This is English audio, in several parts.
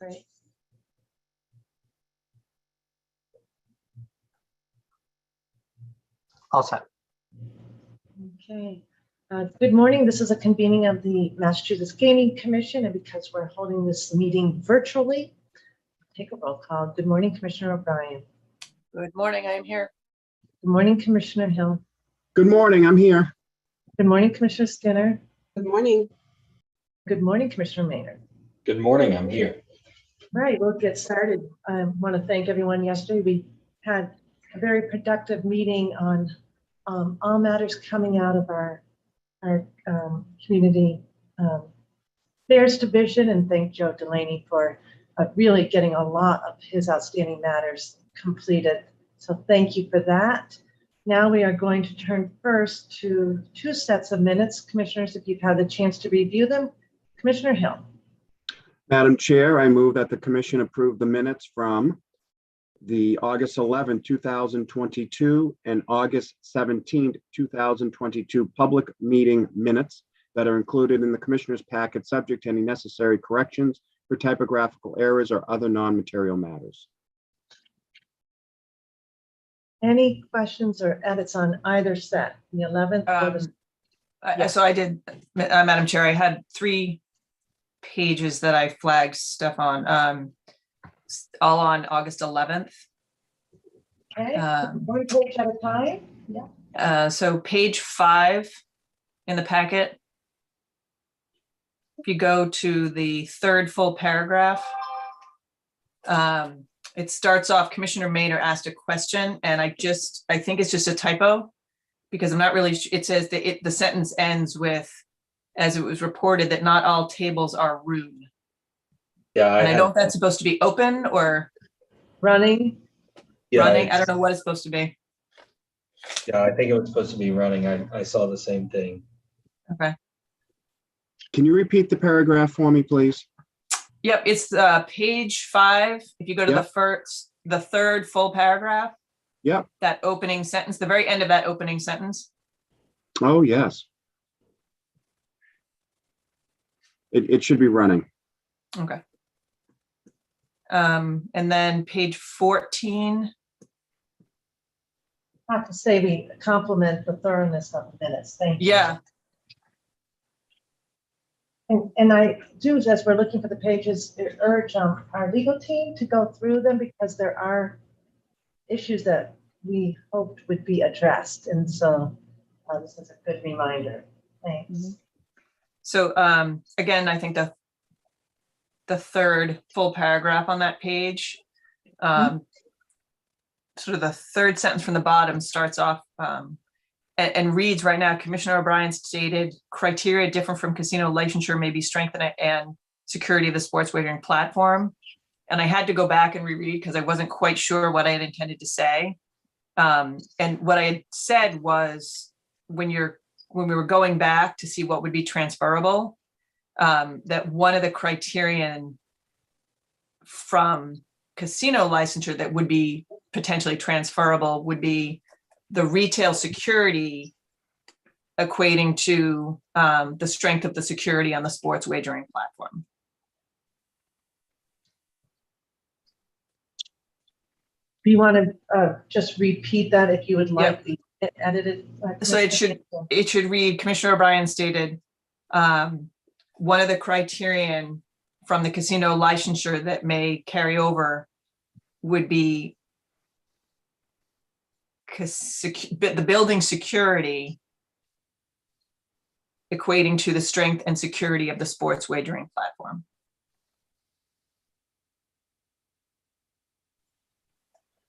Great. All set. Okay. Good morning. This is a convening of the Massachusetts Gaming Commission, and because we're holding this meeting virtually, take a roll call. Good morning, Commissioner O'Brien. Good morning, I am here. Good morning, Commissioner Hill. Good morning, I'm here. Good morning, Commissioner Skinner. Good morning. Good morning, Commissioner Maynard. Good morning, I'm here. Right, we'll get started. I want to thank everyone. Yesterday, we had a very productive meeting on all matters coming out of our community affairs division, and thank Joe Delaney for really getting a lot of his outstanding matters completed. So thank you for that. Now we are going to turn first to two sets of minutes. Commissioners, if you've had the chance to review them. Commissioner Hill. Madam Chair, I move that the commission approve the minutes from the August 11, 2022 and August 17, 2022 public meeting minutes that are included in the commissioner's packet, subject to any necessary corrections for typographical errors or other non-material matters. Any questions or edits on either set, the 11th or the... Yes. So I did, Madam Chair, I had 3 pages that I flagged stuff on, all on August 11th. Okay, one page at a time. Yeah. So page 5 in the packet. If you go to the 3rd full paragraph, it starts off, Commissioner Maynard asked a question, and I think it's just a typo, because I'm not really, it says that the sentence ends with, as it was reported, that not all tables are rude. Yeah, And I don't know if that's supposed to be open or Running. running. I don't know what it's supposed to be. Yeah, I think it was supposed to be running. I saw the same thing. Okay. Can you repeat the paragraph for me, please? Yep, it's page 5. If you go to the 3rd full paragraph. Yep. That opening sentence, the very end of that opening sentence. Oh, yes. It should be running. Okay. And then page 14. I have to say we compliment the thoroughness of the minutes. Thank you. Yeah. And I do, as we're looking for the pages, urge our legal team to go through them, because there are issues that we hoped would be addressed. And so this is a good reminder. Thanks. Mm-hmm. So again, I think the 3rd full paragraph on that page, sort of the 3rd sentence from the bottom starts off and reads right now, Commissioner O'Brien stated criteria different from casino licensure may be strengthened and security of the sports wagering platform. And I had to go back and reread because I wasn't quite sure what I had intended to say. And what I had said was when we were going back to see what would be transferable, that one of the criterion from casino licensure that would be potentially transferable would be the retail security equating to the strength of the security on the sports wagering platform. Do you want to just repeat that if you would like? Yep. The edited? So it should read, Commissioner O'Brien stated, one of the criterion from the casino licensure that may carry over would be the building security equating to the strength and security of the sports wagering platform.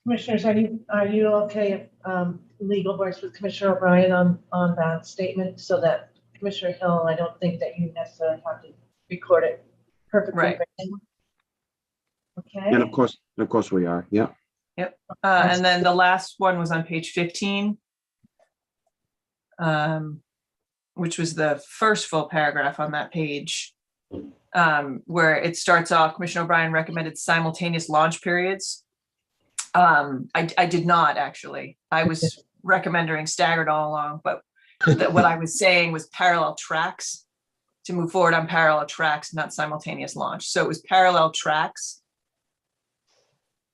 Commissioners, are you okay if legal works with Commissioner O'Brien on that statement, so that Commissioner Hill, I don't think that you necessarily have to record it perfectly. Right. Okay. And of course we are. Yeah. Yep. And then the last one was on page 15, which was the 1st full paragraph on that page, where it starts off, Commissioner O'Brien recommended simultaneous launch periods. I did not actually. I was recommending staggered all along, but what I was saying was parallel tracks. to move forward on parallel tracks, not simultaneous launch. So it was parallel tracks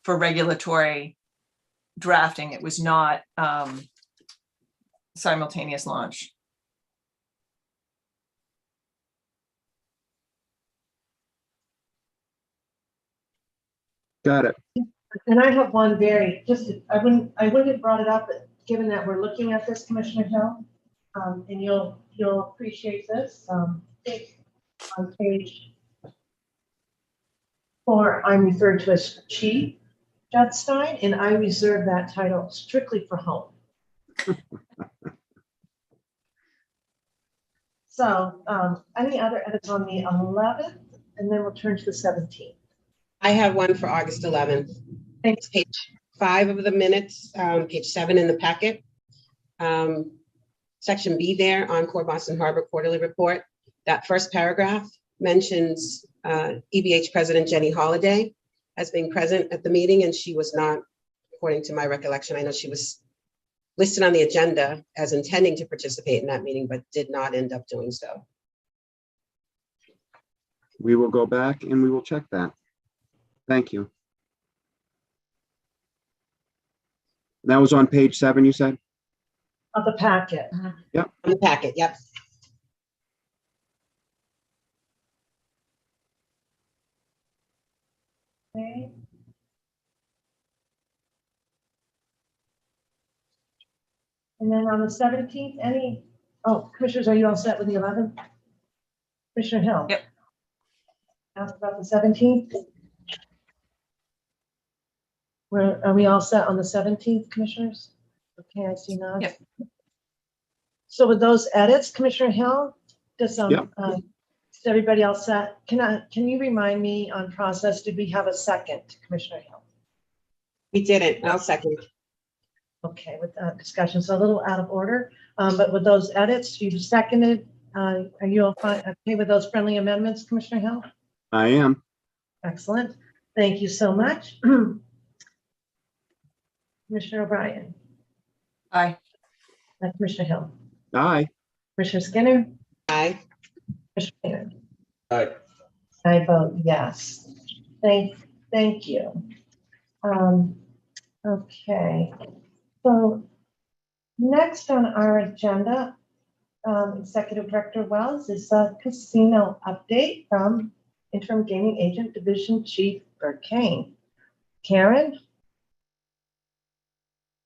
for regulatory drafting. It was not simultaneous launch. Got it. And I have one very, I wouldn't have brought it up, but given that we're looking at this, Commissioner Hill, and you'll appreciate this. On page 4, I'm referred to as Chief Judstein, and I reserve that title strictly for home. So any other edits on the 11th, and then we'll turn to the 17th. I have one for August 11th. Thanks. Page 5 of the minutes, page 7 in the packet. Section B there, Encore Boston Harbor Quarterly Report. That first paragraph mentions EBH President Jenny Holiday as being present at the meeting, and she was not, according to my recollection. I know she was listed on the agenda as intending to participate in that meeting, but did not end up doing so. We will go back and we will check that. Thank you. That was on page 7, you said? Of the packet. On the packet, yep. Okay. And then on the 17th, commissioners, are you all set with the 11th? Commissioner Hill? Yep. Ask about the 17th. Are we all set on the 17th, commissioners? Okay, I see nods. Yep. So with those edits, Commissioner Hill, is Yep. everybody else set? Can you remind me on process, did we have a second, Commissioner Hill? We didn't. I'll second. Okay, with discussion, so a little out of order, but with those edits, you seconded. Are you all fine, okay with those friendly amendments, Commissioner Hill? I am. Excellent. Thank you so much. Commissioner O'Brien, Aye. Commissioner Hill, Aye. Commissioner Skinner, Aye. Commissioner Taylor. Aye. I vote yes. Thank you. Okay, so next on our agenda, Executive Director Wells is a casino update from Interim Gaming Agent Division Chief Bert Kane. Karen?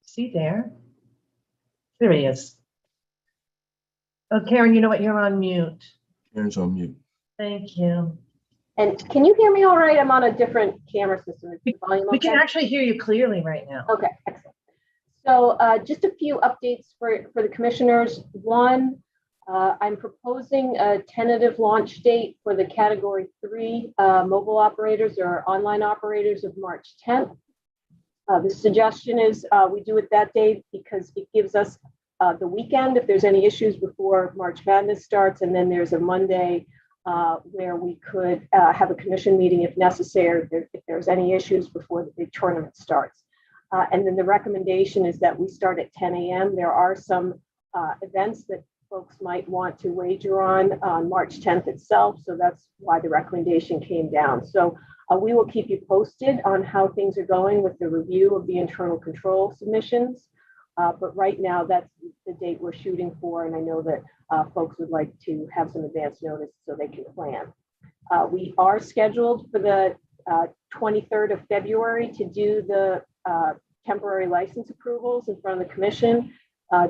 See there? There he is. Oh, Karen, you know what? You're on mute. Karen's on mute. Thank you. And can you hear me all right? I'm on a different camera system. Is the volume We can okay? actually hear you clearly right now. Okay, excellent. So just a few updates for the commissioners. One, I'm proposing a tentative launch date for the Category 3 mobile operators or online operators of March 10th. The suggestion is we do it that day because it gives us the weekend if there's any issues before March Madness starts, and then there's a Monday where we could have a commission meeting if necessary, if there's any issues before the big tournament starts. And then the recommendation is that we start at 10 a.m. There are some events that folks might want to wager on March 10th itself, so that's why the recommendation came down. So we will keep you posted on how things are going with the review of the internal control submissions. But right now, that's the date we're shooting for, and I know that folks would like to have some advance notice so they can plan. We are scheduled for the 23rd of February to do the temporary license approvals in front of the commission.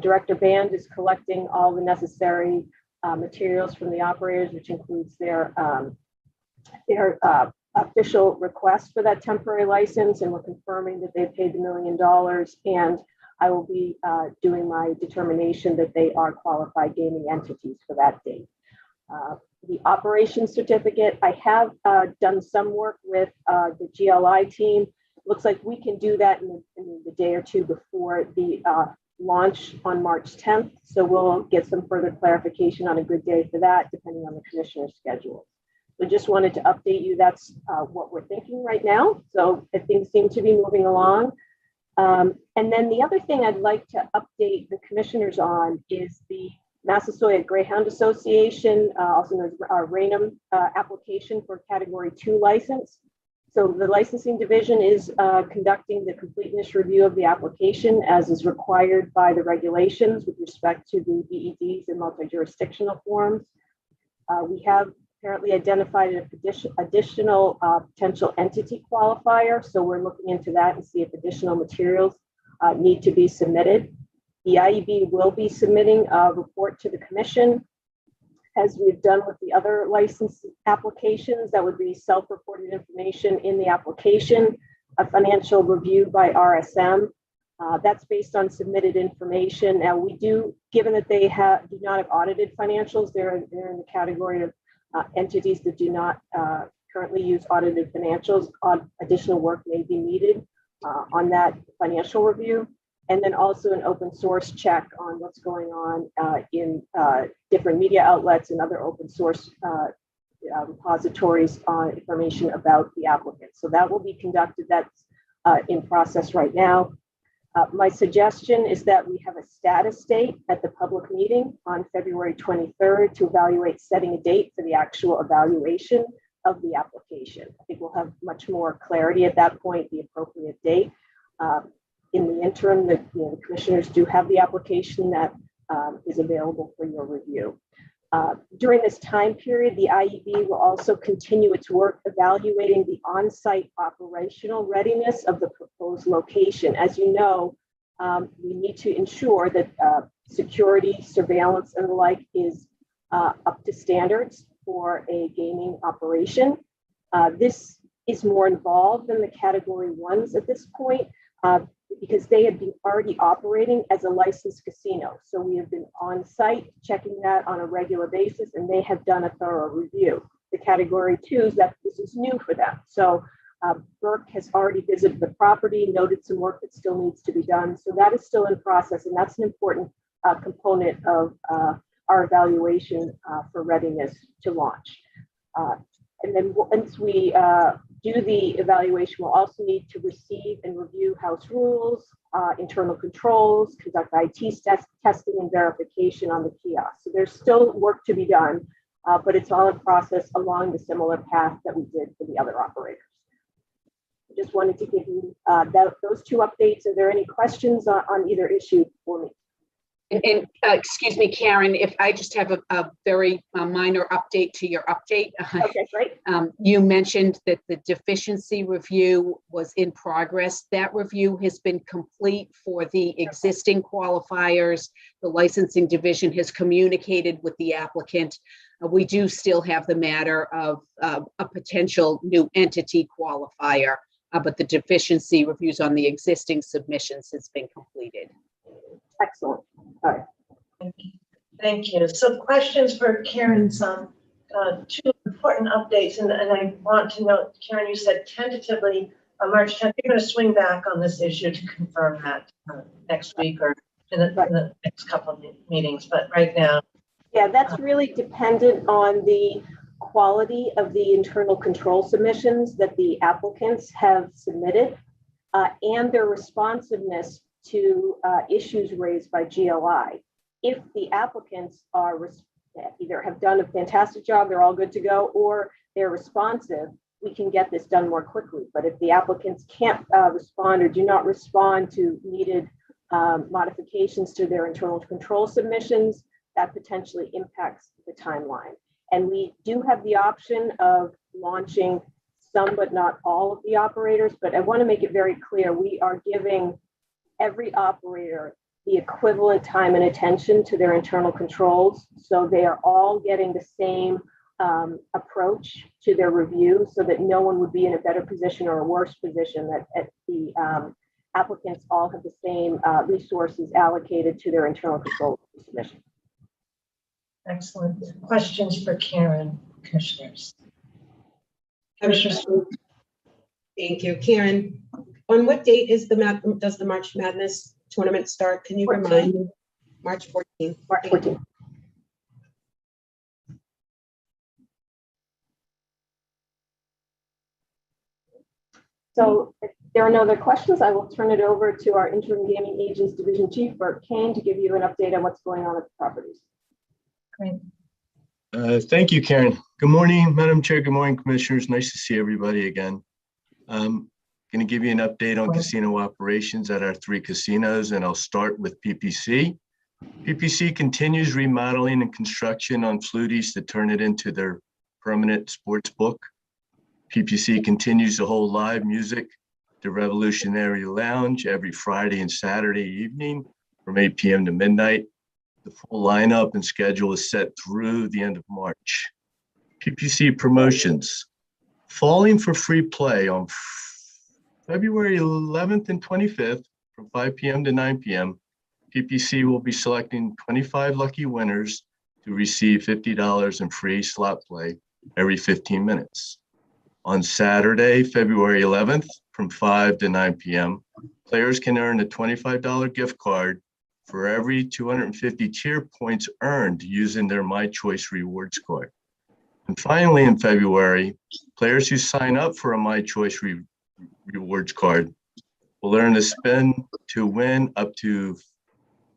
Director Band is collecting all the necessary materials from the operators, which includes their official request for that temporary license, and we're confirming that they've paid the $1 million, and I will be doing my determination that they are qualified gaming entities for that date. The operations certificate, I have done some work with the GLI team. Looks like we can do that in the day or two before the launch on March 10th. So we'll get some further clarification on a good day for that, depending on the commissioner's schedule. So just wanted to update you. That's what we're thinking right now. So things seem to be moving along. And then the other thing I'd like to update the commissioners on is the Massasoit Greyhound Association, also known as our Rainham application for Category 2 license. So the licensing division is conducting the completeness review of the application as is required by the regulations with respect to the BEDs and multi-jurisdictional forms. We have apparently identified an additional potential entity qualifier. So we're looking into that and see if additional materials need to be submitted. The IEB will be submitting a report to the commission, as we've done with the other license applications. That would be self-reported information in the application, a financial review by RSM. That's based on submitted information. Now we do, given that they do not have audited financials, they're in the category of entities that do not currently use audited financials. Additional work may be needed on that financial review. And then also an open source check on what's going on in different media outlets and other open source repositories on information about the applicant. So that will be conducted. That's in process right now. My suggestion is that we have a status date at the public meeting on February 23rd to evaluate setting a date for the actual evaluation of the application. I think we'll have much more clarity at that point, the appropriate date. In the interim, the commissioners do have the application that is available for your review. During this time period, the IEB will also continue its work evaluating the on-site operational readiness of the proposed location. As you know, we need to ensure that security, surveillance, and the like is up to standards for a gaming operation. This is more involved than the category 1s at this point, because they had been already operating as a licensed casino. So we have been on site checking that on a regular basis, and they have done a thorough review. The category 2s, that this is new for them. So Burke has already visited the property, noted some work that still needs to be done. So that is still in process, and that's an important component of our evaluation for readiness to launch. And then once we do the evaluation, we'll also need to receive and review house rules, internal controls, conduct IT testing and verification on the kiosk. So there's still work to be done, but it's all in process along the similar path that we did for the other operators. I just wanted to give you those two updates. Are there any questions on either issue for me? And excuse me, Karen, if I just have a very minor update to your update. Okay, great. You mentioned that the deficiency review was in progress. That review has been complete for the existing qualifiers. The licensing division has communicated with the applicant. We do still have the matter of a potential new entity qualifier, but the deficiency reviews on the existing submissions has been completed. Excellent. All right. Thank you. So questions for Karen, two important updates. And I want to note, Karen, you said tentatively on March 10th, you're going to swing back on this issue to confirm that next week or in the next couple of meetings. But right now. Yeah, that's really dependent on the quality of the internal control submissions that the applicants have submitted and their responsiveness to issues raised by GLI. If the applicants are either have done a fantastic job, they're all good to go, or they're responsive, we can get this done more quickly. But if the applicants can't respond or do not respond to needed modifications to their internal control submissions, that potentially impacts the timeline. And we do have the option of launching some, but not all of the operators. But I want to make it very clear, we are giving every operator the equivalent time and attention to their internal controls. So they are all getting the same approach to their review so that no one would be in a better position or a worse position, that the applicants all have the same resources allocated to their internal control submission. Excellent. Questions for Karen, commissioners? Thank you, Karen. On what date is does the March Madness tournament start? Can you 14th. remind me? March 14th. March 14th. So if there are no other questions, I will turn it over to our interim gaming agents division chief, Bert Kane, to give you an update on what's going on at the properties. Great. Thank you, Karen. Good morning, Madam Chair. Good morning, Commissioners. Nice to see everybody again. I'm going to give you an update on casino operations at our 3 casinos, and I'll start with PPC. PPC continues remodeling and construction on Fluties to turn it into their permanent sports book. PPC continues to hold live music, the Revolutionary Lounge, every Friday and Saturday evening from 8 p.m. to midnight. The full lineup and schedule is set through the end of March. PPC promotions. Falling for free play on February 11th and 25th from 5 p.m. to 9 p.m. PPC will be selecting 25 lucky winners to receive $50 in free slot play every 15 minutes. On Saturday, February 11th from 5 to 9 p.m., players can earn a $25 gift card for every 250 tier points earned using their My Choice rewards card. And finally, in February, players who sign up for a My Choice rewards card will earn a spin to win up to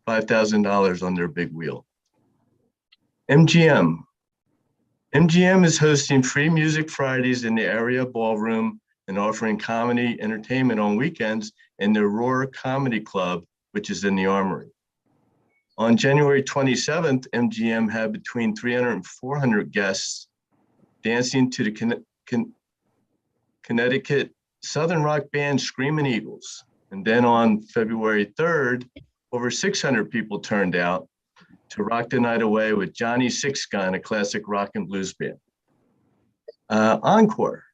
$5,000 on their big wheel. MGM. MGM is hosting free music Fridays in the area ballroom and offering comedy entertainment on weekends in the Aurora Comedy Club, which is in the Armory. On January 27th, MGM had between 300 and 400 guests dancing to the Connecticut Southern rock band Screaming Eagles. And then on February 3rd, over 600 people turned out to rock the night away with Johnny Six Gun, a classic rock and blues band. Encore.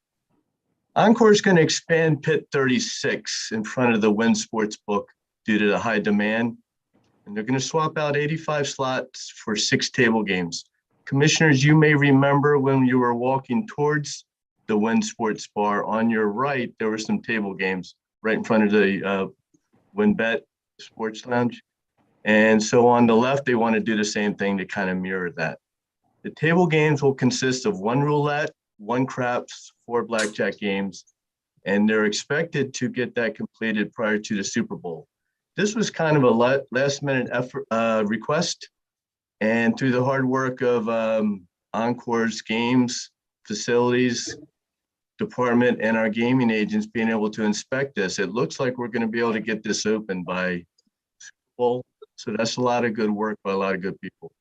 Encore is going to expand Pit 36 in front of the Wynn Sportsbook due to the high demand. And they're going to swap out 85 slots for 6 table games. Commissioners, you may remember when you were walking towards the Wynn Sports Bar, on your right, there were some table games right in front of the WinBet Sports Lounge. And so on the left, they want to do the same thing to kind of mirror that. The table games will consist of 1 roulette, 1 craps, 4 blackjack games, and they're expected to get that completed prior to the Super Bowl. This was kind of a last-minute effort request, and through the hard work of Encore's games, facilities department, and our gaming agents being able to inspect this, it looks like we're going to be able to get this open by Super Bowl. So that's a lot of good work by a lot of good people.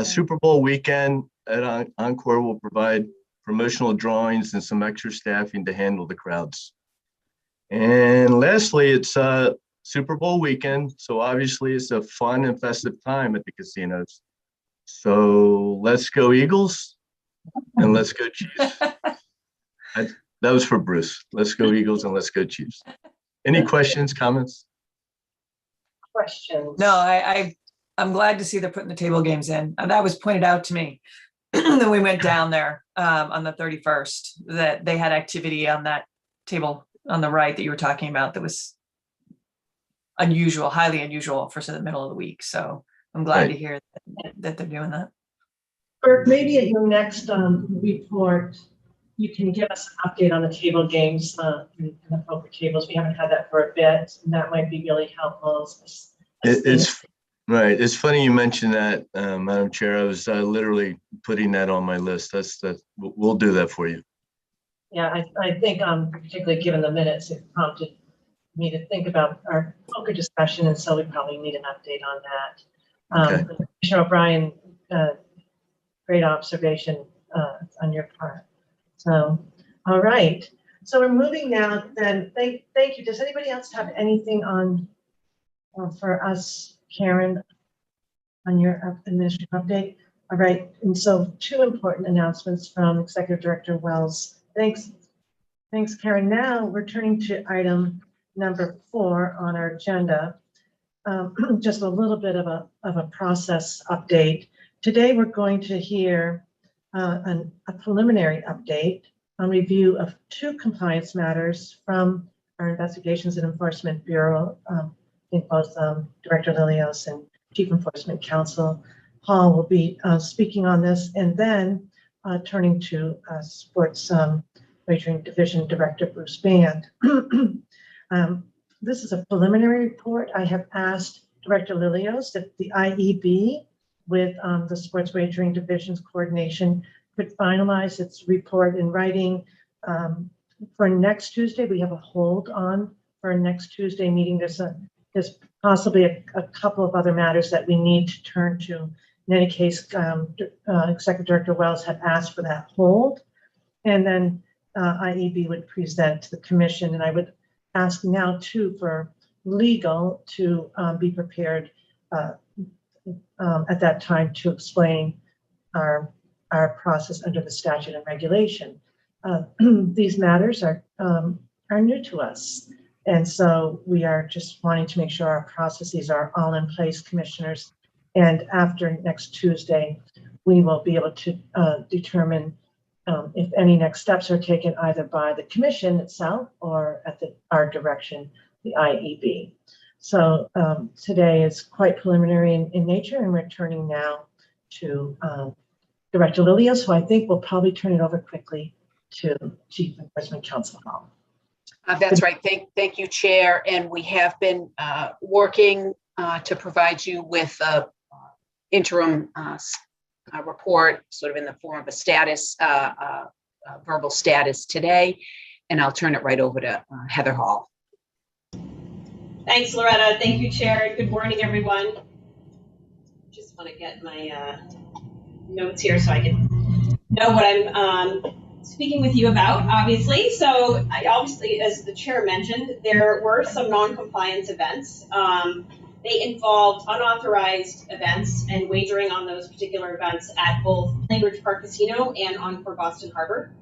Super Bowl weekend at Encore will provide promotional drawings and some extra staffing to handle the crowds. And lastly, it's Super Bowl weekend. So obviously it's a fun and festive time at the casinos. So let's go Eagles and let's go Chiefs. That was for Bruce. Let's go Eagles and let's go Chiefs. Any questions, comments? Questions? No, I'm glad to see they're putting the table games in. And that was pointed out to me that we went down there on the 31st, that they had activity on that table on the right that you were talking about that was unusual, highly unusual for the middle of the week. So I'm glad to hear that they're doing that. Or maybe at your next report, you can give us an update on the table games and the poker tables. We haven't had that for a bit, and that might be really helpful. It's right. It's funny you mentioned that, Madam Chair. I was literally putting that on my list. We'll do that for you. Yeah, I think particularly given the minutes, it prompted me to think about our poker discussion, and so we probably need an update on that. Okay. Commissioner O'Brien, great observation on your part. So, all right. So we're moving now. Then, thank you. Does anybody else have anything on for us, Karen, on your administrative update? All right. And so, 2 important announcements from Executive Director Wells. Thanks, Karen. Now we're turning to item number 4 on our agenda. Just a little bit of a process update. Today we're going to hear a preliminary update on review of 2 compliance matters from our Investigations and Enforcement Bureau. I think both Director Lilios and Chief Enforcement Counsel Hall will be speaking on this, and then turning to Sports Wagering Division Director Bruce Band. This is a preliminary report. I have asked Director Lilios if the IEB with the Sports Wagering Division's coordination could finalize its report in writing for next Tuesday. We have a hold on for our next Tuesday meeting. There's possibly a couple of other matters that we need to turn to. In any case, Executive Director Wells had asked for that hold, and then IEB would present to the commission. And I would ask now too for legal to be prepared at that time to explain our process under the statute and regulation. These matters are new to us. And so we are just wanting to make sure our processes are all in place, commissioners. And after next Tuesday, we will be able to determine if any next steps are taken either by the commission itself or at our direction, the IEB. So today is quite preliminary in nature, and we're turning now to Director Lilio. So I think we'll probably turn it over quickly to Chief Enforcement Counsel Hall. That's right. Thank you, Chair. And we have been working to provide you with an interim report, sort of in the form of a status, verbal status today. And I'll turn it right over to Heather Hall. Thanks, Loretta. Thank you, Chair. Good morning, everyone. Just want to get my notes here so I can know what I'm speaking with you about, obviously. So obviously, as the Chair mentioned, there were some non-compliance events. They involved unauthorized events and wagering on those particular events at both Plainridge Park Casino and Encore Boston Harbor.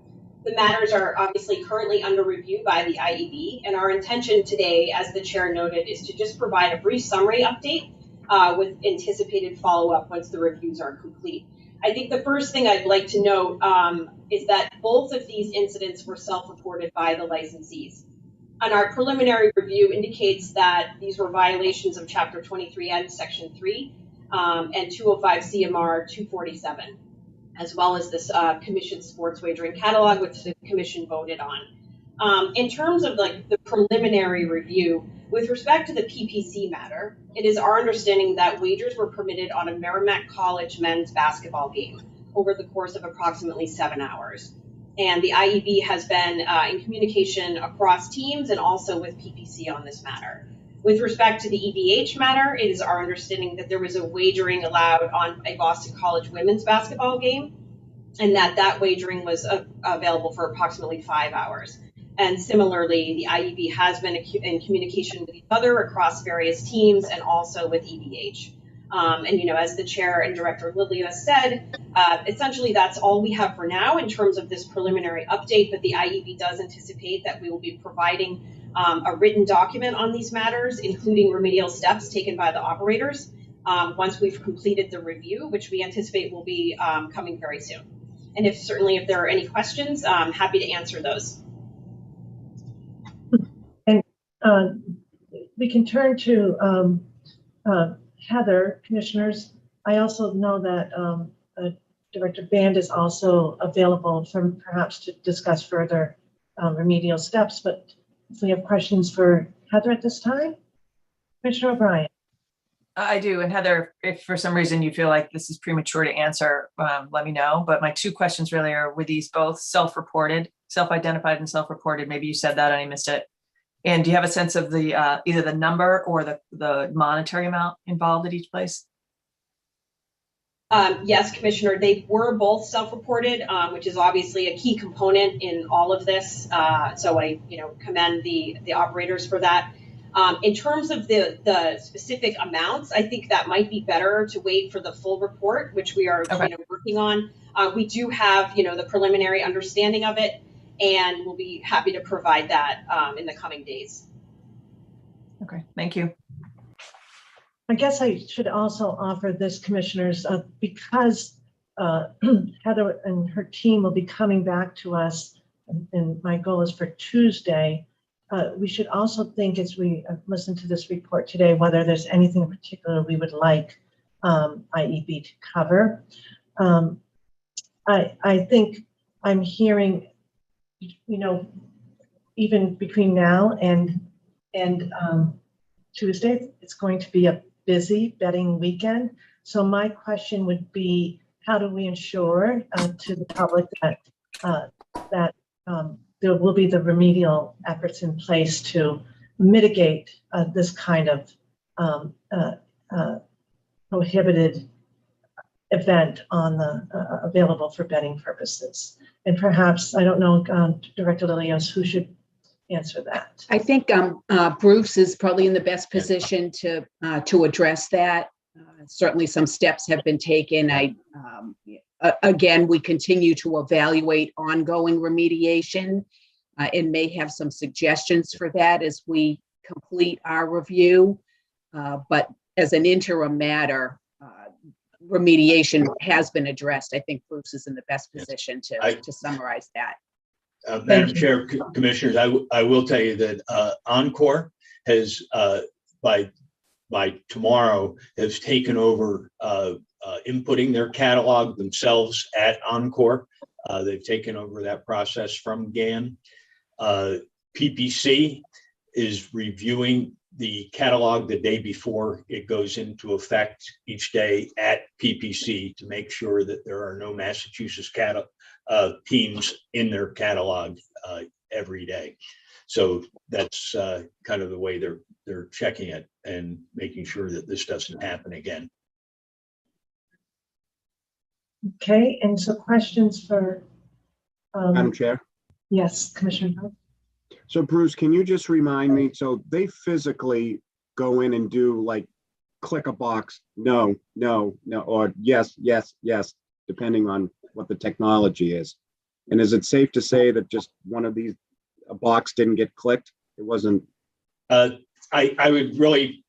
The matters are obviously currently under review by the IEB, and our intention today, as the Chair noted, is to just provide a brief summary update with anticipated follow-up once the reviews are complete. I think the first thing I'd like to note is that both of these incidents were self-reported by the licensees. And our preliminary review indicates that these were violations of Chapter 23N, Section 3, and 205 CMR 247, as well as this Commission Sports Wagering Catalog, which the Commission voted on. In terms of the preliminary review, with respect to the PPC matter, it is our understanding that wagers were permitted on a Merrimack College men's basketball game over the course of approximately 7 hours. And the IEB has been in communication across teams and also with PPC on this matter. With respect to the EBH matter, it is our understanding that there was a wagering allowed on a Boston College women's basketball game, and that wagering was available for approximately 5 hours. And similarly, the IEB has been in communication with each other across various teams and also with EBH. And, as the Chair and Director Lilio said, essentially that's all we have for now in terms of this preliminary update, but the IEB does anticipate that we will be providing a written document on these matters, including remedial steps taken by the operators once we've completed the review, which we anticipate will be coming very soon. And if there are any questions, I'm happy to answer those. And we can turn to Heather, commissioners. I also know that Director Band is also available perhaps to discuss further remedial steps, but if we have questions for Heather at this time, Commissioner O'Brien. I do. And Heather, if for some reason you feel like this is premature to answer, let me know. But my two questions really are, were these both self-reported, self-identified and self-reported? Maybe you said that and I missed it. And do you have a sense of the either the number or the monetary amount involved at each place? Yes, Commissioner, they were both self-reported, which is obviously a key component in all of this. So I, commend the operators for that. In terms of the specific amounts, I think that might be better to wait for the full report, which we are working on. We do have, the preliminary understanding of it, and we'll be happy to provide that in the coming days. Okay, thank you. I guess I should also offer this, commissioners, because Heather and her team will be coming back to us, and my goal is for Tuesday. We should also think, as we listen to this report today, whether there's anything in particular we would like IEB to cover. I think I'm hearing, even between now and Tuesday, it's going to be a busy betting weekend. So my question would be, how do we ensure to the public that there will be the remedial efforts in place to mitigate this kind of prohibited event on the available for betting purposes? And perhaps, I don't know, Director Lilios, who should answer that? I think Bruce is probably in the best position to address that. Certainly some steps have been taken. Again, we continue to evaluate ongoing remediation and may have some suggestions for that as we complete our review. But as an interim matter, remediation has been addressed. I think Bruce is in the best position to summarize that. Madam Chair, Commissioners, I will tell you that Encore has, by tomorrow, has taken over inputting their catalog themselves at Encore. They've taken over that process from GAN. PPC is reviewing the catalog the day before it goes into effect each day at PPC to make sure that there are no Massachusetts teams in their catalog every day. So that's kind of the way they're checking it and making sure that this doesn't happen again. Okay, and so questions for Madam Chair. Yes, Commissioner Howard? So Bruce, can you just remind me, so they physically go in and do like click a box, no, no, no, or yes, yes, yes, depending on what the technology is. And is it safe to say that just one of these, a box didn't get clicked? It wasn't. I would really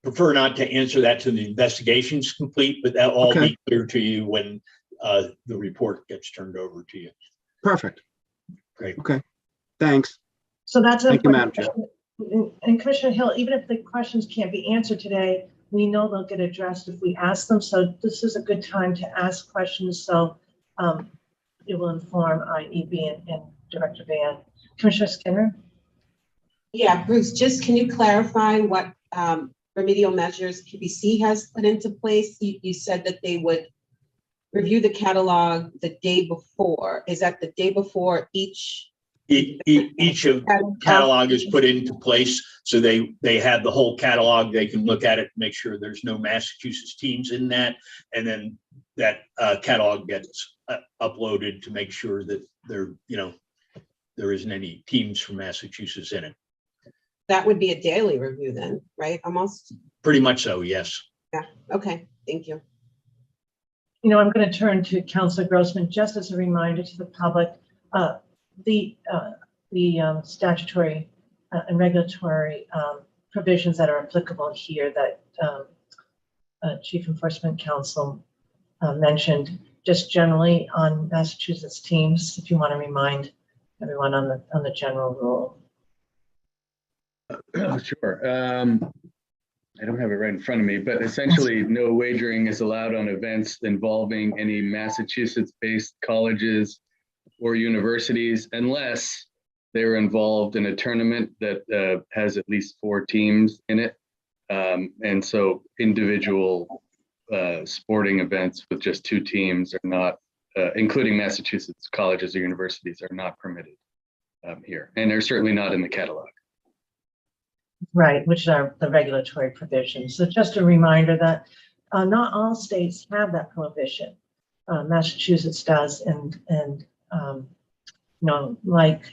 prefer not to answer that till the investigation's complete, but that'll all be clear to you when the report gets turned over to you. Perfect. Great. Okay. Thanks. So that's Thank you, Madam Chair. And Commissioner Hill, even if the questions can't be answered today, we know they'll get addressed if we ask them. So this is a good time to ask questions. So it will inform IEB and Director Van. Commissioner Skinner? Yeah, Bruce, just can you clarify what remedial measures PBC has put into place? You said that they would review the catalog the day before. Is that the day before each of catalog is put into place, so they have the whole catalog. They can look at it, make sure there's no Massachusetts teams in that, and then that catalog gets uploaded to make sure that there isn't any teams from Massachusetts in it. That would be a daily review then, right? Almost. Pretty much so, yes. Yeah. Okay. Thank you. You know, I'm going to turn to Councilor Grossman just as a reminder to the public. The statutory and regulatory provisions that are applicable here that Chief Enforcement Counsel mentioned, just generally on Massachusetts teams, if you want to remind everyone on the general rule. Sure. I don't have it right in front of me, but essentially no wagering is allowed on events involving any Massachusetts-based colleges or universities unless they're involved in a tournament that has at least 4 teams in it. And so individual sporting events with just 2 teams are not, including Massachusetts colleges or universities, are not permitted here. And they're certainly not in the catalog. Right, which are the regulatory provisions. So just a reminder that not all states have that prohibition. Massachusetts does, and like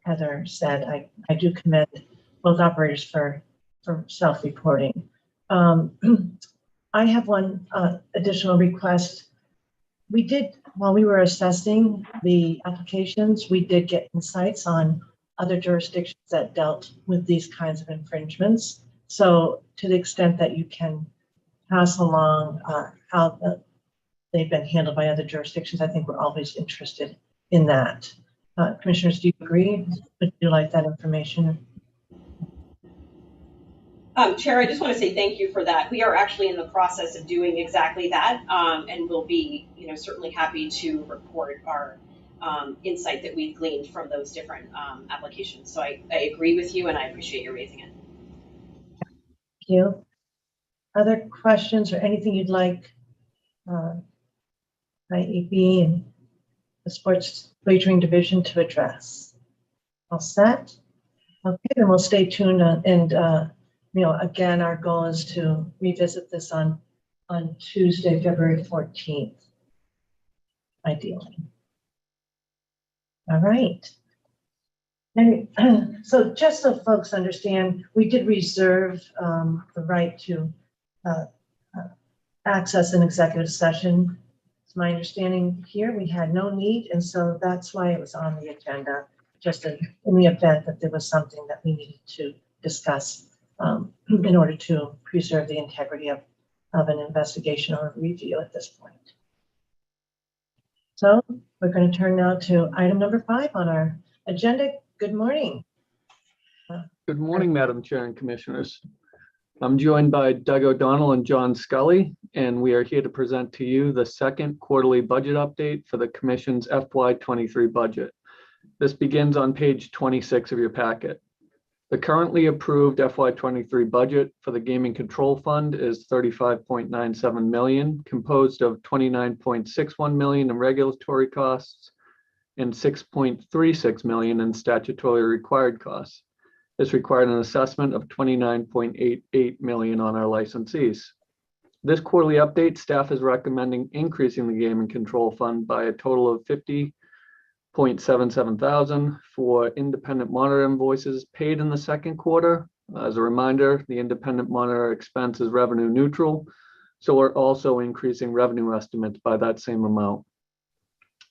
Heather said, I do commend both operators for self-reporting. I have one additional request. We did, while we were assessing the applications, we did get insights on other jurisdictions that dealt with these kinds of infringements. So to the extent that you can pass along how they've been handled by other jurisdictions, I think we're always interested in that. Commissioners, do you agree? Would you like that information? Chair, I just want to say thank you for that. We are actually in the process of doing exactly that, and we'll be, certainly happy to report our insight that we've gleaned from those different applications. So I agree with you, and I appreciate you raising it. Thank you. other questions or anything you'd like IEB and the Sports Wagering Division to address? All set? Okay, then we'll stay tuned and again, our goal is to revisit this on Tuesday, February 14th, ideally. All right. And so just so folks understand, we did reserve the right to access an executive session. It's my understanding here we had no need, and so that's why it was on the agenda, just in the event that there was something that we needed to discuss in order to preserve the integrity of an investigation or review at this point. So we're going to turn now to item number 5 on our agenda. Good morning. Good morning, Madam Chair and Commissioners. I'm joined by Doug O'Donnell and John Scully, and we are here to present to you the second quarterly budget update for the Commission's FY23 budget. This begins on page 26 of your packet. The currently approved FY23 budget for the Gaming Control Fund is $35.97 million, composed of $29.61 million in regulatory costs and $6.36 million in statutorily required costs. This required an assessment of $29.88 million on our licensees. This quarterly update, staff is recommending increasing the Gaming Control Fund by a total of $50.77 thousand for independent monitor invoices paid in the second quarter. As a reminder, the independent monitor expense is revenue neutral, so we're also increasing revenue estimates by that same amount.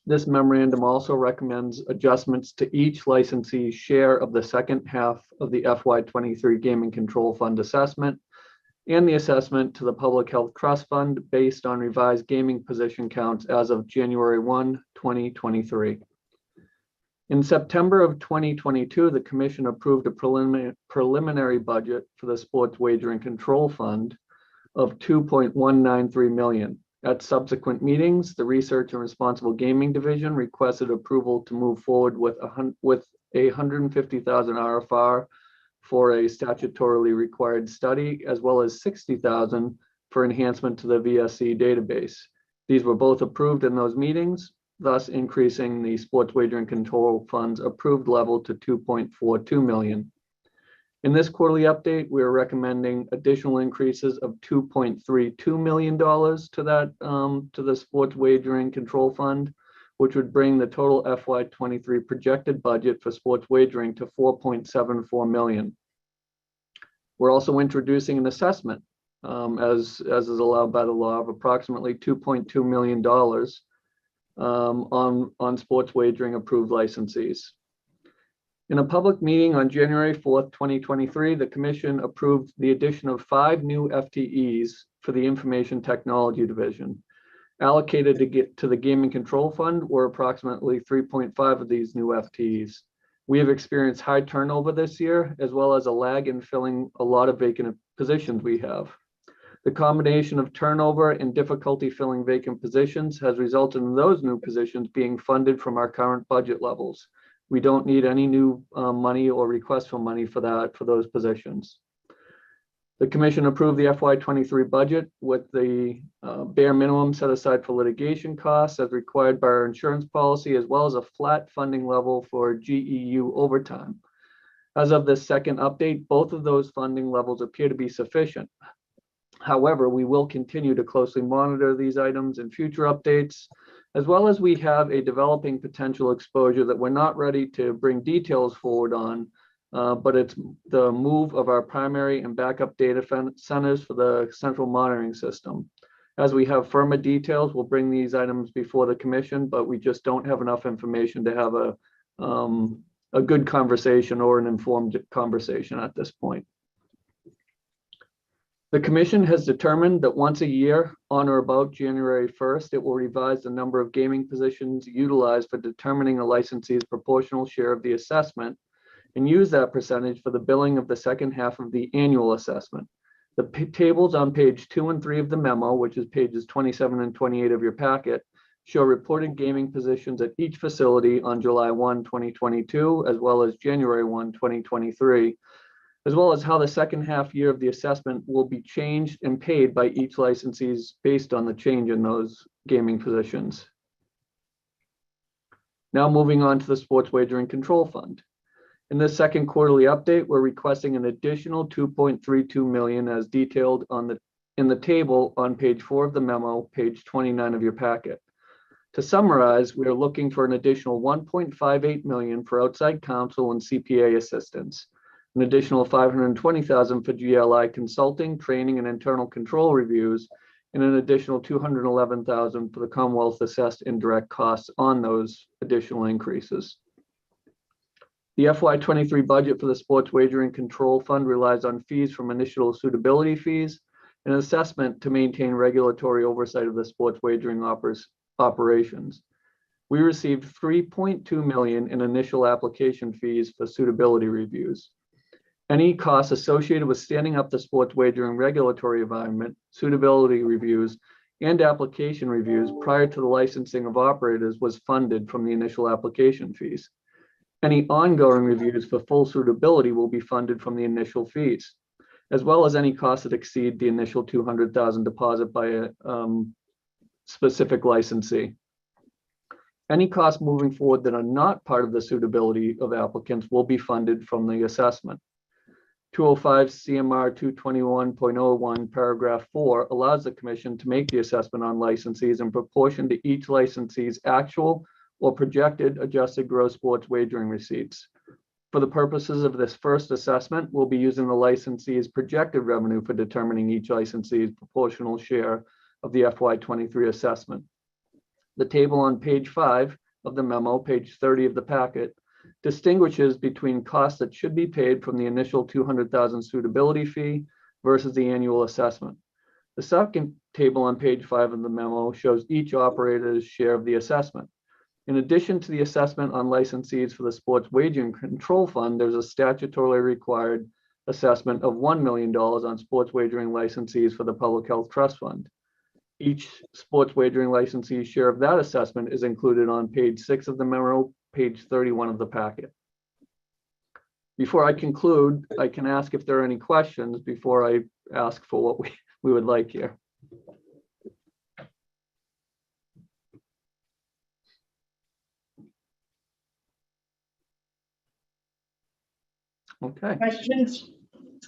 This memorandum also recommends adjustments to each licensee's share of the second half of the FY23 Gaming Control Fund assessment and the assessment to the Public Health Trust Fund based on revised gaming position counts as of January 1, 2023. In September of 2022, the Commission approved a preliminary budget for the Sports Wagering Control Fund of $2.193 million. At subsequent meetings, the Research and Responsible Gaming Division requested approval to move forward with a $150,000 RFR for a statutorily required study, as well as $60,000 for enhancement to the VSC database. These were both approved in those meetings, thus increasing the Sports Wagering Control Fund's approved level to $2.42 million. In this quarterly update, we are recommending additional increases of $2.32 million to the Sports Wagering Control Fund, which would bring the total FY23 projected budget for sports wagering to $4.74 million. We're also introducing an assessment, as is allowed by the law, of approximately $2.2 million on sports wagering approved licensees. In a public meeting on January 4th, 2023, the Commission approved the addition of 5 new FTEs for the Information Technology Division. Allocated to the Gaming Control Fund were approximately 3.5 of these new FTEs. We have experienced high turnover this year, as well as a lag in filling a lot of vacant positions we have. The combination of turnover and difficulty filling vacant positions has resulted in those new positions being funded from our current budget levels. We don't need any new money or request for money for those positions. The Commission approved the FY23 budget with the bare minimum set aside for litigation costs as required by our insurance policy, as well as a flat funding level for GEU overtime. As of this second update, both of those funding levels appear to be sufficient. However, we will continue to closely monitor these items in future updates, as well as we have a developing potential exposure that we're not ready to bring details forward on, but it's the move of our primary and backup data centers for the central monitoring system. As we have firmer details, we'll bring these items before the Commission, but we just don't have enough information to have a good conversation or an informed conversation at this point. The Commission has determined that once a year, on or about January 1st, it will revise the number of gaming positions utilized for determining a licensee's proportional share of the assessment and use that percentage for the billing of the second half of the annual assessment. The tables on page 2 and 3 of the memo, which is pages 27 and 28 of your packet, show reported gaming positions at each facility on July 1, 2022, as well as January 1, 2023. as well as how the second half year of the assessment will be changed and paid by each licensees based on the change in those gaming positions. Now moving on to the Sports Wagering Control Fund. In this second quarterly update, we're requesting an additional 2.32 million as detailed in the table on page 4 of the memo, page 29 of your packet. To summarize, we are looking for an additional 1.58 million for outside counsel and CPA assistance, an additional 520,000 for GLI consulting, training, and internal control reviews, and an additional 211,000 for the Commonwealth assessed indirect costs on those additional increases. The FY23 budget for the Sports Wagering Control Fund relies on fees from initial suitability fees and assessment to maintain regulatory oversight of the sports wagering operations. We received 3.2 million in initial application fees for suitability reviews. Any costs associated with standing up the sports wagering regulatory environment, suitability reviews, and application reviews prior to the licensing of operators was funded from the initial application fees. Any ongoing reviews for full suitability will be funded from the initial fees, as well as any costs that exceed the initial 200,000 deposit by a specific licensee. Any costs moving forward that are not part of the suitability of applicants will be funded from the assessment. 205 CMR 221.01 paragraph 4 allows the commission to make the assessment on licensees in proportion to each licensee's actual or projected adjusted gross sports wagering receipts. For the purposes of this first assessment, we'll be using the licensee's projected revenue for determining each licensee's proportional share of the FY23 assessment. The table on page 5 of the memo, page 30 of the packet, distinguishes between costs that should be paid from the initial 200,000 suitability fee versus the annual assessment. The second table on page 5 of the memo shows each operator's share of the assessment. In addition to the assessment on licensees for the Sports Wagering Control Fund, there's a statutorily required assessment of $1 million on sports wagering licensees for the Public Health Trust Fund. Each sports wagering licensee's share of that assessment is included on page 6 of the memo, page 31 of the packet. Before I conclude, I can ask if there are any questions before I ask for what we would like here. Okay. Questions?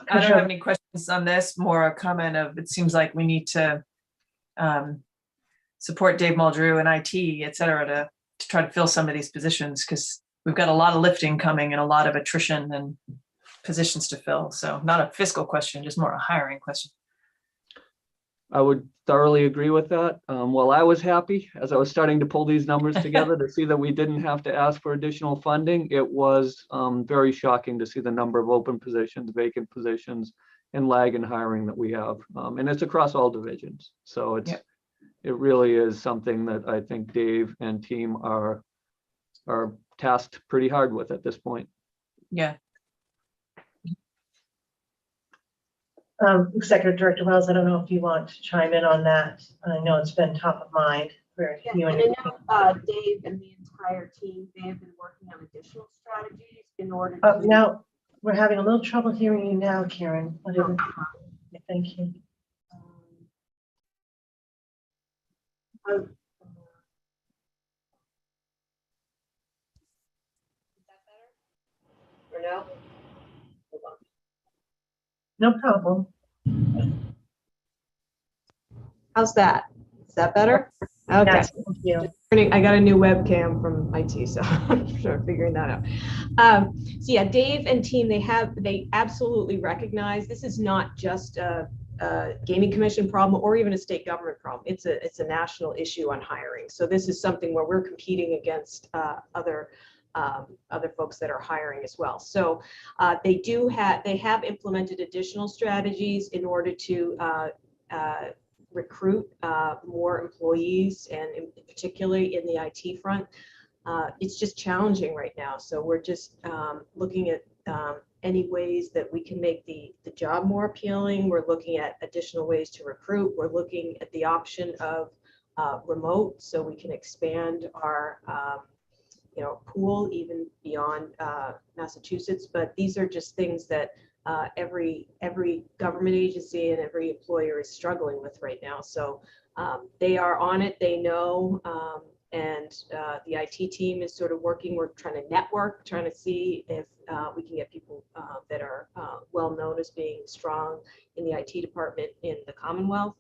I don't have any questions on this, more a comment of, it seems like we need to support Dave Muldrew and IT, et cetera, to try to fill some of these positions, because we've got a lot of lifting coming and a lot of attrition and positions to fill. So not a fiscal question, just more a hiring question. I would thoroughly agree with that. While I was happy as I was starting to pull these numbers together to see that we didn't have to ask for additional funding, it was very shocking to see the number of open positions, vacant positions, and lag in hiring that we have. And it's across all divisions. So it's it really is something that I think Dave and team are tasked pretty hard with at this point. Yeah. Executive Director Wells, I don't know if you want to chime in on that. I know it's been top of mind for you and I know Dave and the entire team, they have been working on additional strategies in order to. Now we're having a little trouble hearing you now, Karen. Whatever. Thank you. Is that better? Or no? Hold on. No problem. How's that? Is that better? Okay. Yes, thank you. I got a new webcam from IT, so I'm sure figuring that out. So yeah, Dave and team, they absolutely recognize this is not just a gaming commission problem or even a state government problem. It's a national issue on hiring. So this is something where we're competing against other folks that are hiring as well. So they have implemented additional strategies in order to recruit more employees, and particularly in the IT front. It's just challenging right now. So we're just looking at any ways that we can make the job more appealing. We're looking at additional ways to recruit. We're looking at the option of remote, so we can expand our pool even beyond Massachusetts. But these are just things that every government agency and every employer is struggling with right now. So they are on it, they know, and the IT team is sort of working. We're trying to network, trying to see if we can get people that are well known as being strong in the IT department in the Commonwealth.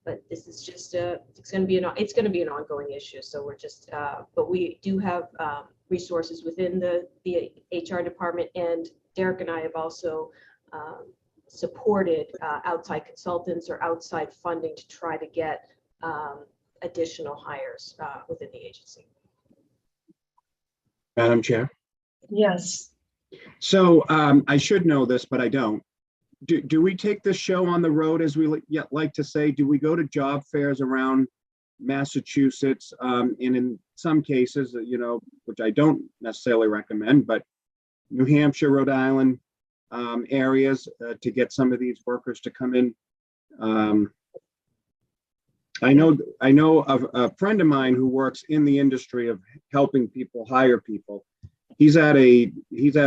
But this is just it's going to be an ongoing issue. So we're just but we do have resources within the HR department, and Derek and I have also supported outside consultants or outside funding to try to get additional hires within the agency. Madam Chair. Yes. So I should know this, but I don't. Do we take this show on the road, as we like to say? Do we go to job fairs around Massachusetts? And in some cases, which I don't necessarily recommend, but New Hampshire, Rhode Island areas to get some of these workers to come in. I know of a friend of mine who works in the industry of helping people hire people. He's at a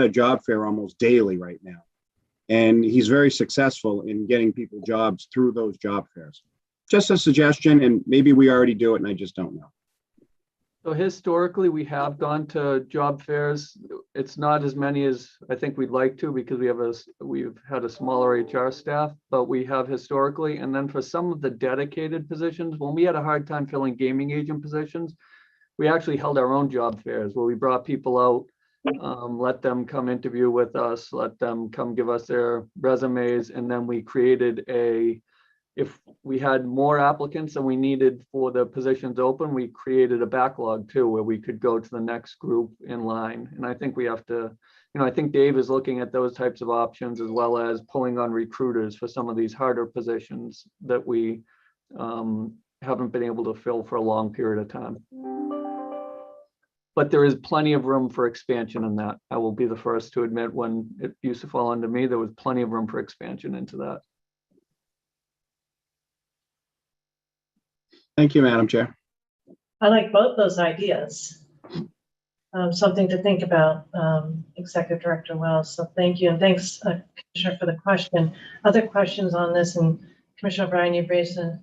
job fair almost daily right now, and he's very successful in getting people jobs through those job fairs. Just a suggestion, and maybe we already do it and I just don't know. So historically, we have gone to job fairs. It's not as many as I think we'd like to, because we've had a smaller HR staff, but we have historically. And then for some of the dedicated positions, when we had a hard time filling gaming agent positions, we actually held our own job fairs where we brought people out, let them come interview with us, let them come give us their resumes, and then we created if we had more applicants than we needed for the positions open, we created a backlog too, where we could go to the next group in line. And I think we have to, I think Dave is looking at those types of options, as well as pulling on recruiters for some of these harder positions that we haven't been able to fill for a long period of time. But there is plenty of room for expansion in that. I will be the first to admit, when it used to fall under me, there was plenty of room for expansion into that. Thank you, Madam Chair. I like both those ideas. Something to think about, Executive Director Wells. So thank you. And thanks, Commissioner, for the question. Other questions on this? And Commissioner O'Brien, you've raised an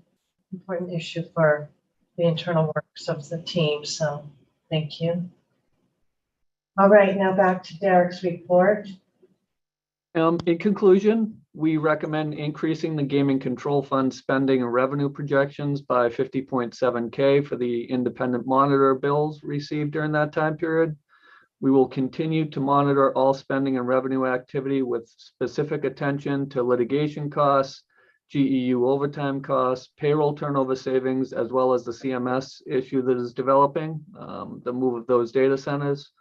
important issue for the internal works of the team. So thank you. All right, now back to Derek's report. In conclusion, we recommend increasing the gaming control fund spending and revenue projections by 50.7K for the independent monitor bills received during that time period. We will continue to monitor all spending and revenue activity with specific attention to litigation costs, GEU overtime costs, payroll turnover savings, as well as the CMS issue that is developing, the move of those data centers.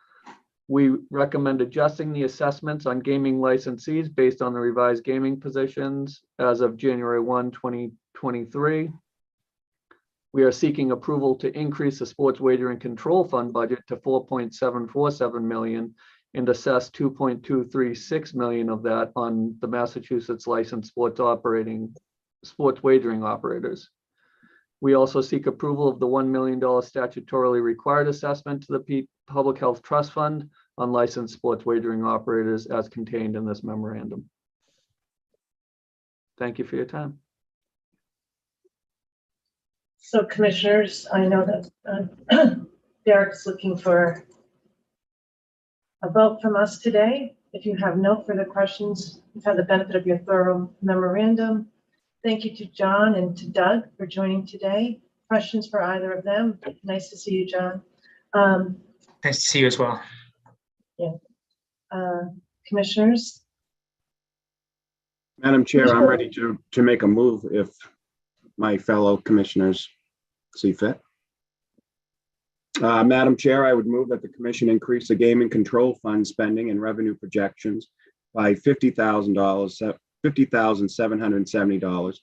We recommend adjusting the assessments on gaming licensees based on the revised gaming positions as of January 1, 2023. We are seeking approval to increase the sports wagering control fund budget to $4.747 million and assess $2.236 million of that on the Massachusetts licensed sports wagering operators. We also seek approval of the $1 million statutorily required assessment to the Public Health Trust Fund on licensed sports wagering operators as contained in this memorandum. Thank you for your time. So commissioners, I know that Derek's looking for a vote from us today. If you have no further questions, you've had the benefit of your thorough memorandum. Thank you to John and to Doug for joining today. Questions for either of them? Nice to see you, John. Nice to see you as well. Yeah. Commissioners? Madam Chair, I'm ready to make a move if my fellow commissioners see fit. Madam Chair, I would move that the commission increase the gaming control fund spending and revenue projections by $50,770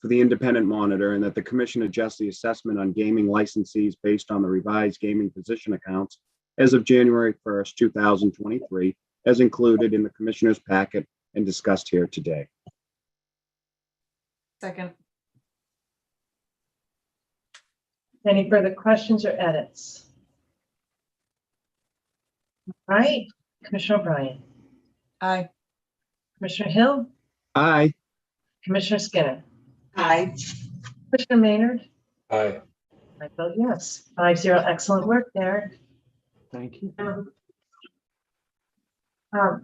for the independent monitor, and that the commission adjust the assessment on gaming licensees based on the revised gaming position accounts as of January 1st, 2023, as included in the commissioner's packet and discussed here today. Second. Any further questions or edits? All right, Commissioner O'Brien. Aye. Commissioner Hill, Aye. Commissioner Skinner, Aye. Commissioner Maynard. Aye. I vote yes. 5-0. Excellent work, Derek. Thank you. Um, I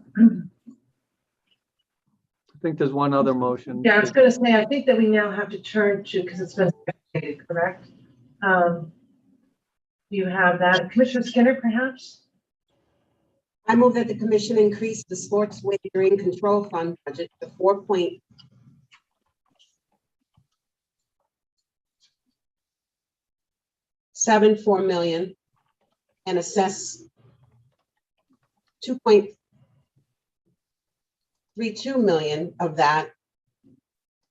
think there's one other motion. Yeah, I was going to say, I think that we now have to turn to, because it's been seconded, correct? You have that. Commissioner Skinner, perhaps? I move that the commission increase the sports wagering control fund budget to $4.74 million and assess $2.32 million of that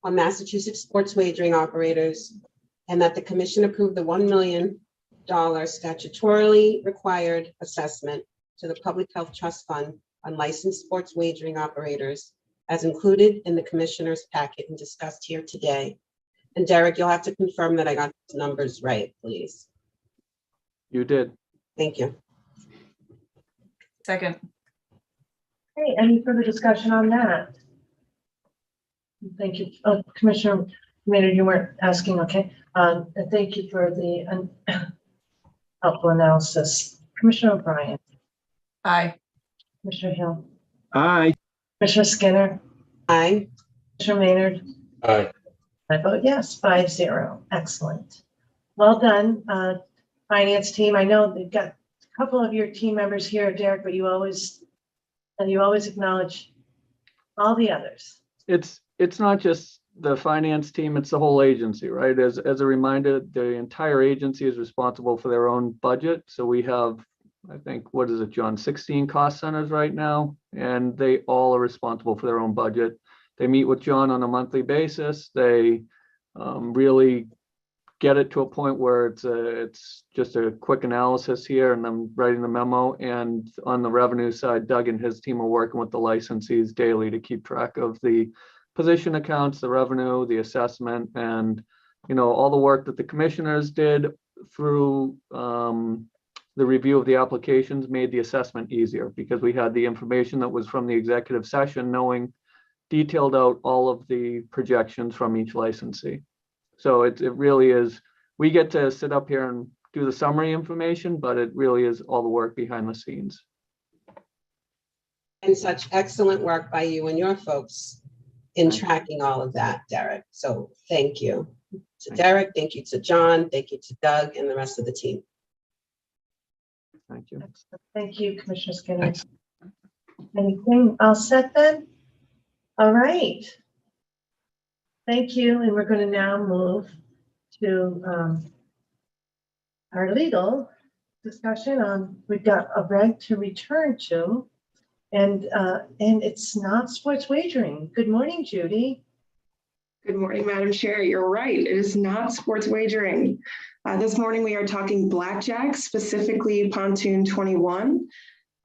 on Massachusetts sports wagering operators, and that the commission approve the $1 million statutorily required assessment to the Public Health Trust Fund on licensed sports wagering operators as included in the commissioner's packet and discussed here today. And Derek, you'll have to confirm that I got these numbers right, please. You did. Thank you. Second. Okay, any further discussion on that? Thank you. Oh, Commissioner Maynard, you weren't asking, okay. And thank you for the helpful analysis. Commissioner O'Brien. Aye. Commissioner Hill. Aye. Commissioner Skinner. Aye. Commissioner Maynard. Aye. I vote yes, 5-0. Excellent. Well done, finance team. I know they've got a couple of your team members here, Derek, but you always acknowledge all the others. It's not just the finance team, it's the whole agency, right? As a reminder, the entire agency is responsible for their own budget. So we have, I think, what is it, John, 16 cost centers right now, and they all are responsible for their own budget. They meet with John on a monthly basis. They really get it to a point where it's just a quick analysis here and then writing the memo. And on the revenue side, Doug and his team are working with the licensees daily to keep track of the position accounts, the revenue, the assessment, and all the work that the commissioners did through the review of the applications made the assessment easier because we had the information that was from the executive session, knowing detailed out all of the projections from each licensee. So it really is, we get to sit up here and do the summary information, but it really is all the work behind the scenes. And such excellent work by you and your folks in tracking all of that, Derek. So thank you to Derek, thank you to John, thank you to Doug and the rest of the team. Thank you. Thank you, Commissioner Skinner. Anything all set then? All right. Thank you. And we're going to now move to our legal discussion on, we've got a reg to return to, and it's not sports wagering. Good morning, Judy. Good morning, Madam Chair. You're right. It is not sports wagering. This morning we are talking blackjack, specifically Pontoon 21.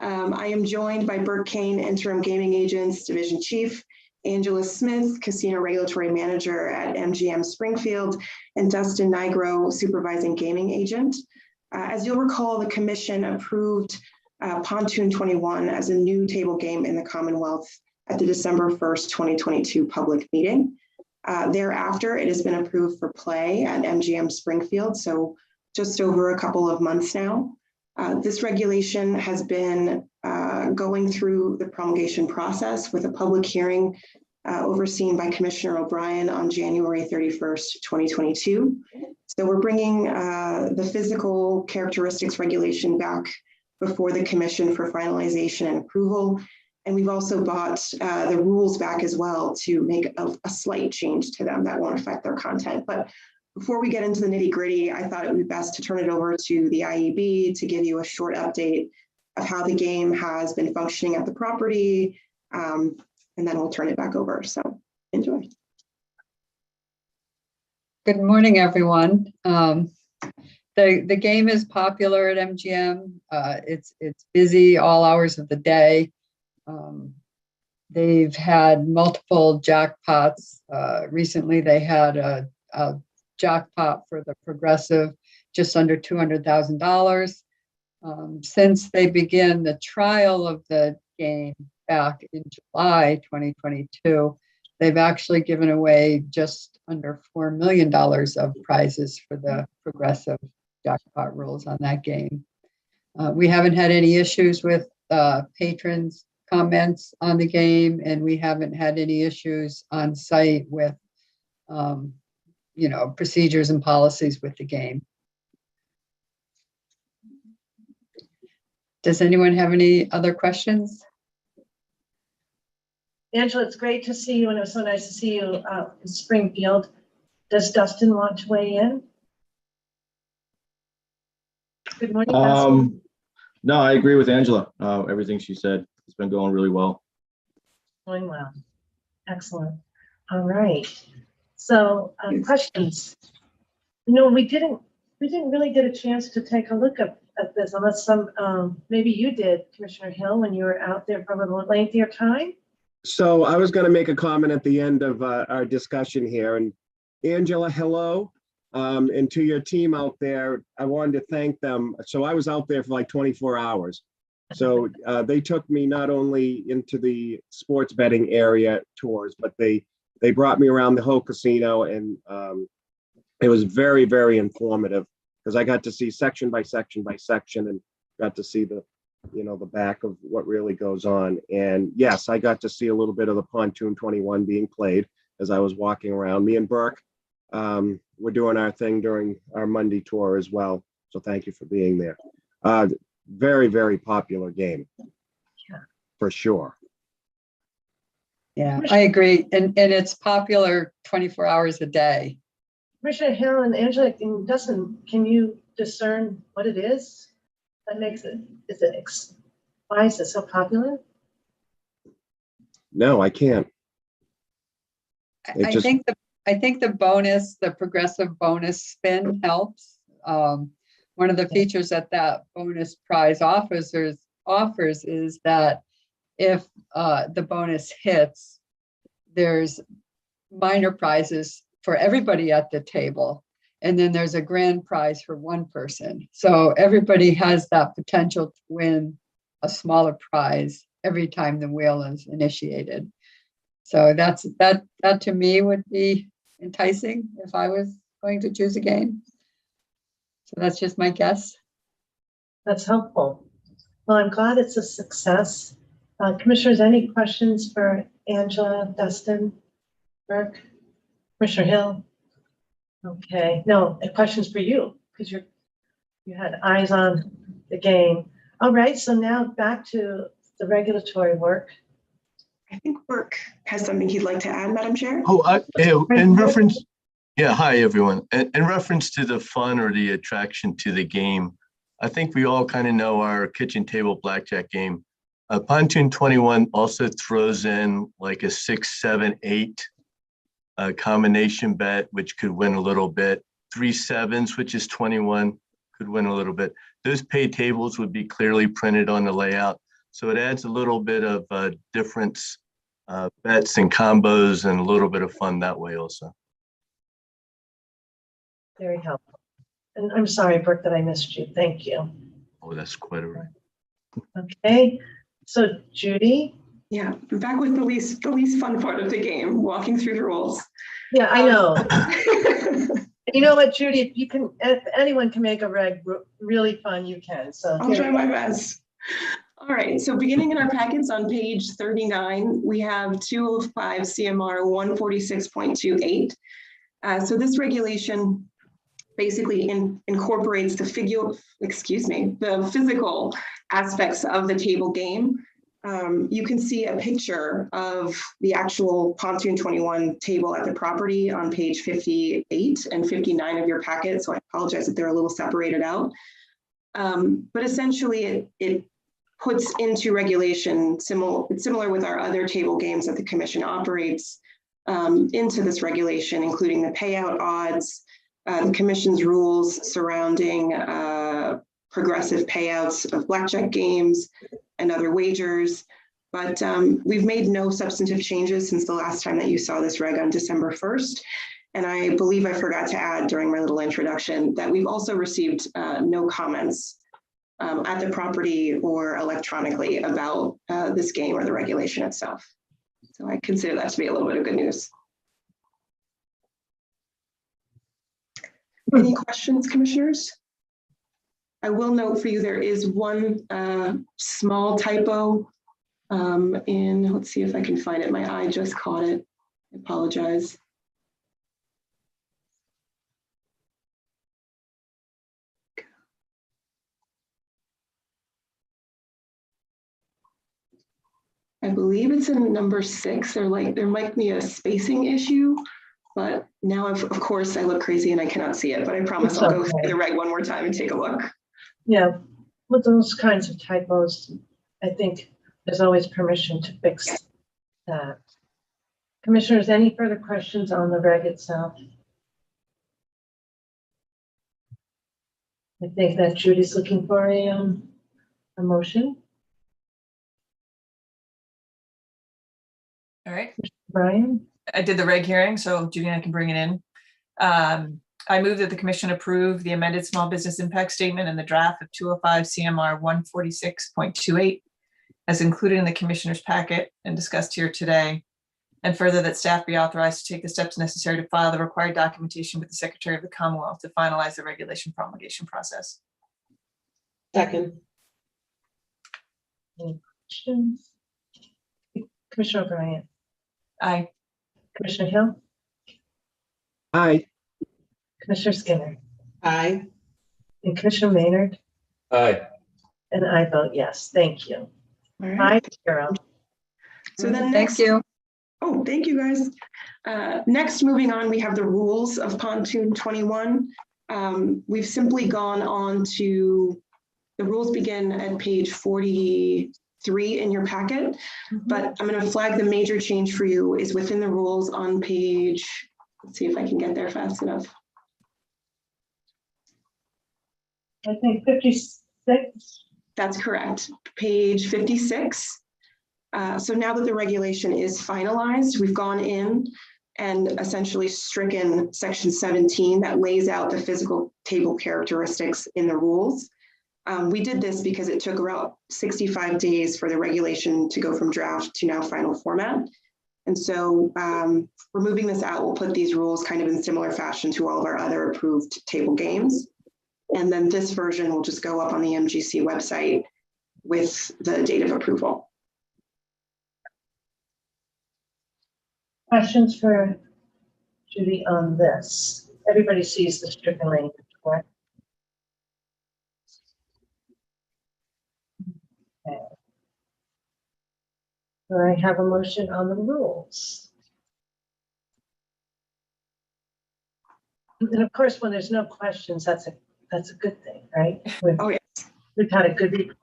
I am joined by Bert Kane, Interim Gaming Agents Division Chief, Angela Smith, Casino Regulatory Manager at MGM Springfield, and Dustin Nigro, Supervising Gaming Agent. As you'll recall, the Commission approved Pontoon 21 as a new table game in the Commonwealth at the December 1st, 2022 public meeting. Thereafter, it has been approved for play at MGM Springfield, so just over a couple of months now. This regulation has been going through the promulgation process with a public hearing overseen by Commissioner O'Brien on January 31st, 2022. So we're bringing the physical characteristics regulation back before the Commission for finalization and approval. And we've also brought the rules back as well to make a slight change to them that won't affect their content. But before we get into the nitty gritty, I thought it would be best to turn it over to the IEB to give you a short update of how the game has been functioning at the property, and then we'll turn it back over. So enjoy. Good morning, everyone. The game is popular at MGM. It's busy all hours of the day. They've had multiple jackpots. Recently, they had a jackpot for the progressive, just under $200,000. Since they began the trial of the game back in July 2022, they've actually given away just under $4 million of prizes for the progressive jackpot rules on that game. We haven't had any issues with patrons' comments on the game, and we haven't had any issues on site with, procedures and policies with the game. Does anyone have any other questions? Angela, it's great to see you, and it was so nice to see you in Springfield. Does Dustin want to weigh in? Good morning, Dustin. No, I agree with Angela. Everything she said, it's been going really well. Going well. Excellent. All right. So questions. We didn't really get a chance to take a look at this unless maybe you did, Commissioner Hill, when you were out there for a little lengthier time. So I was going to make a comment at the end of our discussion here. And Angela, hello. And to your team out there, I wanted to thank them. So I was out there for like 24 hours. So they took me not only into the sports betting area tours, but they brought me around the whole casino, and it was very, very informative because I got to see section by section by section and got to see the back of what really goes on. And yes, I got to see a little bit of the Pontoon 21 being played as I was walking around. Me and Burke, we're doing our thing during our Monday tour as well. So thank you for being there. Very, very popular game. Yeah. For sure. Yeah, I agree. And it's popular 24 hours a day. Commissioner Hill and Angela and Dustin, can you discern what it is that makes it, why is it so popular? No, I can't. I think the progressive bonus spin helps. One of the features that bonus prize offers is that if the bonus hits, there's minor prizes for everybody at the table, and then there's a grand prize for one person. So everybody has that potential to win a smaller prize every time the wheel is initiated. So that to me would be enticing if I was going to choose a game. So that's just my guess. That's helpful. Well, I'm glad it's a success. Commissioners, any questions for Angela, Dustin, Burke, Commissioner Hill? Okay, no, questions for you because you had eyes on the game. All right, so now back to the regulatory work. I think Burke has something he'd like to add, Madam Chair. In reference, hi everyone. In reference to the fun or the attraction to the game, I think we all kind of know our kitchen table blackjack game. Pontoon 21 also throws in like a 6, 7, 8 combination bet, which could win a little bit. 3 7s, which is 21, could win a little bit. Those pay tables would be clearly printed on the layout. So it adds a little bit of difference, bets and combos, and a little bit of fun that way also. Very helpful. And I'm sorry, Burke, that I missed you. Thank you. Oh, that's quite all right. Okay, so Judy. Yeah, I'm back with the least fun part of the game, walking through the rules. Yeah, I know. You know what, Judy, if anyone can make a reg really fun, you can. So I'll try my best. All right, so beginning in our packets on page 39, we have 205 CMR 146.28. So this regulation basically incorporates the physical aspects of the table game. You can see a picture of the actual Pontoon 21 table at the property on page 58 and 59 of your packet. So I apologize if they're a little separated out. But essentially it puts into regulation, similar with our other table games that the commission operates, into this regulation, including the payout odds, the commission's rules surrounding progressive payouts of blackjack games and other wagers. But we've made no substantive changes since the last time that you saw this reg on December 1st. And I believe I forgot to add during my little introduction that we've also received no comments at the property or electronically about this game or the regulation itself. So I consider that to be a little bit of good news. Any questions, commissioners? I will note for you, there is one small typo in, let's see if I can find it. My eye just caught it. I apologize. I believe it's in number 6. There might be a spacing issue, but now of course I look crazy and I cannot see it, but I promise I'll go through the reg one more time and take a look. Yeah, with those kinds of typos, I think there's always permission to fix that. Commissioners, any further questions on the reg itself? I think that Judy's looking for a motion. All right. Brian? I did the reg hearing, so Judy and I can bring it in. I move that the commission approve the amended small business impact statement in the draft of 205 CMR 146.28 as included in the commissioner's packet and discussed here today. And further, that staff be authorized to take the steps necessary to file the required documentation with the Secretary of the Commonwealth to finalize the regulation promulgation process. Second. Any questions? Commissioner O'Brien? Aye. Commissioner Hill? Aye. Commissioner Skinner? Aye. And Commissioner Maynard? Aye. And I vote yes. Thank you. All right. 5-0. So then Thank you. Oh, thank you guys. Next, moving on, we have the rules of Pontoon 21. We've simply gone on to, the rules begin at page 43 in your packet, but I'm going to flag the major change for you is within the rules on page, let's see if I can get there fast enough. I think 56. That's correct. Page 56. So now that the regulation is finalized, we've gone in and essentially stricken section 17 that lays out the physical table characteristics in the rules. We did this because it took around 65 days for the regulation to go from draft to now final format. And so removing this out will put these rules kind of in similar fashion to all of our other approved table games. And then this version will just go up on the MGC website with the date of approval. Questions for Judy on this? Everybody sees the stricken language, correct? Okay. Do I have a motion on the rules? And of course, when there's no questions, that's a good thing, right? We've had a good report.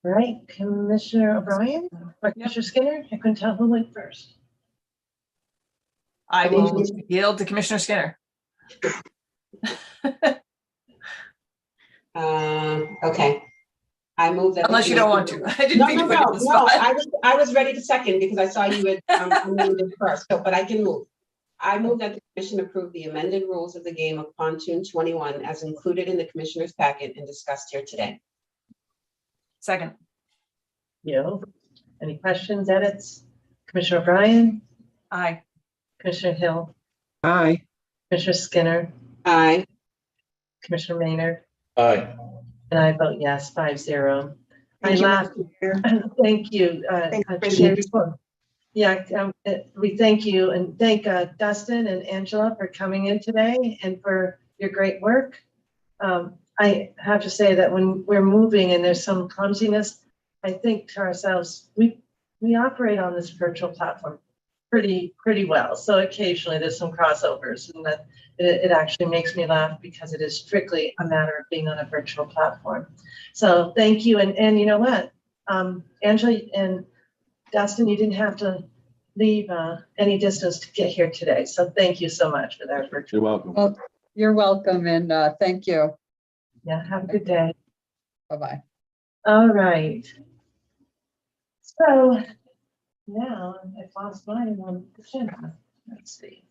All right, Commissioner O'Brien or Commissioner Skinner? I couldn't tell who went first. I will yield to Commissioner Skinner. Okay. I move that. Unless you don't want to. I didn't No, think no, you put it no, in the no. spot. I was ready to second because I saw you had unmuted first. So, but I can move. I move that the commission approve the amended rules of the game of Pontoon 21 as included in the commissioner's packet and discussed here today. Second. You. Any questions, edits? Commissioner O'Brien? Aye. Commissioner Hill? Aye. Commissioner Skinner? Aye. Commissioner Maynard? Aye. And I vote yes, 5-0. Thank you, laughed. Thank you. Judy. Yeah, we thank you and thank Dustin and Angela for coming in today and for your great work. I have to say that when we're moving and there's some clumsiness, I think to ourselves, we operate on this virtual platform pretty well. So occasionally there's some crossovers and that it actually makes me laugh because it is strictly a matter of being on a virtual platform. So thank you. And you know what, Angela and Dustin, you didn't have to leave any distance to get here today. So thank you so much for that virtual. You're welcome. Well, you're welcome and thank you. Yeah, have a good day. Bye-bye. All right. So now I've lost mine on the agenda. Let's see.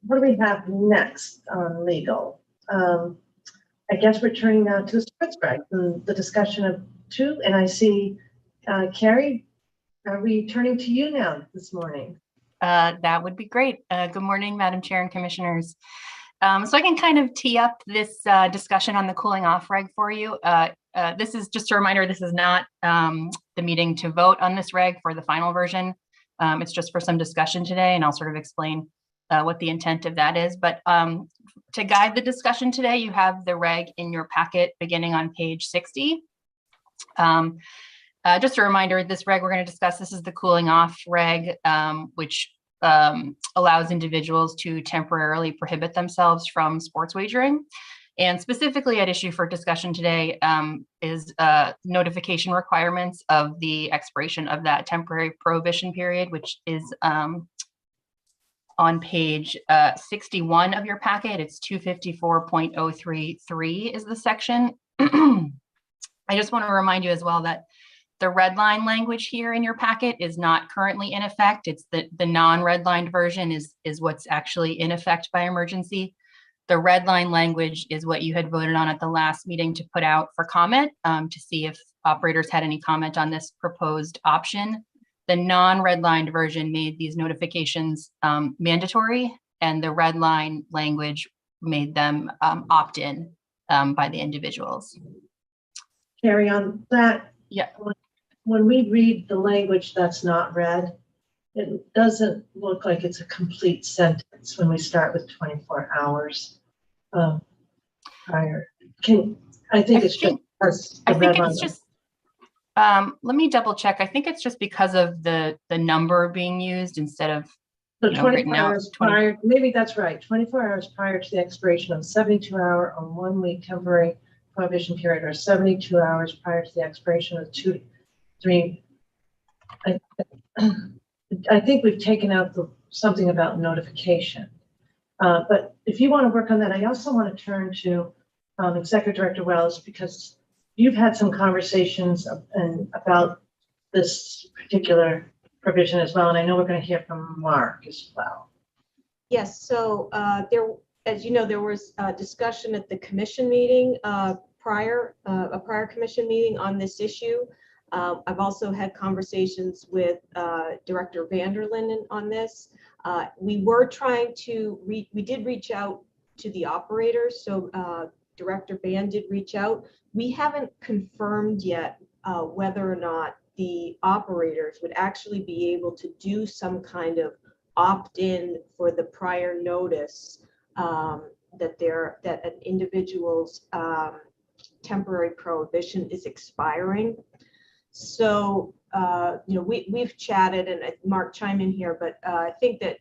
what do we have next on legal? I guess we're turning now to sports reg and the discussion of two. And I see Carrie, are we turning to you now this morning? That would be great. Good morning, Madam Chair and Commissioners. So I can kind of tee up this discussion on the cooling off reg for you. This is just a reminder, this is not the meeting to vote on this reg for the final version. It's just for some discussion today, and I'll sort of explain what the intent of that is. But to guide the discussion today, you have the reg in your packet beginning on page 60. Just a reminder, this reg we're going to discuss, this is the cooling off reg, which allows individuals to temporarily prohibit themselves from sports wagering. And specifically at issue for discussion today is notification requirements of the expiration of that temporary prohibition period, which is on page 61 of your packet. It's 254.033 is the section. I just want to remind you as well that the red line language here in your packet is not currently in effect. It's the non-redlined version is what's actually in effect by emergency. The red line language is what you had voted on at the last meeting to put out for comment to see if operators had any comment on this proposed option. The non-redlined version made these notifications mandatory, and the red line language made them opt-in by the individuals. Carrie, on that, yeah. When we read the language that's not read, it doesn't look like it's a complete sentence when we start with 24 hours prior. I think it's just let me double check. I think it's just because of the number being used instead of so 24 hours prior. Maybe that's right. 24 hours prior to the expiration of 72-hour or 1 week temporary prohibition period, or 72 hours prior to the expiration of 2 to 3. I think we've taken out something about notification. But if you want to work on that, I also want to turn to Executive Director Wells, because you've had some conversations about this particular provision as well. And I know we're going to hear from Mark as well. Yes, so as you know, there was a discussion at the commission meeting a prior commission meeting on this issue. I've also had conversations with Director Vanderlinden on this. We were trying to we did reach out to the operators. So Director Van did reach out. We haven't confirmed yet whether or not the operators would actually be able to do some kind of opt-in for the prior notice that an individual's temporary prohibition is expiring. So, we've chatted, and Mark, chime in here, but I think that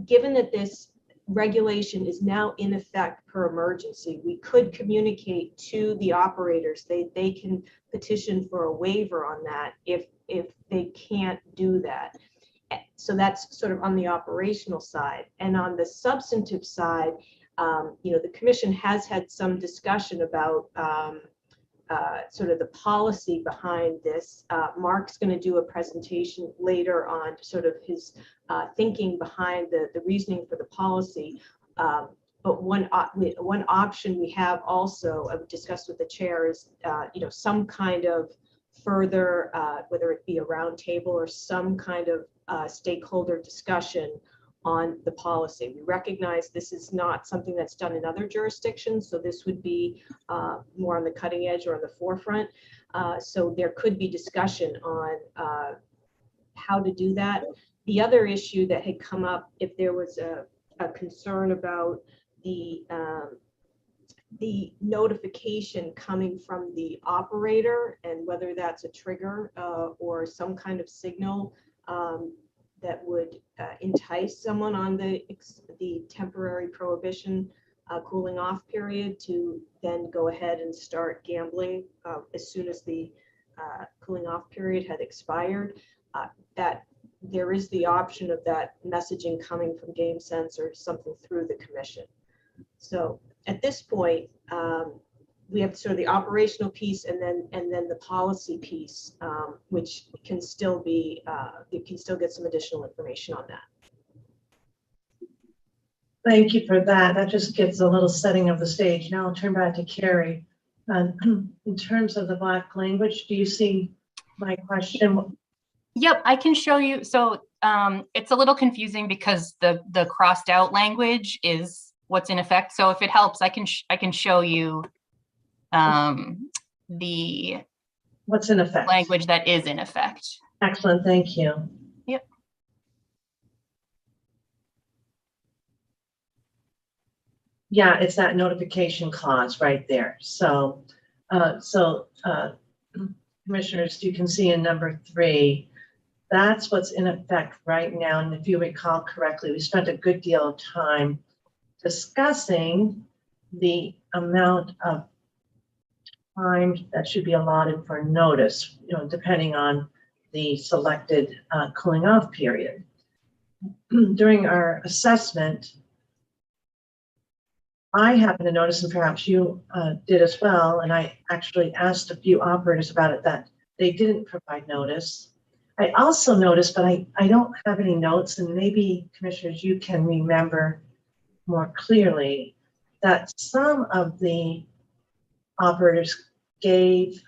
given that this regulation is now in effect per emergency, we could communicate to the operators. They can petition for a waiver on that if they can't do that. So that's sort of on the operational side. And on the substantive side, the commission has had some discussion about sort of the policy behind this. Mark's going to do a presentation later on sort of his thinking behind the reasoning for the policy. But one option we have also discussed with the chair is, some kind of further, whether it be a roundtable or some kind of stakeholder discussion on the policy. We recognize this is not something that's done in other jurisdictions, so this would be more on the cutting edge or on the forefront. So there could be discussion on how to do that. The other issue that had come up, if there was a concern about the notification coming from the operator and whether that's a trigger or some kind of signal that would entice someone on the temporary prohibition cooling off period to then go ahead and start gambling as soon as the cooling off period had expired. That there is the option of that messaging coming from GameSense or something through the commission. So at this point, we have sort of the operational piece and then the policy piece, which can still be, you can still get some additional information on that. Thank you for that. That just gives a little setting of the stage. Now I'll turn back to Carrie. In terms of the Black language, do you see my question? Yep, I can show you. So it's a little confusing because the crossed out language is what's in effect. So if it helps, I can show you the what's in effect language that is in effect. Excellent, thank you. Yep. Yeah, it's that notification clause right there. So, commissioners, you can see in number 3, that's what's in effect right now. And if you recall correctly, we spent a good deal of time discussing the amount of time that should be allotted for notice, depending on the selected cooling off period. During our assessment, I happened to notice, and perhaps you did as well, and I actually asked a few operators about it, that they didn't provide notice. I also noticed, but I don't have any notes, and maybe commissioners, you can remember more clearly, that some of the operators gave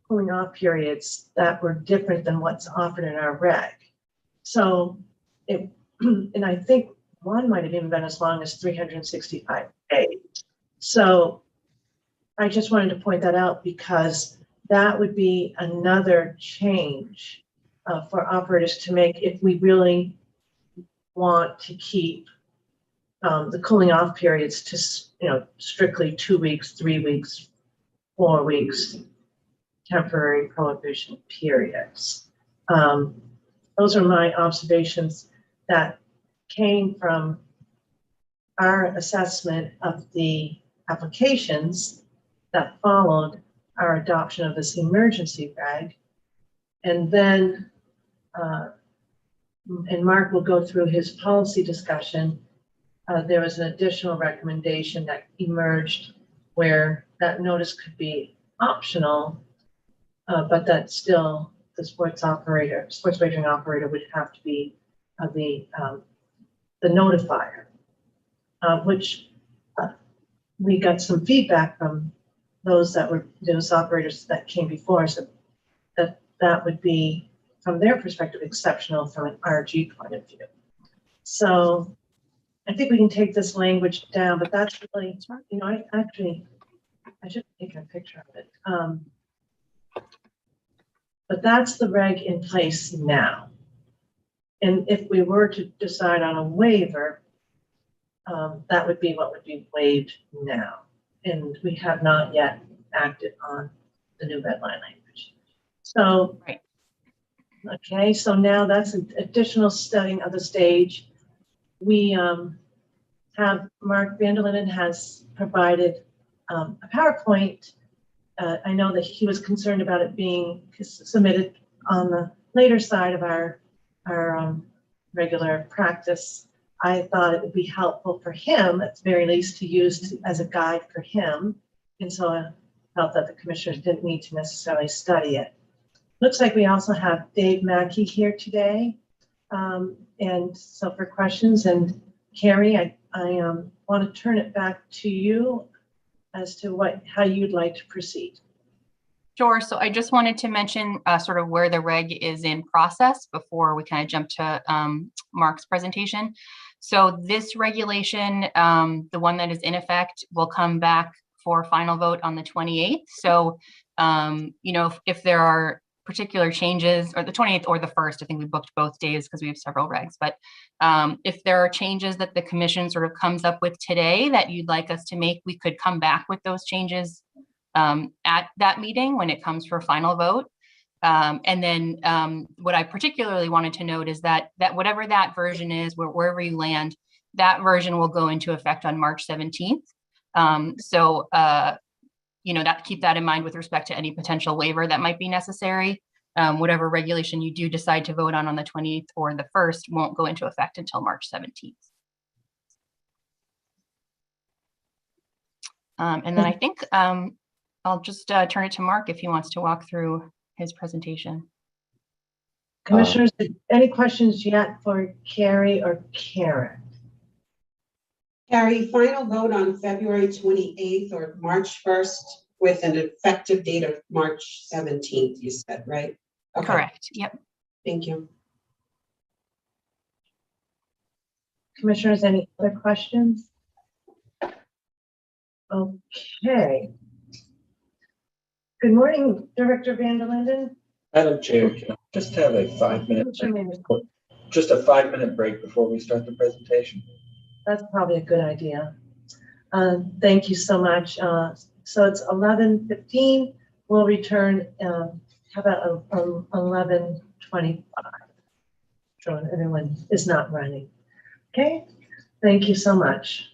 cooling off periods that were different than what's offered in our reg. So and I think one might have even been as long as 365 days. So I just wanted to point that out because that would be another change for operators to make if we really want to keep the cooling off periods to strictly 2 weeks, 3 weeks, 4 weeks, temporary prohibition periods. Those are my observations that came from our assessment of the applications that followed our adoption of this emergency reg. And then, and Mark will go through his policy discussion, there was an additional recommendation that emerged where that notice could be optional, but that still the sports wagering operator would have to be the notifier, which we got some feedback from those operators that came before us that would be, from their perspective, exceptional from an RG point of view. So I think we can take this language down, but that's really, I should take a picture of it. But that's the reg in place now. And if we were to decide on a waiver, that would be what would be waived now. And we have not yet acted on the new red line language. So, right. Okay, so now that's an additional setting of the stage. We have Mark Vanderlinden has provided a PowerPoint. I know that he was concerned about it being submitted on the later side of our regular practice. I thought it would be helpful for him, at the very least, to use as a guide for him. And so I felt that the commissioners didn't need to necessarily study it. Looks like we also have Dave Mackey here today. And so for questions, and Carrie, I want to turn it back to you as to how you'd like to proceed. Sure. So I just wanted to mention sort of where the reg is in process before we kind of jump to Mark's presentation. So this regulation, the one that is in effect, will come back for final vote on the 28th. So, if there are particular changes, or the 28th or the 1st, I think we booked both days because we have several regs, but if there are changes that the commission sort of comes up with today that you'd like us to make, we could come back with those changes at that meeting when it comes for final vote. And then what I particularly wanted to note is that whatever that version is, wherever you land, that version will go into effect on March 17th. Keep that in mind with respect to any potential waiver that might be necessary. Whatever regulation you do decide to vote on the 28th or the 1st won't go into effect until March 17th. And then I think I'll just turn it to Mark if he wants to walk through his presentation. Commissioners, any questions yet for Carrie or Karen? Carrie, final vote on February 28th or March 1st with an effective date of March 17th, you said, right? Okay. Correct. Yep. Thank you. Commissioners, any other questions? Okay. Good morning, Director Van der Linden. Madam Chair, can I just have a 5-minute, break? Just a 5-minute break before we start the presentation? That's probably a good idea. Thank you so much. So it's 11:15. We'll return, how about 11:25? So everyone is not running. Okay, thank you so much.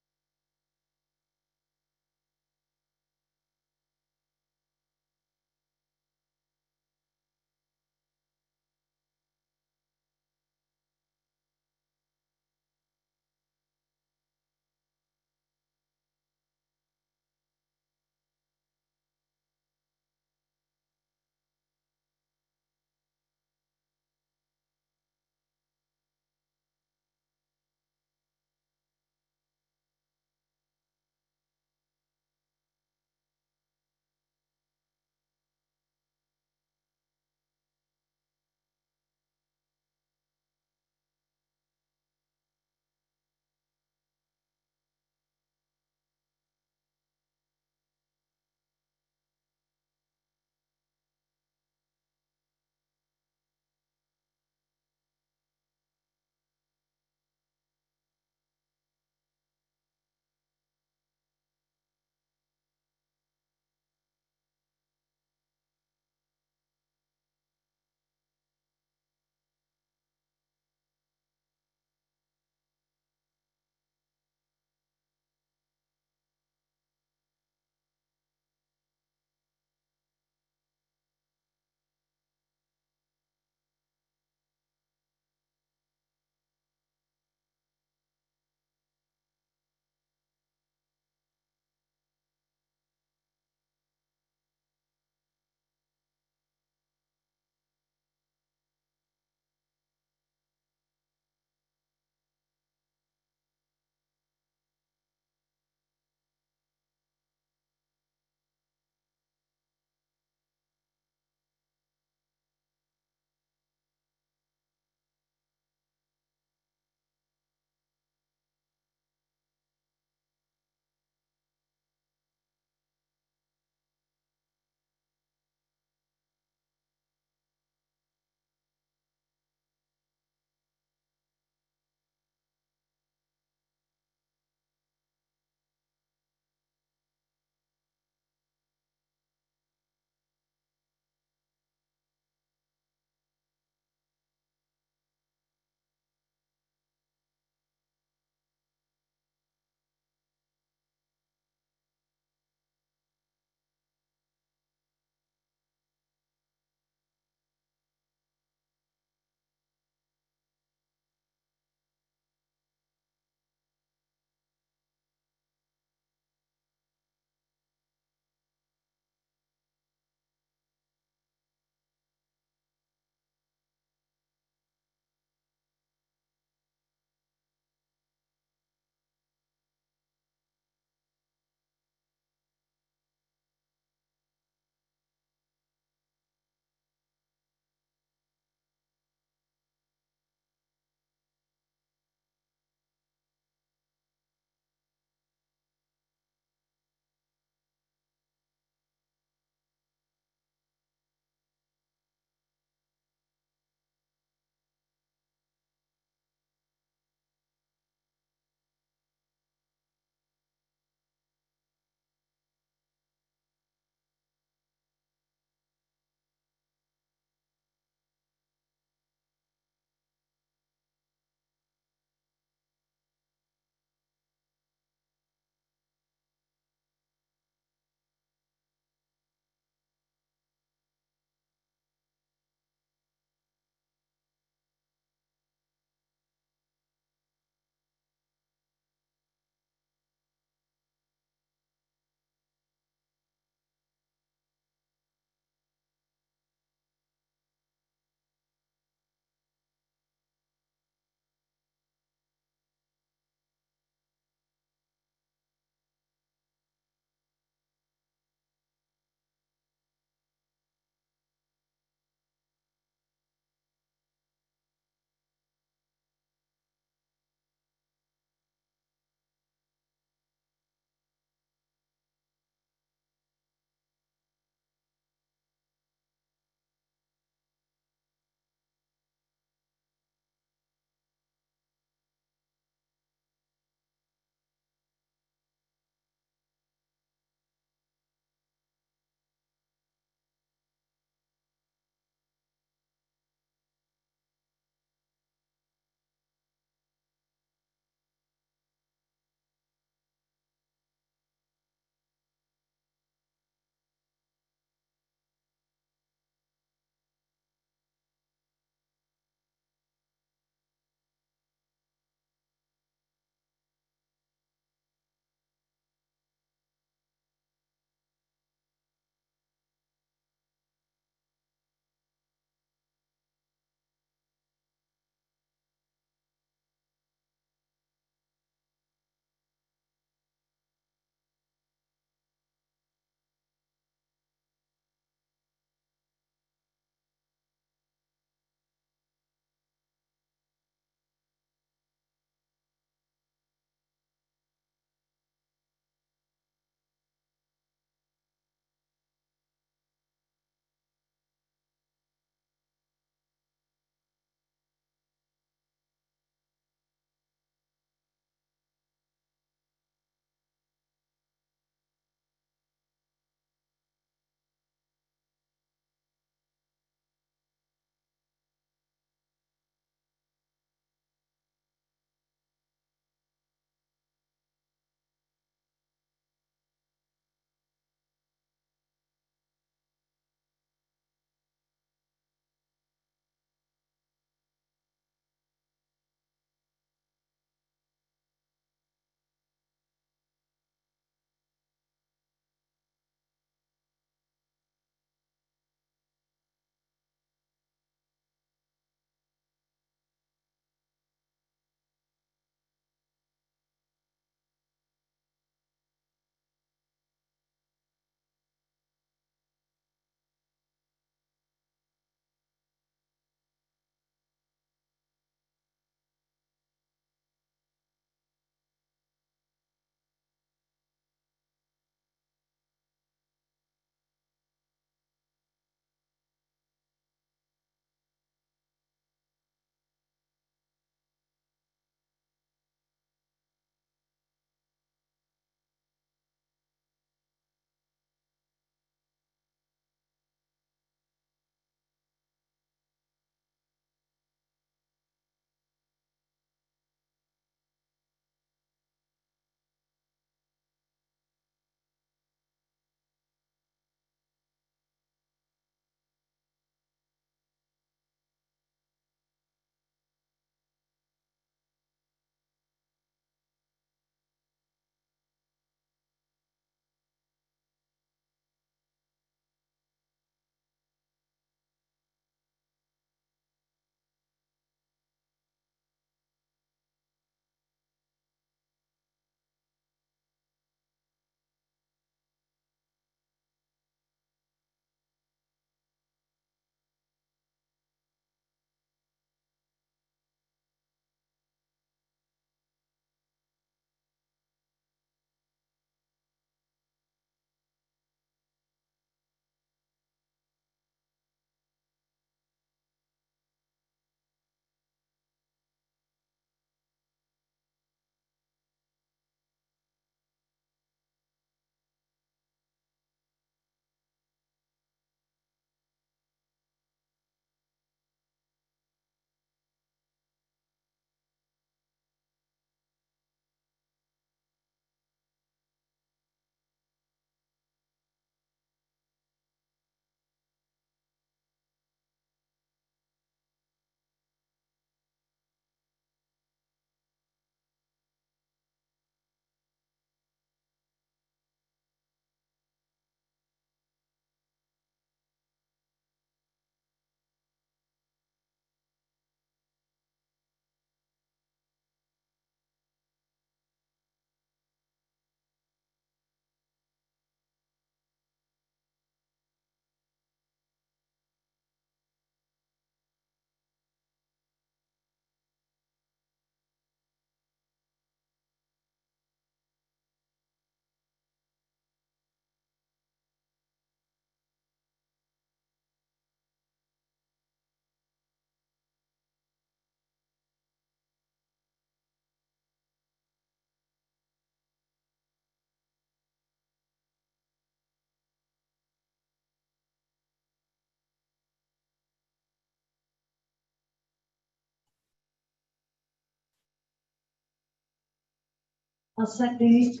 All set, Dave?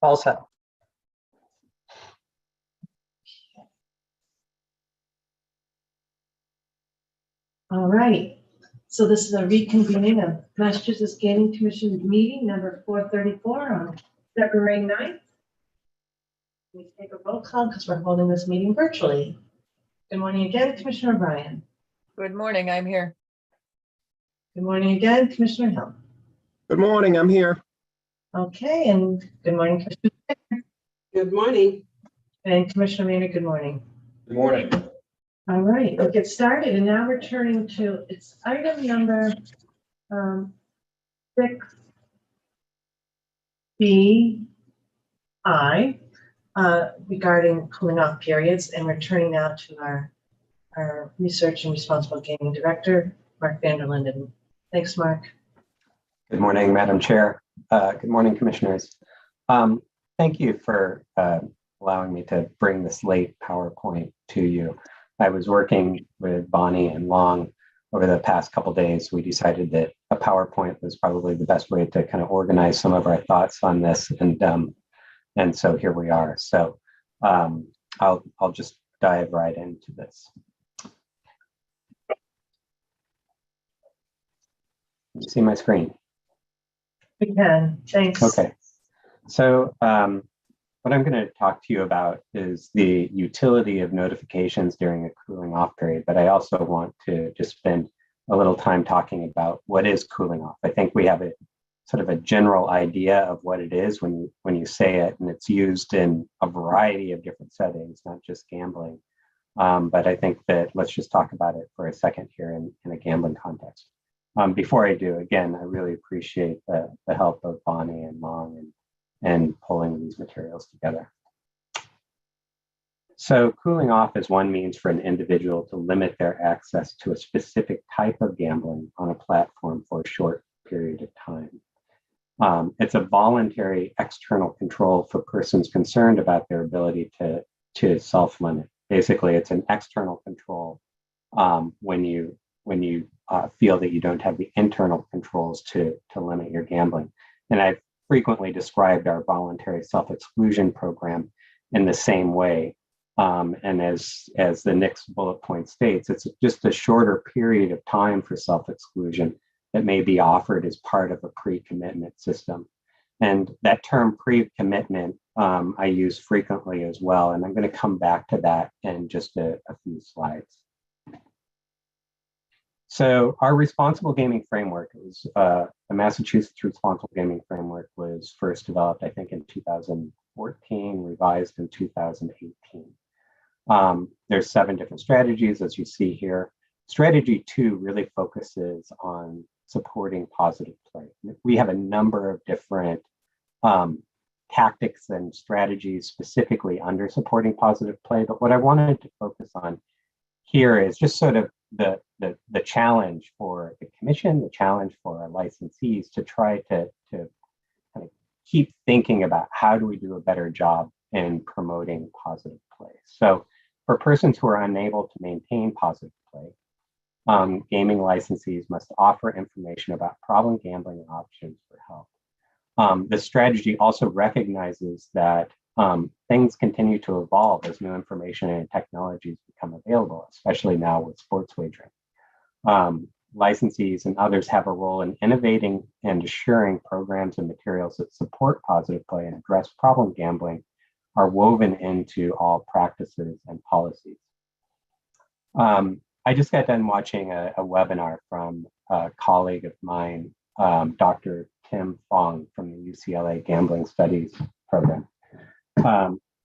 All set. All right, so this is a reconvening of Massachusetts Gaming Commission meeting number 434 on February 9th. We take a roll call because we're holding this meeting virtually. Good morning again, Commissioner O'Brien. Good morning, I'm here. Good morning again, Commissioner Hill. Good morning, I'm here. Okay, and good morning, Commissioner. Good morning. And Commissioner Maynard, good morning. Good morning. All right, we'll get started. And now we're turning to, it's item number 6BI regarding cooling off periods. And we're turning now to our Research and Responsible Gaming Director, Mark Vanderlinden. Thanks, Mark. Good morning, Madam Chair. Good morning, Commissioners. Thank you for allowing me to bring this late PowerPoint to you. I was working with Bonnie and Long over the past couple of days. We decided that a PowerPoint was probably the best way to kind of organize some of our thoughts on this, and so here we are. So I'll just dive right into this. Can you see my screen? We can, thanks. Okay, so what I'm going to talk to you about is the utility of notifications during a cooling off period, but I also want to just spend a little time talking about what is cooling off. I think we have a sort of a general idea of what it is when you say it, and it's used in a variety of different settings, not just gambling. But I think that let's just talk about it for a second here in a gambling context. Before I do, again, I really appreciate the help of Bonnie and Long and pulling these materials together. So cooling off is one means for an individual to limit their access to a specific type of gambling on a platform for a short period of time. It's a voluntary external control for persons concerned about their ability to self-limit. Basically, it's an external control when you feel that you don't have the internal controls to limit your gambling. And I've frequently described our voluntary self-exclusion program in the same way. And as the next bullet point states, it's just a shorter period of time for self-exclusion that may be offered as part of a pre-commitment system. And that term pre-commitment I use frequently as well. And I'm going to come back to that in just a few slides. So our responsible gaming framework is the Massachusetts Responsible Gaming Framework was first developed, I think, in 2014, revised in 2018. There's 7 different strategies, as you see here. Strategy 2 really focuses on supporting positive play. We have a number of different tactics and strategies specifically under supporting positive play, but what I wanted to focus on here is just sort of the challenge for the commission, the challenge for our licensees to try to kind of keep thinking about how do we do a better job in promoting positive play. So for persons who are unable to maintain positive play, gaming licensees must offer information about problem gambling and options for help. The strategy also recognizes that things continue to evolve as new information and technologies become available, especially now with sports wagering. Licensees and others have a role in innovating and assuring programs and materials that support positive play and address problem gambling are woven into all practices and policies. I just got done watching a webinar from a colleague of mine, Dr. Tim Fong from the UCLA Gambling Studies program.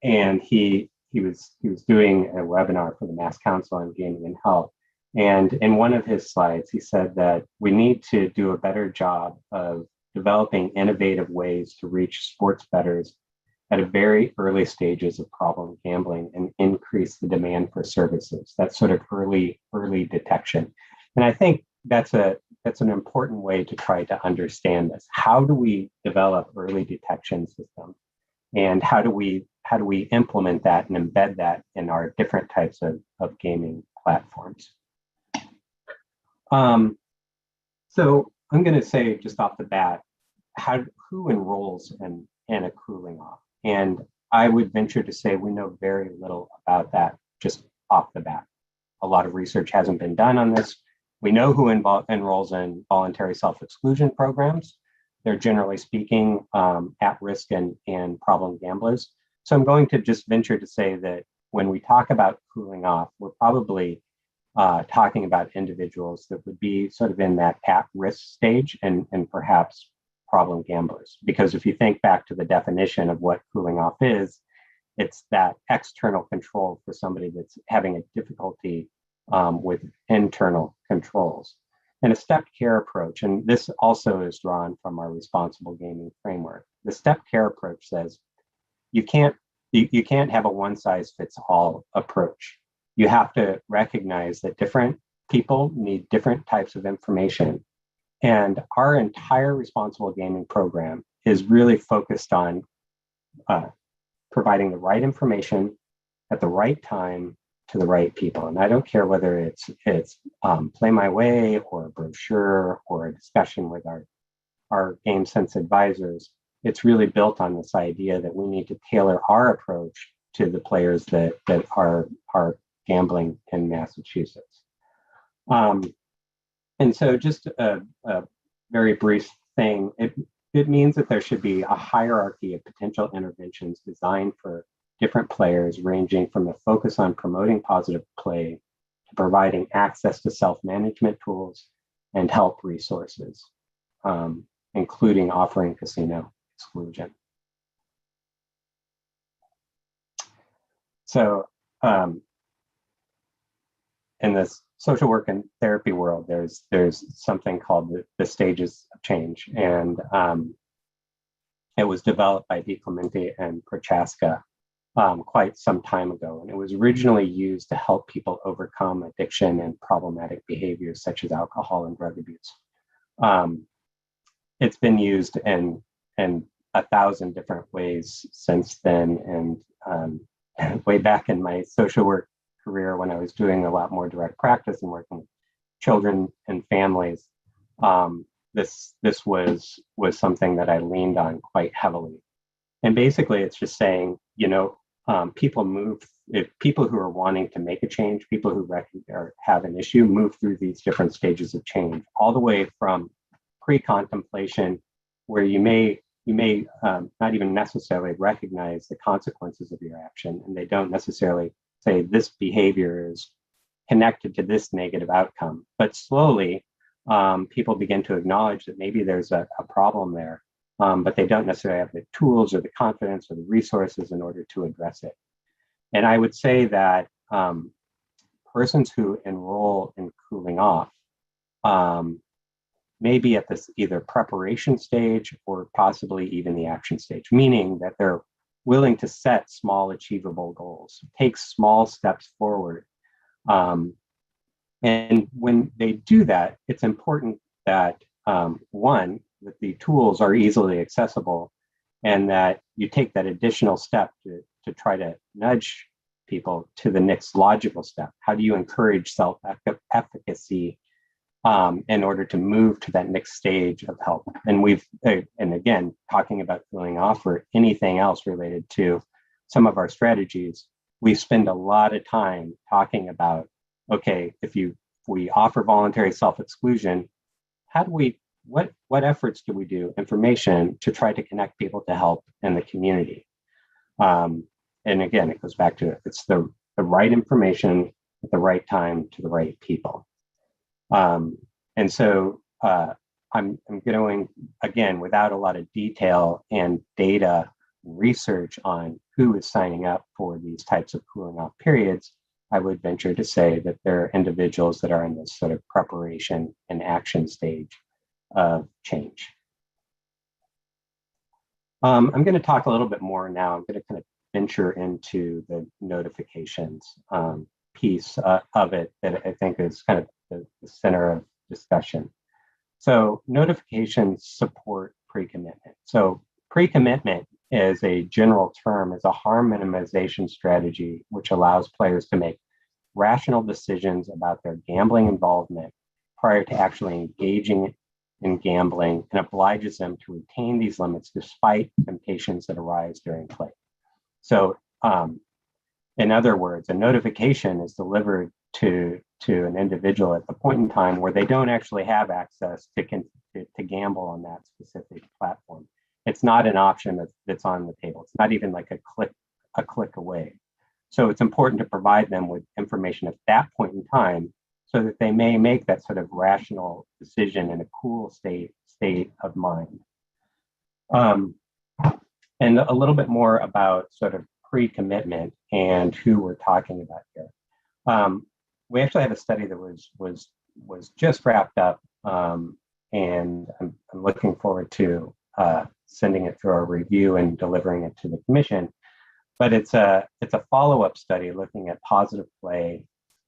And he was doing a webinar for the Mass Council on Gaming and Health. And in one of his slides, he said that we need to do a better job of developing innovative ways to reach sports bettors at a very early stages of problem gambling and increase the demand for services. That's sort of early detection. And I think that's an important way to try to understand this. How do we develop early detection systems And how do we implement that and embed that in our different types of gaming platforms? So I'm going to say just off the bat, who enrolls in a cooling off? And I would venture to say we know very little about that just off the bat. A lot of research hasn't been done on this. We know who enrolls in voluntary self-exclusion programs. They're generally speaking at risk and problem gamblers. So I'm going to just venture to say that when we talk about cooling off, we're probably talking about individuals that would be sort of in that at-risk stage and perhaps problem gamblers. Because if you think back to the definition of what cooling off is, it's that external control for somebody that's having a difficulty with internal controls. And a stepped care approach, and this also is drawn from our responsible gaming framework. The stepped care approach says you can't have a one-size-fits-all approach. You have to recognize that different people need different types of information. And our entire responsible gaming program is really focused on providing the right information at the right time to the right people. And I don't care whether it's Play My Way or a brochure or a discussion with our Game Sense advisors. It's really built on this idea that we need to tailor our approach to the players that are gambling in Massachusetts. And so just a very brief thing, it means that there should be a hierarchy of potential interventions designed for different players, ranging from a focus on promoting positive play to providing access to self-management tools and help resources, including offering casino exclusion. So in this social work and therapy world, there's something called the stages of change. And it was developed by DiClemente and Prochaska quite some time ago. And it was originally used to help people overcome addiction and problematic behaviors such as alcohol and drug abuse. It's been used in 1,000 different ways since then. And way back in my social work career, when I was doing a lot more direct practice and working with children and families, this was something that I leaned on quite heavily. And basically, it's just saying, people who are wanting to make a change, people who have an issue, move through these different stages of change, all the way from pre-contemplation, where you may not even necessarily recognize the consequences of your action, and they don't necessarily say this behavior is connected to this negative outcome. But slowly, people begin to acknowledge that maybe there's a problem there, but they don't necessarily have the tools or the confidence or the resources in order to address it. And I would say that persons who enroll in cooling off may be at this either preparation stage or possibly even the action stage, meaning that they're willing to set small achievable goals, take small steps forward. And when they do that, it's important that one, that the tools are easily accessible and that you take that additional step to try to nudge people to the next logical step. How do you encourage self-efficacy in order to move to that next stage of help? And and again, talking about cooling off or anything else related to some of our strategies, we spend a lot of time talking about, okay, if we offer voluntary self-exclusion, what efforts do we do, information, to try to connect people to help in the community? And again, it goes back to it's the right information at the right time to the right people. And so I'm going, again, without a lot of detail and data research on who is signing up for these types of cooling off periods, I would venture to say that there are individuals that are in this sort of preparation and action stage of change. I'm going to talk a little bit more now. I'm going to kind of venture into the notifications piece of it that I think is kind of the center of discussion. So notifications support pre-commitment. So pre-commitment as a general term, is a harm minimization strategy which allows players to make rational decisions about their gambling involvement prior to actually engaging in gambling, and obliges them to retain these limits despite temptations that arise during play. So, in other words, a notification is delivered to an individual at the point in time where they don't actually have access to gamble on that specific platform. It's not an option that's on the table. It's not even like a click away. So it's important to provide them with information at that point in time so that they may make that sort of rational decision in a cool state of mind. And a little bit more about sort of pre-commitment and who we're talking about here. We actually have a study that was just wrapped up, and I'm looking forward to sending it through our review and delivering it to the commission. But it's a follow-up study looking at positive play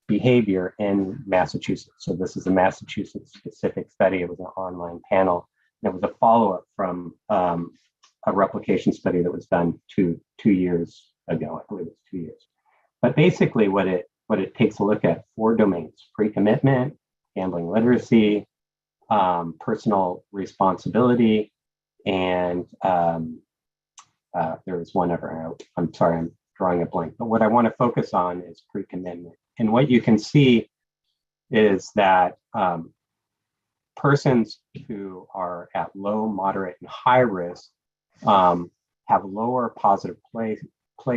behavior in Massachusetts. So this is a Massachusetts specific study. It was an online panel, and it was a follow-up from a replication study that was done two years ago. I believe it's 2 years. But basically what it takes a look at 4 domains: pre-commitment, gambling literacy, personal responsibility, and there was one other. I'm sorry, I'm drawing a blank. But what I want to focus on is pre-commitment. And what you can see is that persons who are at low, moderate, and high risk have lower positive play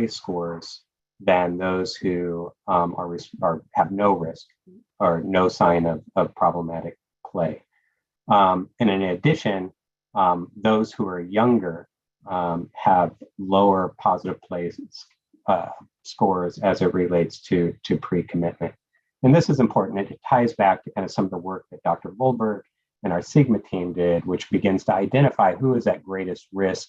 scores than those who have no risk or no sign of problematic play. And in addition, those who are younger have lower positive play scores as it relates to pre-commitment. And this is important. It ties back to kind of some of the work that Dr. Volberg and our Sigma team did, which begins to identify who is at greatest risk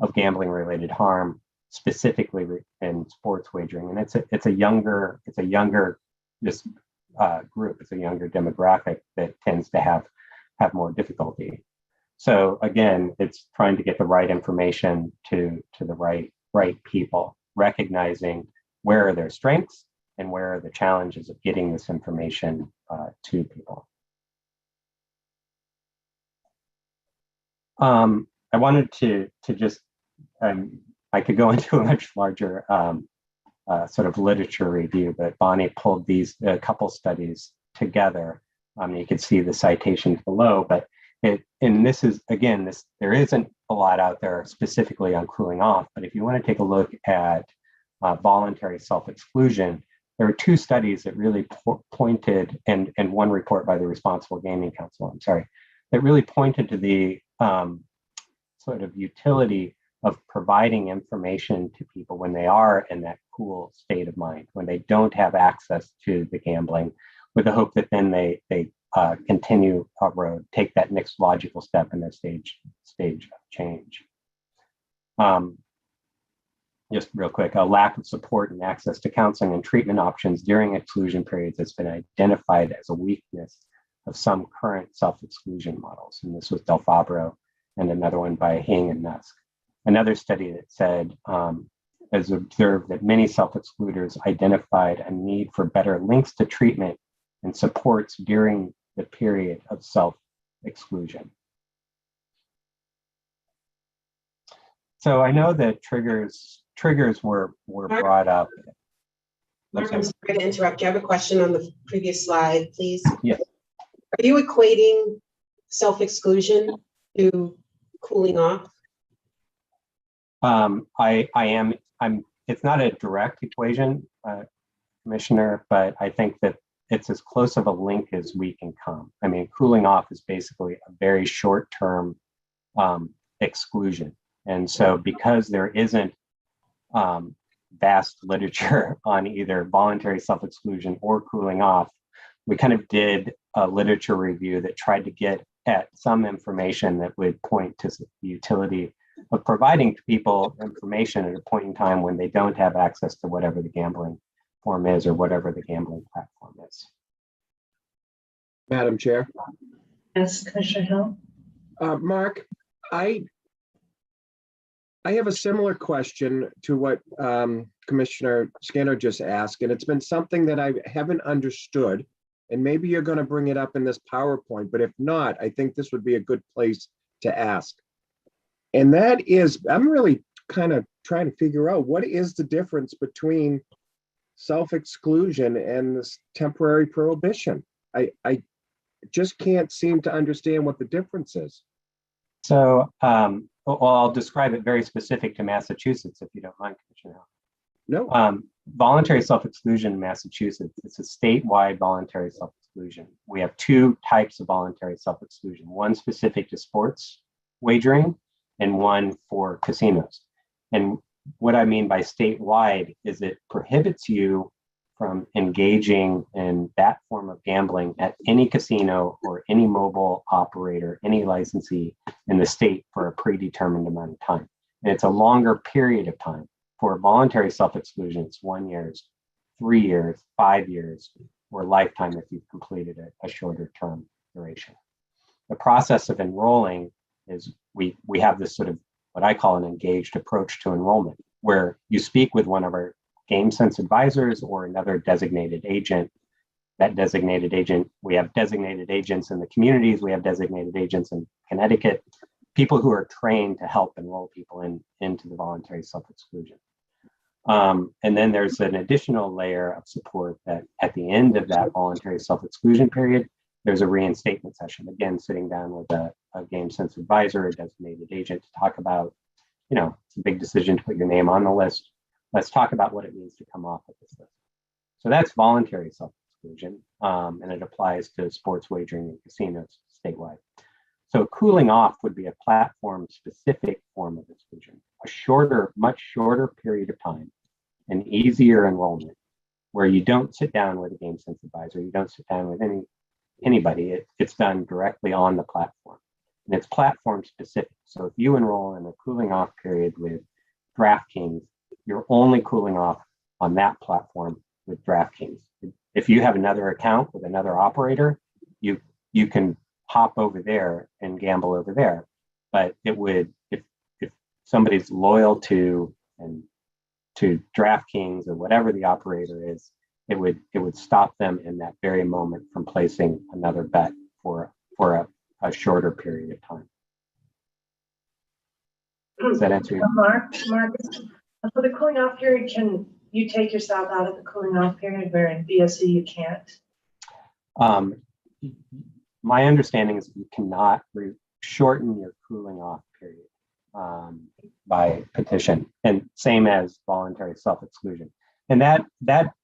of gambling-related harm, specifically in sports wagering. And it's a younger this group. It's a younger demographic that tends to have more difficulty. So again, it's trying to get the right information to the right people, recognizing where are their strengths and where are the challenges of getting this information to people. I wanted to just, I could go into a much larger sort of literature review, but Bonnie pulled these a couple studies together. You can see the citations below, but this is, again, there isn't a lot out there specifically on cooling off, but if you want to take a look at voluntary self-exclusion, there were 2 studies that really pointed, and one report by the Responsible Gaming Council, I'm sorry, that really pointed to the sort of utility of providing information to people when they are in that cool state of mind, when they don't have access to the gambling, with the hope that then they continue a road, take that next logical step in their stage of change. Just real quick, a lack of support and access to counseling and treatment options during exclusion periods has been identified as a weakness of some current self-exclusion models. And this was Del Fabro and another one by Hing and Nusk. Another study that said, has observed that many self-excluders identified a need for better links to treatment and supports during the period of self-exclusion. So I know that triggers were brought up. Mark, I'm sorry to interrupt. You have a question on the previous slide, please? Yes. Are you equating self-exclusion to cooling off? I am. It's not a direct equation, Commissioner, but I think that it's as close of a link as we can come. I mean, cooling off is basically a very short-term exclusion. And so because there isn't vast literature on either voluntary self-exclusion or cooling off, we kind of did a literature review that tried to get at some information that would point to the utility of providing people information at a point in time when they don't have access to whatever the gambling form is or whatever the gambling platform is. Madam Chair. Yes, Commissioner Hill. Mark, I I have a similar question to what Commissioner Skinner just asked, and it's been something that I haven't understood. And maybe you're going to bring it up in this PowerPoint, but if not, I think this would be a good place to ask. And that is, I'm really kind of trying to figure out what is the difference between self-exclusion and this temporary prohibition. I just can't seem to understand what the difference is. So, well, I'll describe it very specific to Massachusetts, if you don't mind, Commissioner. No. Voluntary self-exclusion in Massachusetts, it's a statewide voluntary self-exclusion. We have two types of voluntary self-exclusion, one specific to sports wagering and one for casinos. And what I mean by statewide is it prohibits you from engaging in that form of gambling at any casino or any mobile operator, any licensee in the state for a predetermined amount of time. And it's a longer period of time. For voluntary self-exclusion, it's 1 year, 3 years, 5 years, or lifetime if you've completed a shorter term duration. The process of enrolling is we have this sort of what I call an engaged approach to enrollment, where you speak with one of our GameSense advisors or another designated agent. That designated agent, we have designated agents in the communities, we have designated agents in Connecticut, people who are trained to help enroll people into the voluntary self-exclusion. And then there's an additional layer of support that at the end of that voluntary self-exclusion period, there's a reinstatement session, again, sitting down with a GameSense advisor, a designated agent to talk about, it's a big decision to put your name on the list. Let's talk about what it means to come off of this list. So that's voluntary self-exclusion, and it applies to sports wagering and casinos statewide. So cooling off would be a platform-specific form of exclusion, a shorter, much shorter period of time, an easier enrollment, where you don't sit down with a GameSense advisor, you don't sit down with anybody. It's done directly on the platform, and it's platform-specific. So if you enroll in a cooling off period with DraftKings, you're only cooling off on that platform with DraftKings. If you have another account with another operator, you can hop over there and gamble over there. But it would, if somebody's loyal to DraftKings or whatever the operator is, it would stop them in that very moment from placing another bet for a shorter period of time. Does that answer your question? Mark, for the cooling off period, can you take yourself out of the cooling off period where in BSC you can't? My understanding is you cannot shorten your cooling off period by petition, and same as voluntary self-exclusion. And that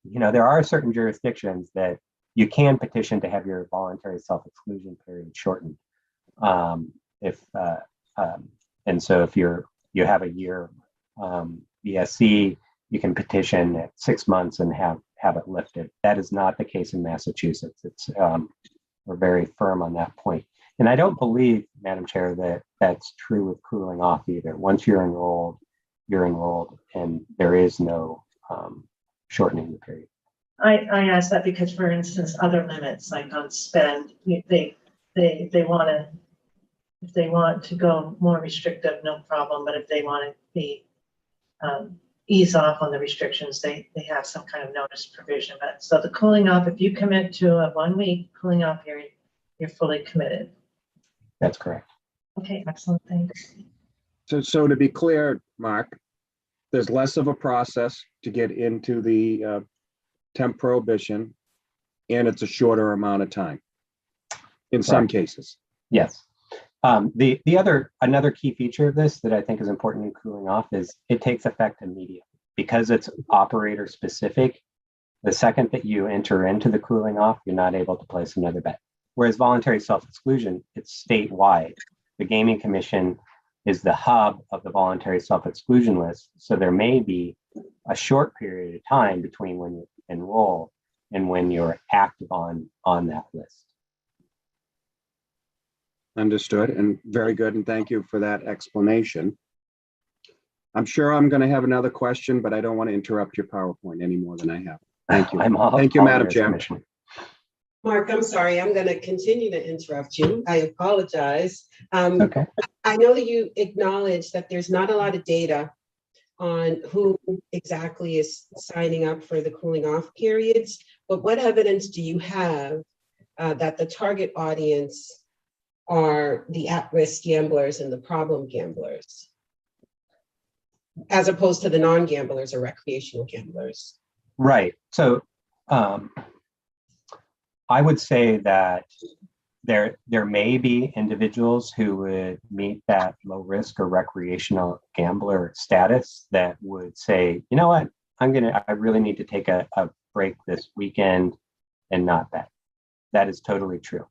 there are certain jurisdictions that you can petition to have your voluntary self-exclusion period shortened. And so if you have a year BSC, you can petition at 6 months and have it lifted. That is not the case in Massachusetts. It's we're very firm on that point. And I don't believe, Madam Chair, that that's true with cooling off either. Once you're enrolled, and there is no shortening the period. I asked that because, for instance, other limits like on spend, they want to, if they want to go more restrictive, no problem. But if they want to be ease off on the restrictions, they have some kind of notice provision. But so the cooling off, if you commit to a 1 week cooling off period, you're fully committed. That's correct. Okay, excellent, thanks. So to be clear, Mark, there's less of a process to get into the temp prohibition, and it's a shorter amount of time in some cases. Yes. Another key feature of this that I think is important in cooling off is it takes effect immediately because it's operator specific. The second that you enter into the cooling off, you're not able to place another bet. Whereas voluntary self-exclusion, it's statewide. The Gaming Commission is the hub of the voluntary self-exclusion list. So there may be a short period of time between when you enroll and when you're active on that list. Understood, and very good, and thank you for that explanation. I'm sure I'm going to have another question, but I don't want to interrupt your PowerPoint any more than I have. Thank you. Thank you, Madam Chair. Mark, I'm sorry, I'm going to continue to interrupt you. I apologize. Okay. I know that you acknowledge that there's not a lot of data on who exactly is signing up for the cooling off periods, but what evidence do you have that the target audience are the at-risk gamblers and the problem gamblers, as opposed to the non-gamblers or recreational gamblers? Right. So I would say that there may be individuals who would meet that low risk or recreational gambler status that would say, you know what, I really need to take a break this weekend and not bet. That is totally true.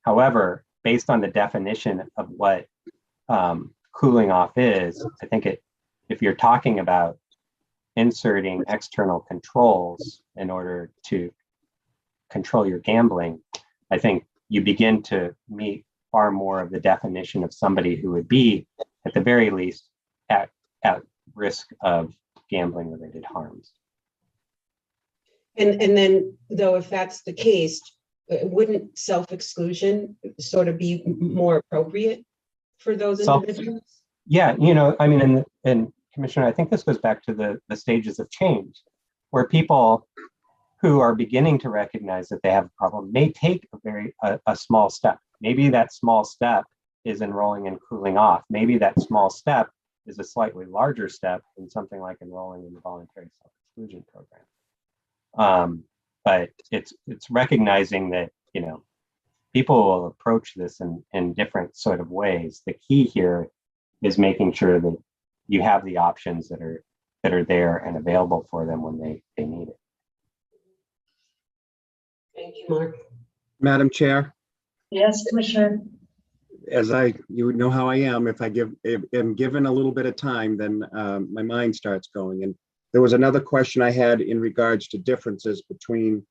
However, based on the definition of what cooling off is, I think if you're talking about inserting external controls in order to control your gambling, I think you begin to meet far more of the definition of somebody who would be, at the very least, at risk of gambling related harms. And then, though, if that's the case, wouldn't self-exclusion sort of be more appropriate for those individuals? Yeah, I mean, and Commissioner, I think this goes back to the stages of change, where people who are beginning to recognize that they have a problem may take a small step. Maybe that small step is enrolling in cooling off. Maybe that small step is a slightly larger step than something like enrolling in the voluntary self-exclusion program. But it's recognizing that, people will approach this in different sort of ways. The key here is making sure that you have the options that are there and available for them when they need it. Thank you, Mark. Madam Chair, Yes, Commissioner. you know how I am. If am given a little bit of time, then my mind starts going. And there was another question I had in regards to differences between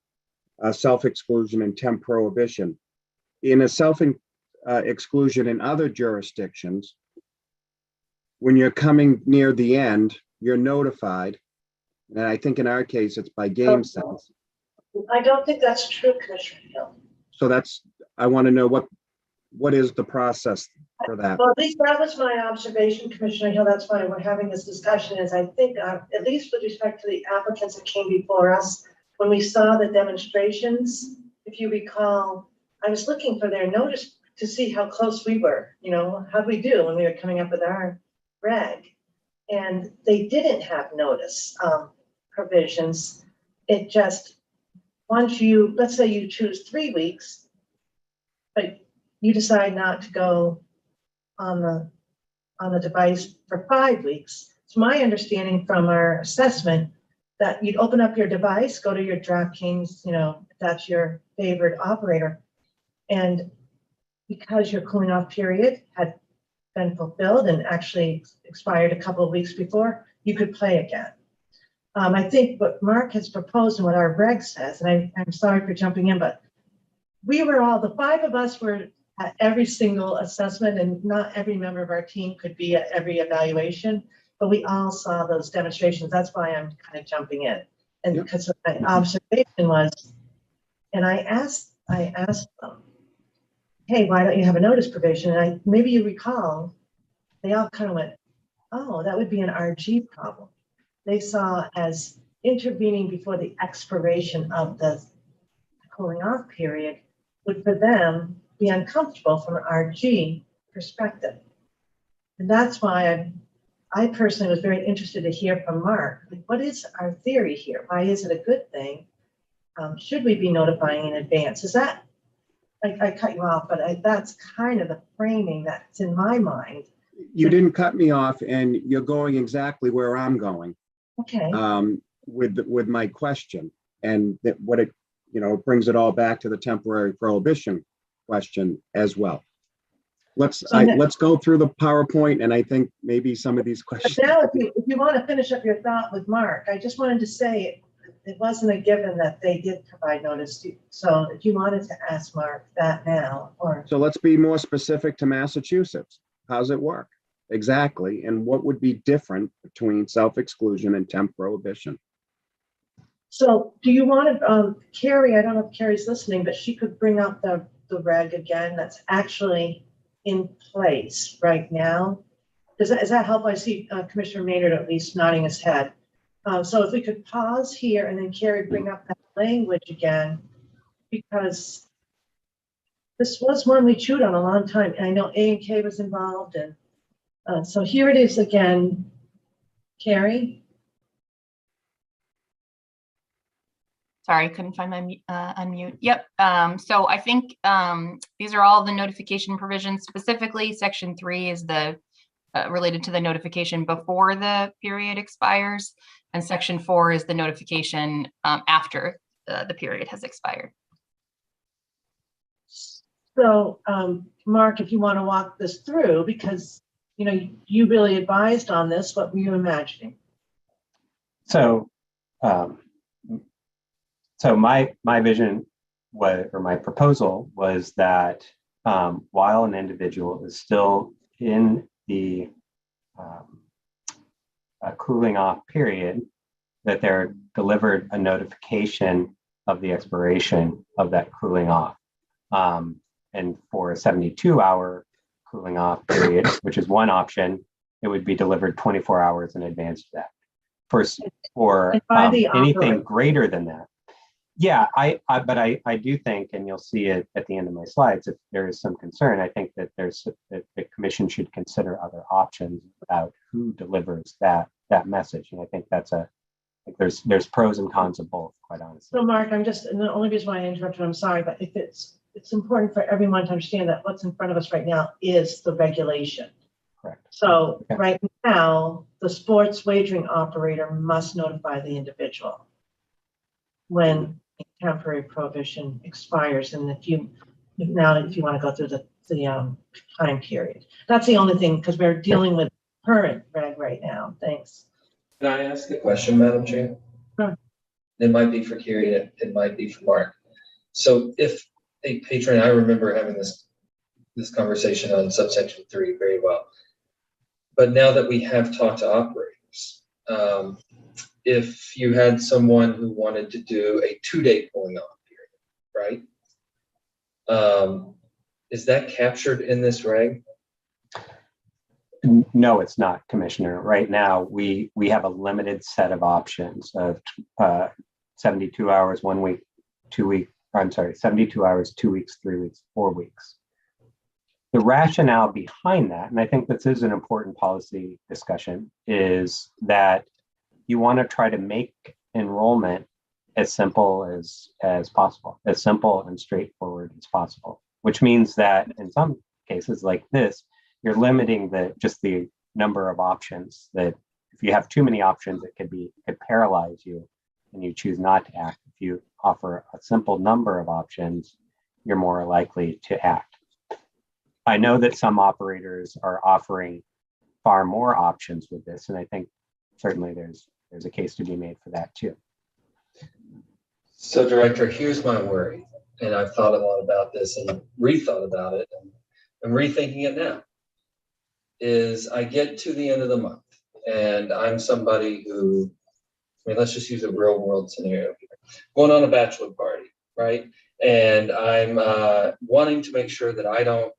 self-exclusion and temp prohibition. In a self-exclusion in other jurisdictions, when you're coming near the end, you're notified. And I think in our case, it's by game sense. I don't think that's true, Commissioner Hill. So I want to know what is the process for that? Well, at least that was my observation, Commissioner Hill. That's why we're having this discussion, is I think, at least with respect to the applicants that came before us, when we saw the demonstrations, if you recall, I was looking for their notice to see how close we were, how'd we do when we were coming up with our reg. And they didn't have notice provisions. It just, once let's say you choose 3 weeks, but you decide not to go on the device for 5 weeks. It's my understanding from our assessment that you'd open up your device, go to your DraftKings, if that's your favorite operator. And because your cooling off period had been fulfilled and actually expired a couple of weeks before, you could play again. I think what Mark has proposed and what our reg says, and I'm sorry for jumping in, but the 5 of us were at every single assessment, and not every member of our team could be at every evaluation, but we all saw those demonstrations. That's why I'm kind of jumping in. And because my observation was, and I asked them, hey, why don't you have a notice provision? And maybe you recall, they all kind of went, oh, that would be an RG problem. They saw as intervening before the expiration of the cooling off period would for them be uncomfortable from an RG perspective. And that's why I personally was very interested to hear from Mark. What is our theory here? Why is it a good thing? Should we be notifying in advance? Is that, I cut you off, but that's kind of the framing that's in my mind. You didn't cut me off, and you're going exactly where I'm going. Okay. With my question, and what it brings it all back to the temporary prohibition question as well. Let's go through the PowerPoint, and I think maybe some of these questions. Now, if you want to finish up your thought with Mark, I just wanted to say it wasn't a given that they did provide notice. So if you wanted to ask Mark that now, or. So let's be more specific to Massachusetts. How's it work? Exactly. And what would be different between self-exclusion and temp prohibition? So do you want to, Carrie, I don't know if Carrie's listening, but she could bring up the reg again that's actually in place right now. Does that help? I see Commissioner Maynard at least nodding his head. So if we could pause here and then Carrie bring up that language again, because this was one we chewed on a long time. And I know A&K was involved. And so here it is again, Carrie. Sorry, couldn't find my unmute. Yep. So I think these are all the notification provisions. Specifically, Section 3 is the related to the notification before the period expires, and Section 4 is the notification after the period has expired. So, Mark, if you want to walk this through, because you really advised on this, what were you imagining? So, so my vision was, or my proposal was that while an individual is still in the cooling off period, that they're delivered a notification of the expiration of that cooling off. And for a 72-hour cooling off period, which is one option, it would be delivered 24 hours in advance of that. For anything greater than that. Yeah, but I do think, and you'll see it at the end of my slides, if there is some concern, I think that that the commission should consider other options about who delivers that message. And I think there's pros and cons of both, quite honestly. So Mark, and the only reason why I interrupted, I'm sorry, but if it's important for everyone to understand that what's in front of us right now is the regulation. Correct. So right now, the sports wagering operator must notify the individual when a temporary prohibition expires, and if you want to go through the time period. That's the only thing, because we're dealing with current reg right now. Thanks. Can I ask a question, Madam Chair? Sure. It might be for Carrie, it might be for Mark. So if a patron, I remember having this conversation on subsection 3 very well. But now that we have talked to operators, if you had someone who wanted to do a 2-day cooling off period, right? Is that captured in this reg? No, it's not, Commissioner. Right now, we have a limited set of options of 72 hours, 1 week, 2 week. I'm sorry, 72 hours, 2 weeks, 3 weeks, 4 weeks. The rationale behind that, and I think this is an important policy discussion, is that you want to try to make enrollment as simple as possible, as simple and straightforward as possible, which means that in some cases like this, you're limiting just the number of options. That if you have too many options, it could paralyze you and you choose not to act. If you offer a simple number of options, you're more likely to act. I know that some operators are offering far more options with this, and I think certainly there's a case to be made for that too. So Director, here's my worry, and I've thought a lot about this and rethought about it, and I'm rethinking it now, is I get to the end of the month and I'm somebody who, let's just use a real world scenario here. Going on a bachelor party, right? And I'm wanting to make sure that I don't,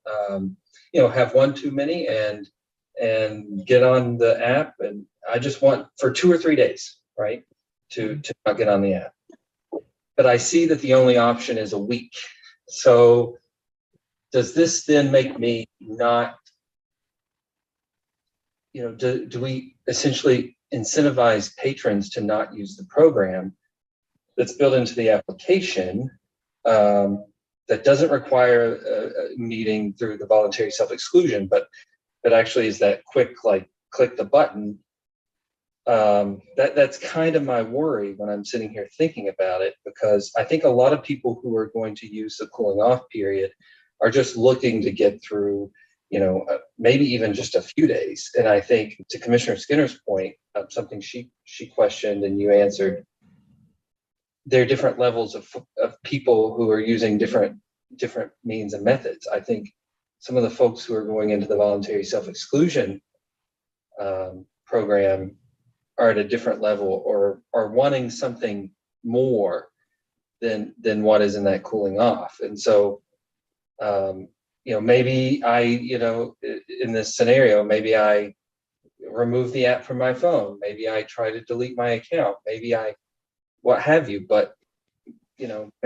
have one too many and get on the app. And I just want for 2 or 3 days, right, to not get on the app. But I see that the only option is a week. So does this then make me not, do we essentially incentivize patrons to not use the program that's built into the application that doesn't require a meeting through the voluntary self-exclusion, but actually is that quick, like click the button? That's kind of my worry when I'm sitting here thinking about it, because I think a lot of people who are going to use the cooling off period are just looking to get through, maybe even just a few days. And I think, to Commissioner Skinner's point, something she questioned and you answered, there are different levels of people who are using different means and methods. I think some of the folks who are going into the voluntary self-exclusion program are at a different level, or are wanting something more than what is in that cooling off. And so, maybe in this scenario, maybe I remove the app from my phone. Maybe I try to delete my account. Maybe what have you, but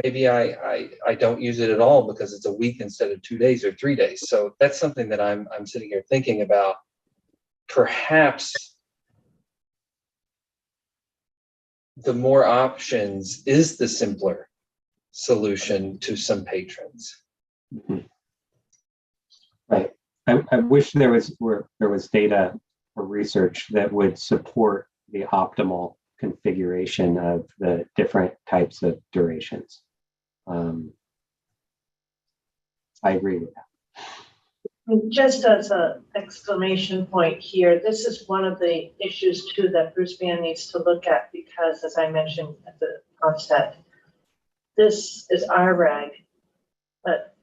maybe I don't use it at all because it's a week instead of 2 days or 3 days. So that's something that I'm sitting here thinking about. Perhaps the more options is the simpler solution to some patrons. Mm-hmm. Right. I wish there was data or research that would support the optimal configuration of the different types of durations. I agree with that. Just as an exclamation point here, this is one of the issues too that Bruce Mann needs to look at, because as I mentioned at the onset, this is our reg, but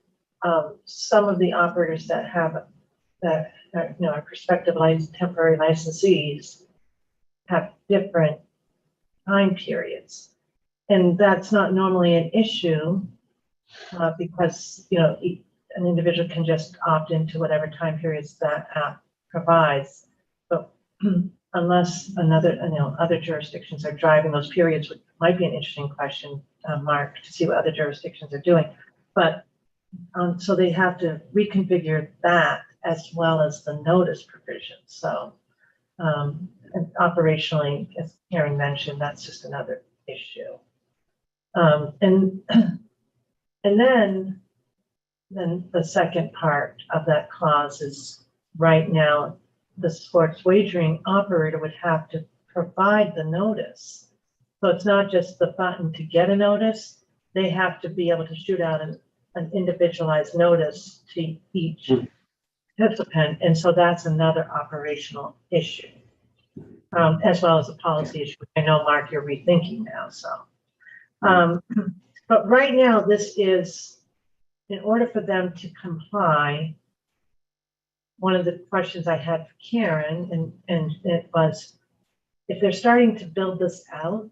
some of the operators that are prospective temporary licensees have different time periods, and that's not normally an issue because an individual can just opt into whatever time periods that app provides. But unless other jurisdictions are driving those periods, which might be an interesting question, Mark, to see what other jurisdictions are doing. But so they have to reconfigure that as well as the notice provision. So and operationally, as Karen mentioned, that's just another issue. And then the second part of that clause is, right now, the sports wagering operator would have to provide the notice. So it's not just the button to get a notice. They have to be able to shoot out an individualized notice to each participant. And so that's another operational issue, as well as a policy issue. I know, Mark, you're rethinking now. So, but right now, this is, in order for them to comply, one of the questions I had for Karen, and it was, if they're starting to build this out,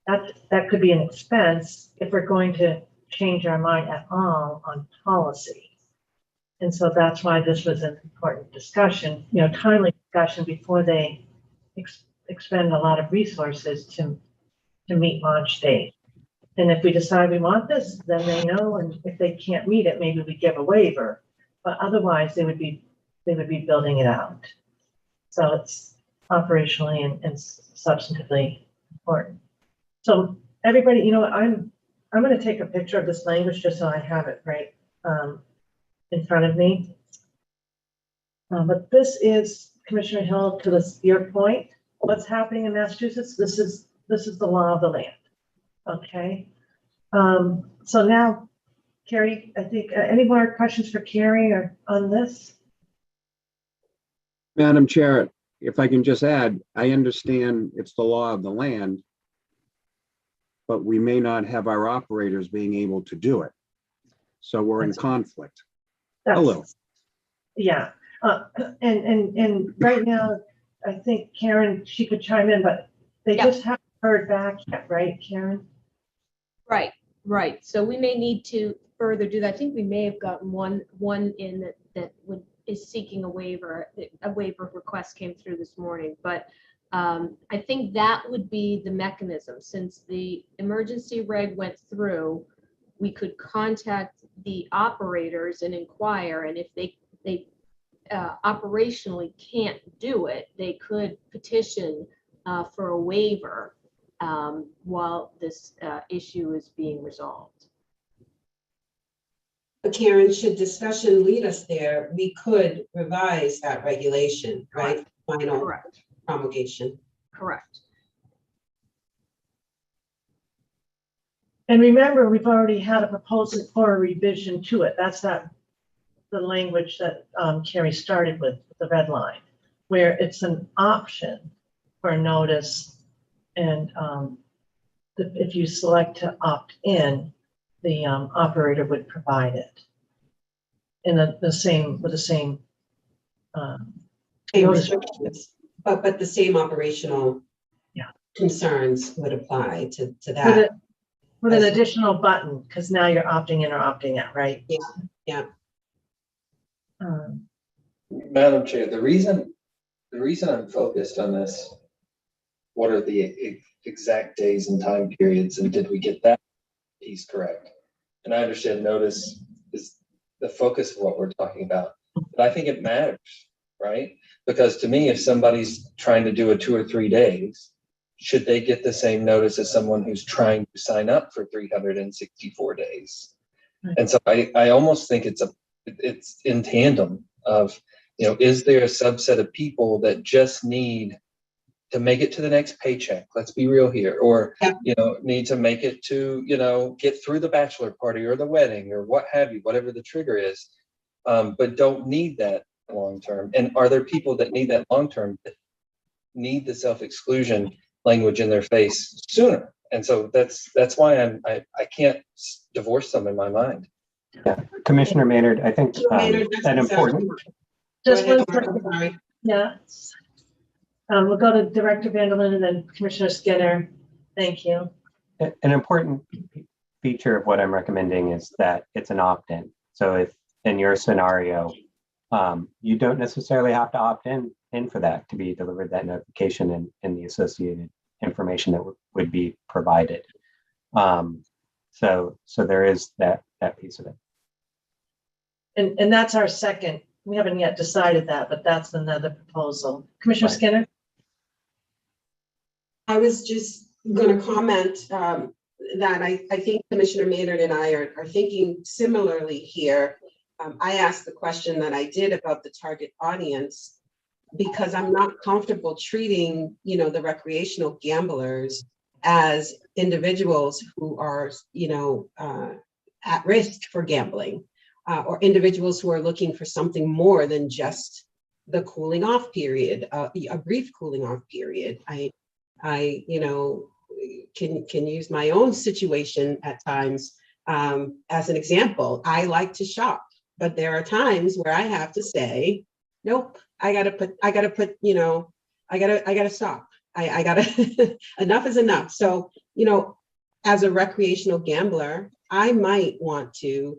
that could be an expense if we're going to change our mind at all on policy. And so that's why this was an important discussion, timely discussion before they expend a lot of resources to meet launch date. And if we decide we want this, then they know, and if they can't meet it, maybe we give a waiver, but otherwise they would be building it out. So it's operationally and substantively important. So everybody, I'm going to take a picture of this language just so I have it right in front of me. But this is, Commissioner Hill, to your point, what's happening in Massachusetts. This is the law of the land. Okay. So now, Carrie, I think any more questions for Carrie or on this? Madam Chair, if I can just add, I understand it's the law of the land, but we may not have our operators being able to do it. So we're in conflict. A little. Yeah. And right now, I think Karen, she could chime in, but they just haven't heard back yet, right, Karen? Right. So we may need to further do that. I think we may have gotten one in that is seeking a waiver. A waiver request came through this morning, but I think that would be the mechanism. Since the emergency reg went through, we could contact the operators and inquire, and if they operationally can't do it, they could petition for a waiver while this issue is being resolved. But Karen, should discussion lead us there, we could revise that regulation, right? Final promulgation. Correct. And remember, we've already had a proposal for a revision to it. That's the language that Carrie started with, the red line, where it's an option for a notice. And if you select to opt in, the operator would provide it. And with the same restrictions, but the same operational concerns would apply to that. With an additional button, because now you're opting in or opting out, right? Yeah, yeah. Madam Chair, the reason I'm focused on this, what are the exact days and time periods, and did we get that piece correct? And I understand notice is the focus of what we're talking about, but I think it matters, right? Because to me, if somebody's trying to do a 2 or 3 days, should they get the same notice as someone who's trying to sign up for 364 days? Right. And so I almost think it's in tandem of, is there a subset of people that just need to make it to the next paycheck? Let's be real here. Or, need to make it to, get through the bachelor party or the wedding or what have you, whatever the trigger is, but don't need that long-term. And are there people that need that long-term, that need the self-exclusion language in their face sooner? And so that's why I can't divorce them in my mind. Yeah, Commissioner Maynard, I think an important. Just one second. Yeah. We'll go to Director Vanderlyn and then Commissioner Skinner. Thank you. An important feature of what I'm recommending is that it's an opt-in. So if in your scenario, you don't necessarily have to opt in for that to be delivered that notification and the associated information that would be provided. So there is that piece of it. And that's our second. We haven't yet decided that, but that's another proposal. Commissioner Right. Skinner? I was just going to comment that I think Commissioner Maynard and I are thinking similarly here. I asked the question that I did about the target audience because I'm not comfortable treating, the recreational gamblers as individuals who are, at risk for gambling, or individuals who are looking for something more than just the cooling off period, a brief cooling off period. I can use my own situation at times as an example. I like to shop, but there are times where I have to say, nope, I gotta stop. I gotta, enough is enough. So, as a recreational gambler, I might want to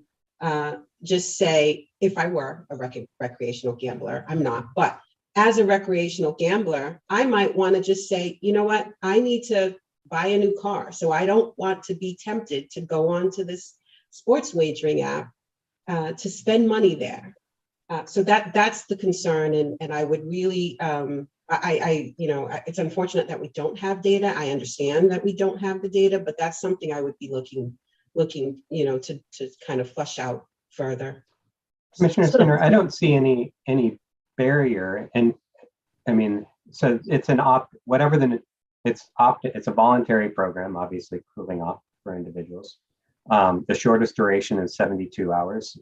just say, if I were a recreational gambler, I'm not, but as a recreational gambler, I might want to just say, you know what, I need to buy a new car. So I don't want to be tempted to go on to this sports wagering app to spend money there. So that's the concern. And I would really, it's unfortunate that we don't have data. I understand that we don't have the data, but that's something I would be looking, to kind of flush out further. Commissioner Skinner, I don't see any barrier, and I mean, so it's it's a voluntary program, obviously cooling off for individuals. The shortest duration is 72 hours,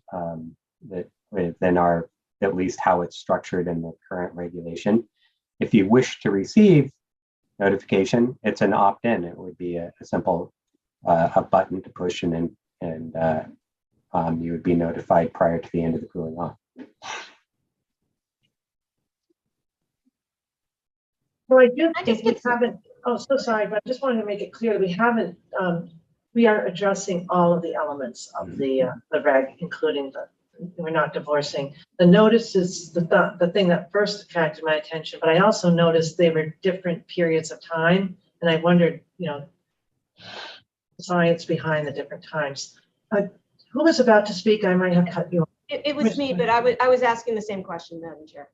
that within our, at least how it's structured in the current regulation. If you wish to receive notification, it's an opt-in. It would be a simple a button to push, and you would be notified prior to the end of the cooling off. Well, I do think we haven't, so sorry, but I just wanted to make it clear, we are addressing all of the elements of the reg, including we're not divorcing. The notice is the thing that first attracted my attention, but I also noticed they were different periods of time, and I wondered, science behind the different times. Who was about to speak? I might have cut you off. It was me, but I was asking the same question, Madam Chair.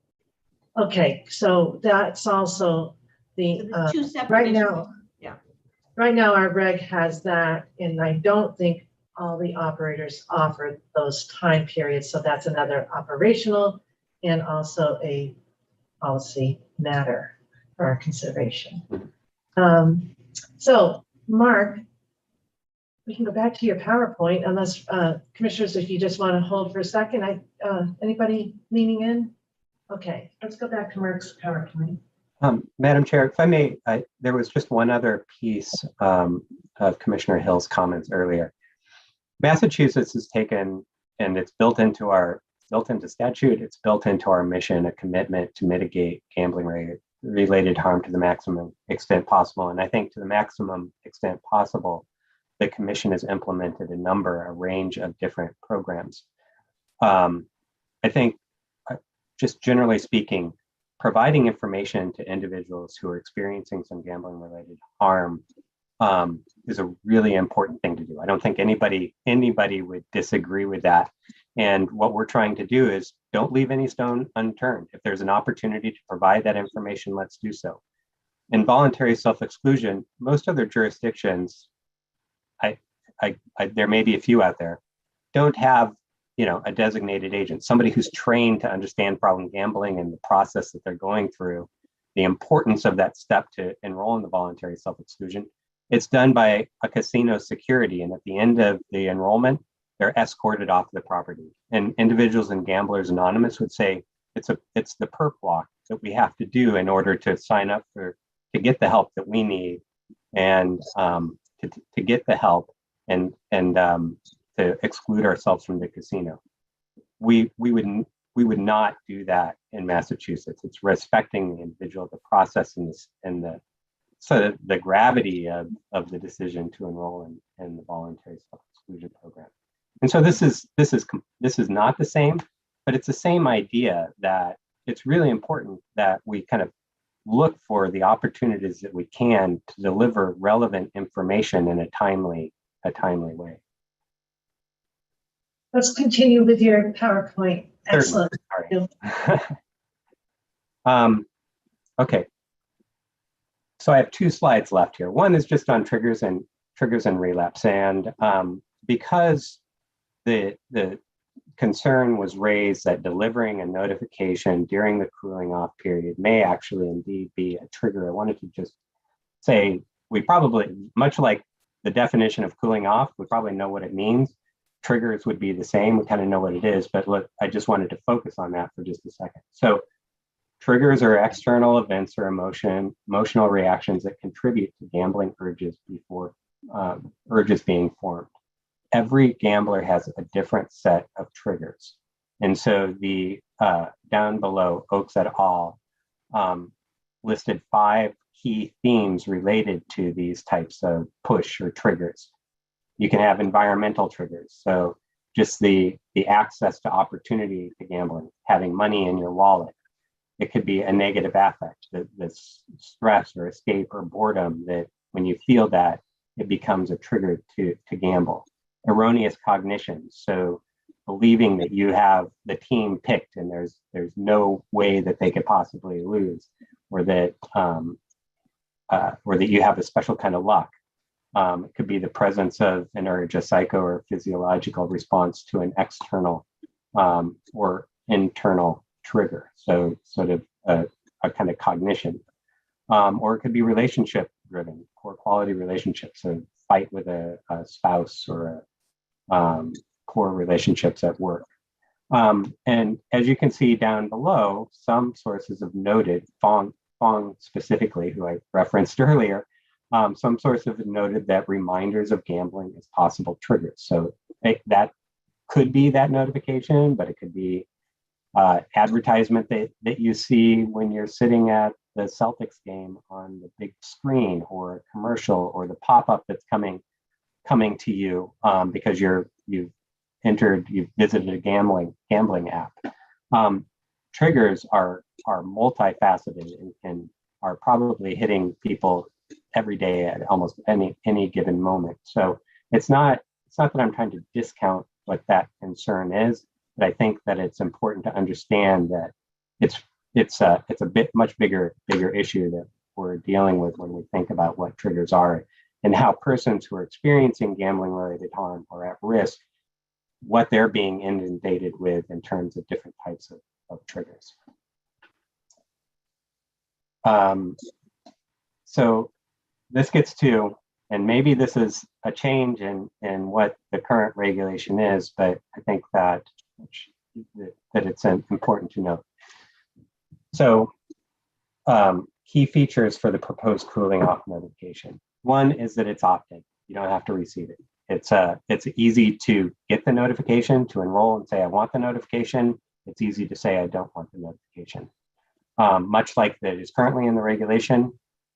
Okay, so that's also the Two separate right issues. now. Yeah. Right now, our reg has that, and I don't think all the operators offer those time periods. So that's another operational and also a policy matter for our consideration. So, Mark, we can go back to your PowerPoint unless commissioners, if you just want to hold for a second. Anybody leaning in? Okay, let's go back to Mark's PowerPoint. Madam Chair, if I may, there was just one other piece of Commissioner Hill's comments earlier. Massachusetts has taken, and it's built into statute, it's built into our mission, a commitment to mitigate gambling related harm to the maximum extent possible. And I think to the maximum extent possible the commission has implemented a range of different programs. I think, just generally speaking, providing information to individuals who are experiencing some gambling related harm is a really important thing to do. I don't think anybody would disagree with that. And what we're trying to do is don't leave any stone unturned. If there's an opportunity to provide that information, let's do so. Involuntary self-exclusion, most other jurisdictions, there may be a few out there, don't have a designated agent, somebody who's trained to understand problem gambling and the process that they're going through, the importance of that step to enroll in the voluntary self-exclusion. It's done by a casino security, and at the end of the enrollment, they're escorted off the property. And Individuals and Gamblers Anonymous would say it's the perp walk that we have to do in order to sign up to get the help that we need, and to get the help and to exclude ourselves from the casino. We would not do that in Massachusetts. It's respecting the individual, the process, and the gravity of the decision to enroll in the voluntary self-exclusion program. And so this is not the same, but it's the same idea that it's really important that we kind of look for the opportunities that we can to deliver relevant information in a timely way. Let's continue with your PowerPoint. Excellent. Okay. So I have 2 slides left here. One is just on triggers and relapse. And because the concern was raised that delivering a notification during the cooling off period may actually indeed be a trigger, I wanted to just say we probably, much like the definition of cooling off, we probably know what it means. Triggers would be the same. We kind of know what it is, but look, I just wanted to focus on that for just a second. So triggers are external events or emotional reactions that contribute to gambling urges before urges being formed. Every gambler has a different set of triggers. And so the down below, Oakes et al. Listed 5 key themes related to these types of push or triggers. You can have environmental triggers. So just the access to opportunity to gambling, having money in your wallet. It could be a negative affect, the stress or escape or boredom that when you feel that, it becomes a trigger to gamble. Erroneous cognition, so believing that you have the team picked and there's no way that they could possibly lose, or that you have a special kind of luck. It could be the presence of an urge, a psycho or physiological response to an external or internal trigger. So sort of a kind of cognition, or it could be relationship driven, poor quality relationships, so fight with a spouse or poor relationships at work. And as you can see down below, some sources have noted, Fong specifically, who I referenced earlier, some sources have noted that reminders of gambling is possible triggers. So that could be that notification, but it could be advertisement that you see when you're sitting at the Celtics game on the big screen, or a commercial, or the pop-up that's coming to you because you've visited a gambling app. Triggers are multifaceted and are probably hitting people every day at almost any given moment. So it's not that I'm trying to discount what that concern is, but I think that it's important to understand that it's a much bigger issue that we're dealing with when we think about what triggers are and how persons who are experiencing gambling related harm or at risk, what they're being inundated with in terms of different types of triggers. So this gets to, and maybe this is a change in what the current regulation is, but I think that it's important to note. So key features for the proposed cooling off notification. One is that it's opt-in. You don't have to receive it. It's easy to get the notification, to enroll and say, I want the notification. It's easy to say, I don't want the notification. Much like that is currently in the regulation,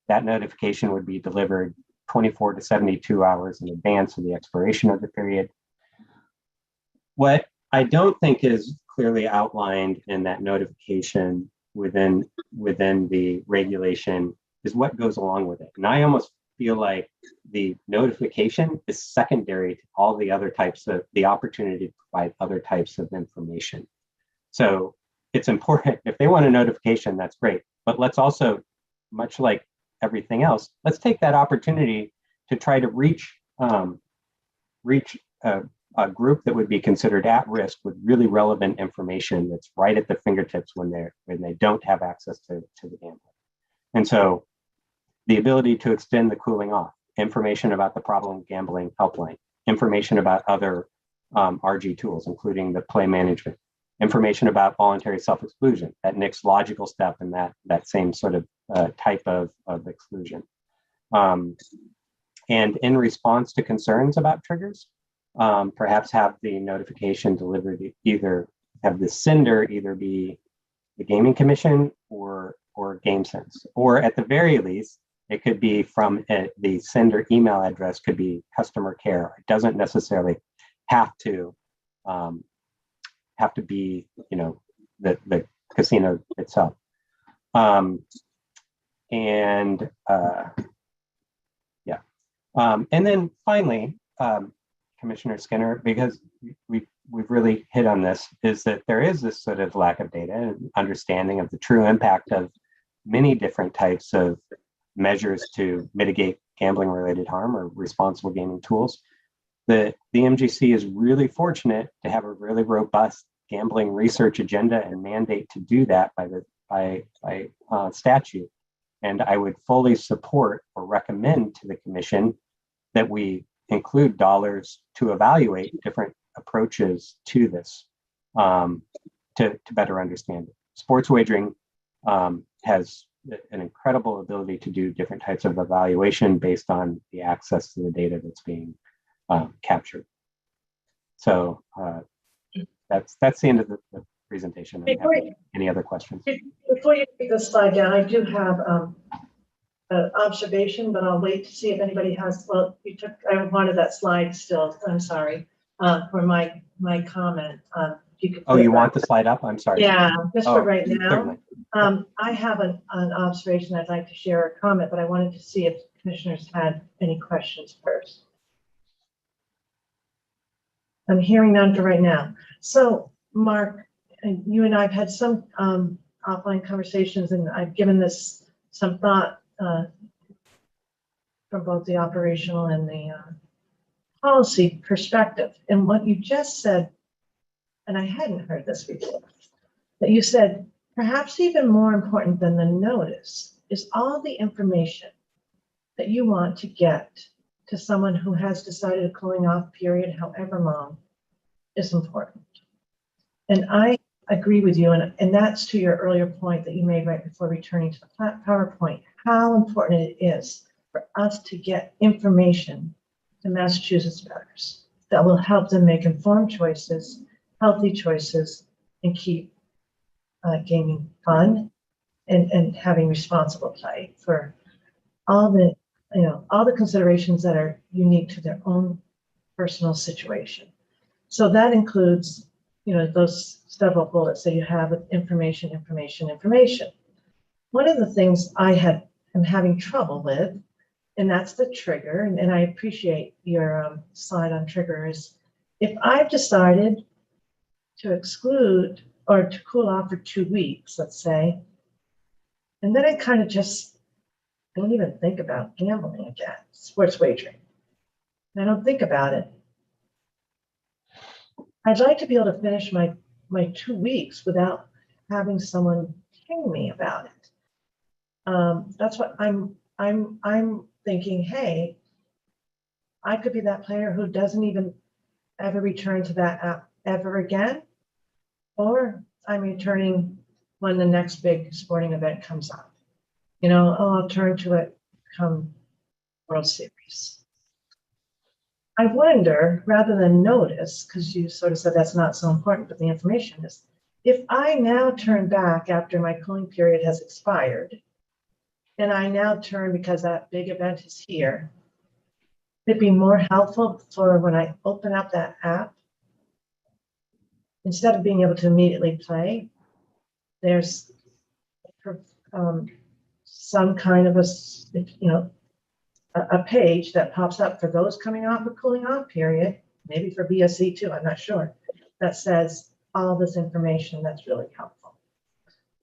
that notification would be delivered 24 to 72 hours in advance of the expiration of the period. What I don't think is clearly outlined in that notification within the regulation is what goes along with it. And I almost feel like the notification is secondary to all the other types of the opportunity to provide other types of information. So it's important, if they want a notification, that's great. But let's also, much like everything else, let's take that opportunity to try to reach a group that would be considered at risk with really relevant information that's right at their fingertips when they don't have access to the gambling. And so the ability to extend the cooling off, information about the problem gambling helpline, information about other RG tools, including the play management, information about voluntary self-exclusion, that next logical step in that same sort of type of exclusion. And in response to concerns about triggers, perhaps have the notification delivered, either have the sender either be the Gaming Commission or GameSense, or at the very least, it could be from the sender email address could be customer care. It doesn't necessarily have to be, the casino itself. And then finally, Commissioner Skinner, because we've really hit on this, is that there is this sort of lack of data and understanding of the true impact of many different types of measures to mitigate gambling-related harm or responsible gaming tools. The MGC is really fortunate to have a really robust gambling research agenda and mandate to do that by statute. And I would fully support or recommend to the Commission that we include dollars to evaluate different approaches to this to better understand it. Sports wagering has an incredible ability to do different types of evaluation based on the access to the data that's being captured. So that's the end of the presentation. Any other questions? Before you take the slide down, I do have an observation, but I'll wait to see if anybody has, I wanted that slide still, I'm sorry, for my comment. You want the slide up? I'm sorry. Yeah, just for right now. Certainly. I have an observation I'd like to share or comment, but I wanted to see if commissioners had any questions first. I'm hearing none for right now. So Mark, you and I have had some offline conversations, and I've given this some thought from both the operational and the policy perspective. And what you just said, and I hadn't heard this before, that you said perhaps even more important than the notice is all the information that you want to get to someone who has decided a cooling off period, however long, is important. And I agree with you, and that's to your earlier point that you made right before returning to the PowerPoint, how important it is for us to get information to Massachusetts bettors that will help them make informed choices, healthy choices, and keep gaming fun and having responsible play for all the considerations that are unique to their own personal situation. So that includes, those several bullets that you have with information. One of the things I am having trouble with, and that's the trigger, and I appreciate your slide on trigger, is if I've decided to exclude or to cool off for 2 weeks, let's say, and then I kind of just don't even think about gambling again, sports wagering. I don't think about it. I'd like to be able to finish my 2 weeks without having someone ping me about it. That's what I'm thinking. Hey, I could be that player who doesn't even ever return to that app ever again, or I'm returning when the next big sporting event comes up. I'll turn to it come World Series. I wonder, rather than notice, because you sort of said that's not so important, but the information is, if I now turn back after my cooling period has expired, and I now turn because that big event is here, it'd be more helpful for when I open up that app, instead of being able to immediately play, there's some kind of a page that pops up for those coming off a cooling off period, maybe for BSC too, I'm not sure, that says all this information. That's really helpful.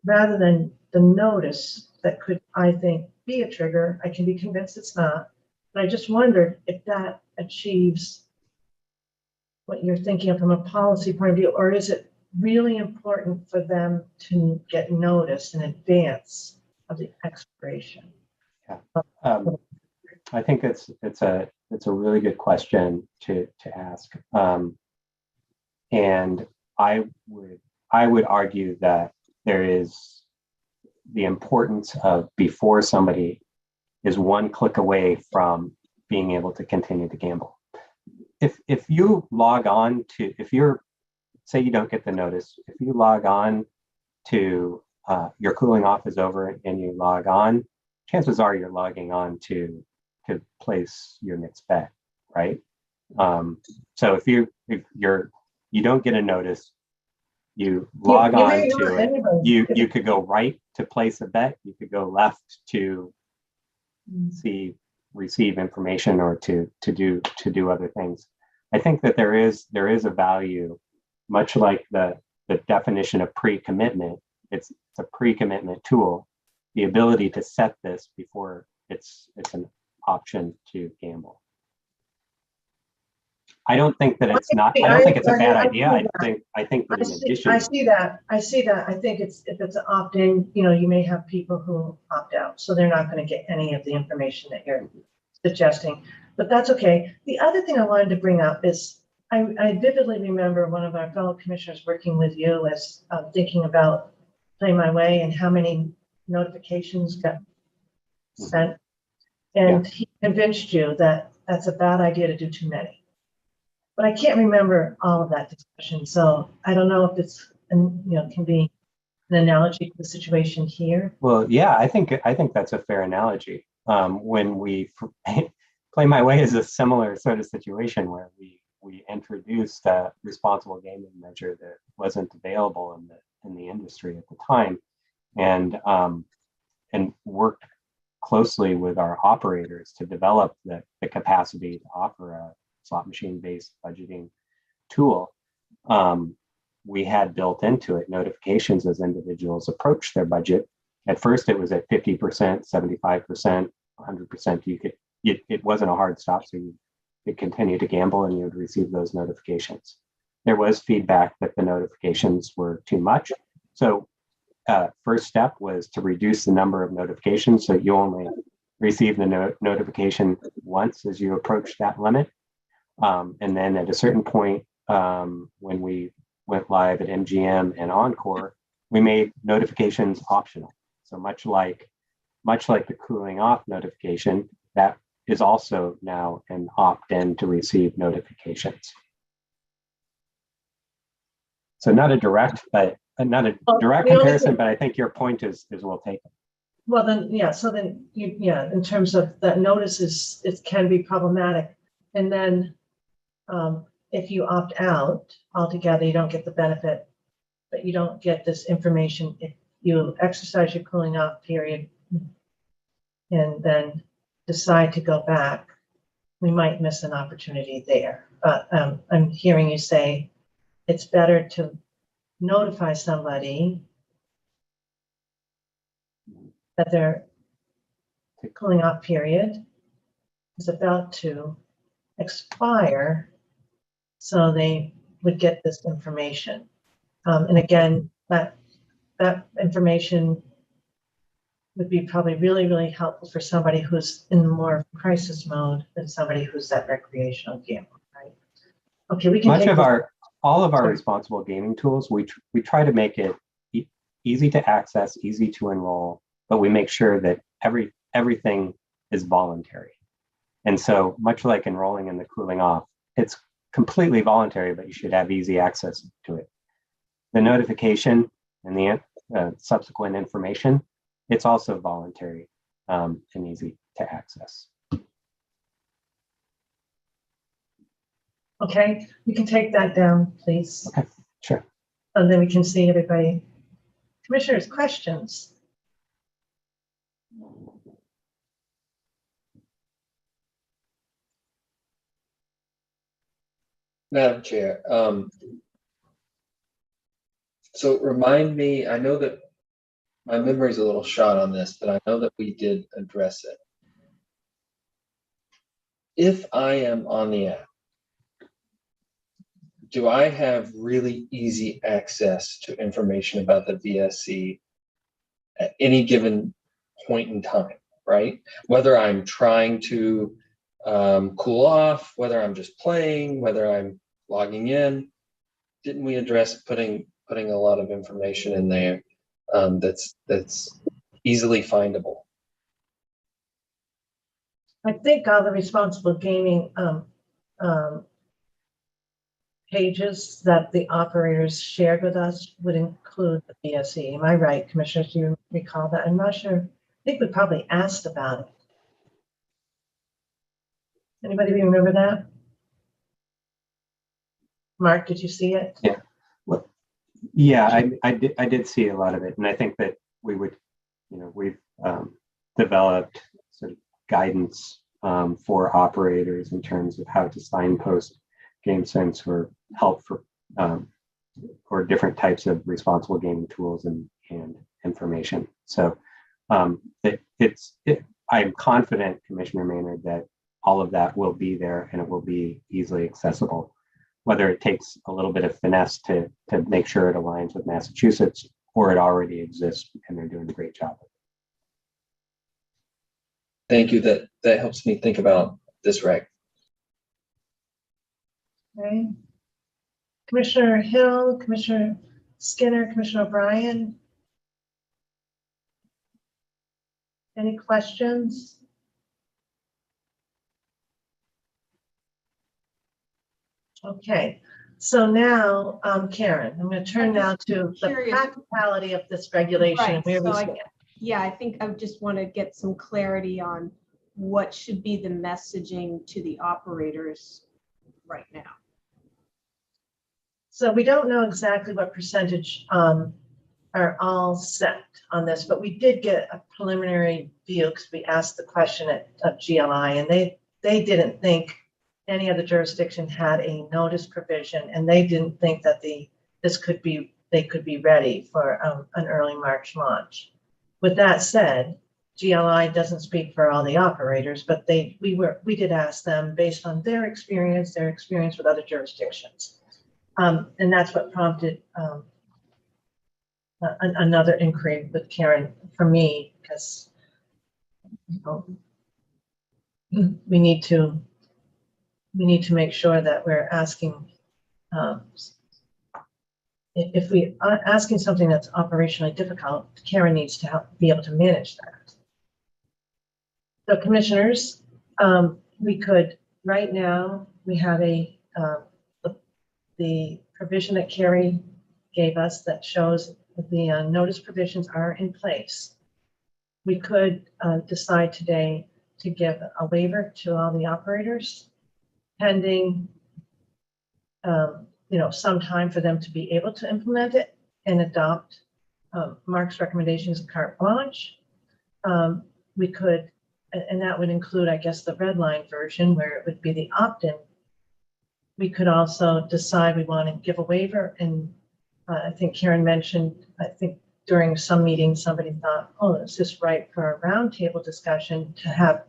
Rather than the notice that could, I think, be a trigger. I can be convinced it's not, but I just wondered if that achieves what you're thinking of from a policy point of view, or is it really important for them to get notice in advance of the expiration? Yeah. I think it's a really good question to ask, and I would argue that there is the importance of, before somebody is one click away from being able to continue to gamble. If you log on to, if you're, say you don't get the notice, if you log on to your cooling off is over and you log on, chances are you're logging on to place your next bet, right? So if you don't get a notice, you log on to it, you could go right to place a bet, you could go left to receive information, or to do other things. I think that there is a value, much like the definition of pre-commitment. It's a pre-commitment tool, the ability to set this before it's an option to gamble. I don't think that it's not. I don't think it's a bad idea. I think that in addition, I see that. I think if it's an opt-in, you may have people who opt out, so they're not going to get any of the information that you're suggesting. But that's okay. The other thing I wanted to bring up is I vividly remember one of our fellow commissioners working with you as thinking about Play My Way and how many notifications got sent, and he convinced you that that's a bad idea to do too many. But I can't remember all of that discussion, so I don't know if it's can be an analogy to the situation here. Well, yeah, I think that's a fair analogy. When we Play My Way is a similar sort of situation where we introduced a responsible gaming measure that wasn't available in the industry at the time, and worked closely with our operators to develop the capacity to offer a slot machine-based budgeting tool. We had built into it notifications as individuals approach their budget. At first, it was at 50%, 75%, 100%. It wasn't a hard stop, so you could continue to gamble and you would receive those notifications. There was feedback that the notifications were too much. So first step was to reduce the number of notifications, so you only receive the notification once as you approach that limit. And then at a certain point, when we went live at MGM and Encore, we made notifications optional. So much like the cooling off notification, that is also now an opt-in to receive notifications. So not a direct comparison, but I think your point is well taken. Well, then, yeah. So then, in terms of that notices, it can be problematic. And then, if you opt out altogether, you don't get the benefit, but you don't get this information if you exercise your cooling off period and then decide to go back. We might miss an opportunity there. But I'm hearing you say it's better to notify somebody that their cooling off period is about to expire, so they would get this information. And again, that information would be probably really, really helpful for somebody who's in more crisis mode than somebody who's that recreational gambler, right? Okay, we can all of our responsible gaming tools, we try to make it easy to access, easy to enroll, but we make sure that everything is voluntary. And so much like enrolling in the cooling off, it's completely voluntary, but you should have easy access to it. The notification and the subsequent information, it's also voluntary and easy to access. Okay, you can take that down, please. Okay, sure. And then we can see everybody. Commissioners, questions? Madam Chair, so remind me, I know that my memory's a little shot on this, but I know that we did address it. If I am on the app, do I have really easy access to information about the VSC at any given point in time, right? Whether I'm trying to cool off, whether I'm just playing, whether I'm logging in. Didn't we address putting a lot of information in there that's easily findable? I think all the responsible gaming pages that the operators shared with us would include the VSE. Am I right, Commissioners? Do you recall that? I'm not sure. I think we probably asked about it. Anybody remember that? Mark, did you see it? Yeah. Well, yeah, I did see a lot of it, and I think that we would, we've developed sort of guidance for operators in terms of how to signpost GameSense or help for different types of responsible gaming tools and information. So I'm confident, Commissioner Maynard, that all of that will be there and it will be easily accessible. Whether it takes a little bit of finesse to make sure it aligns with Massachusetts, or it already exists and they're doing a great job. Thank you. That helps me think about this reg. Okay. Commissioner Hill, Commissioner Skinner, Commissioner O'Brien. Any questions? Okay, so now, Karen, I'm going to turn now to the practicality of this regulation. Right, Where we so stand. yeah, I think I just want to get some clarity on what should be the messaging to the operators right now. So we don't know exactly what percentage are all set on this, but we did get a preliminary view because we asked the question of GLI, and they didn't think any other jurisdiction had a notice provision, and they didn't think that they could be ready for an early March launch. With that said, GLI doesn't speak for all the operators, but we did ask them based on their experience with other jurisdictions. And that's what prompted another inquiry with Karen for me, because we need to make sure that we're asking, if we are asking something that's operationally difficult, Karen needs to be able to manage that. So commissioners, we could, right now, we have the provision that Carrie gave us that shows that the notice provisions are in place. We could decide today to give a waiver to all the operators pending, some time for them to be able to implement it and adopt Mark's recommendations of carte blanche. We could, and that would include, I guess, the red line version where it would be the opt-in. We could also decide we want to give a waiver, and I think Karen mentioned, I think during some meeting, somebody thought, oh, is this right for a roundtable discussion to have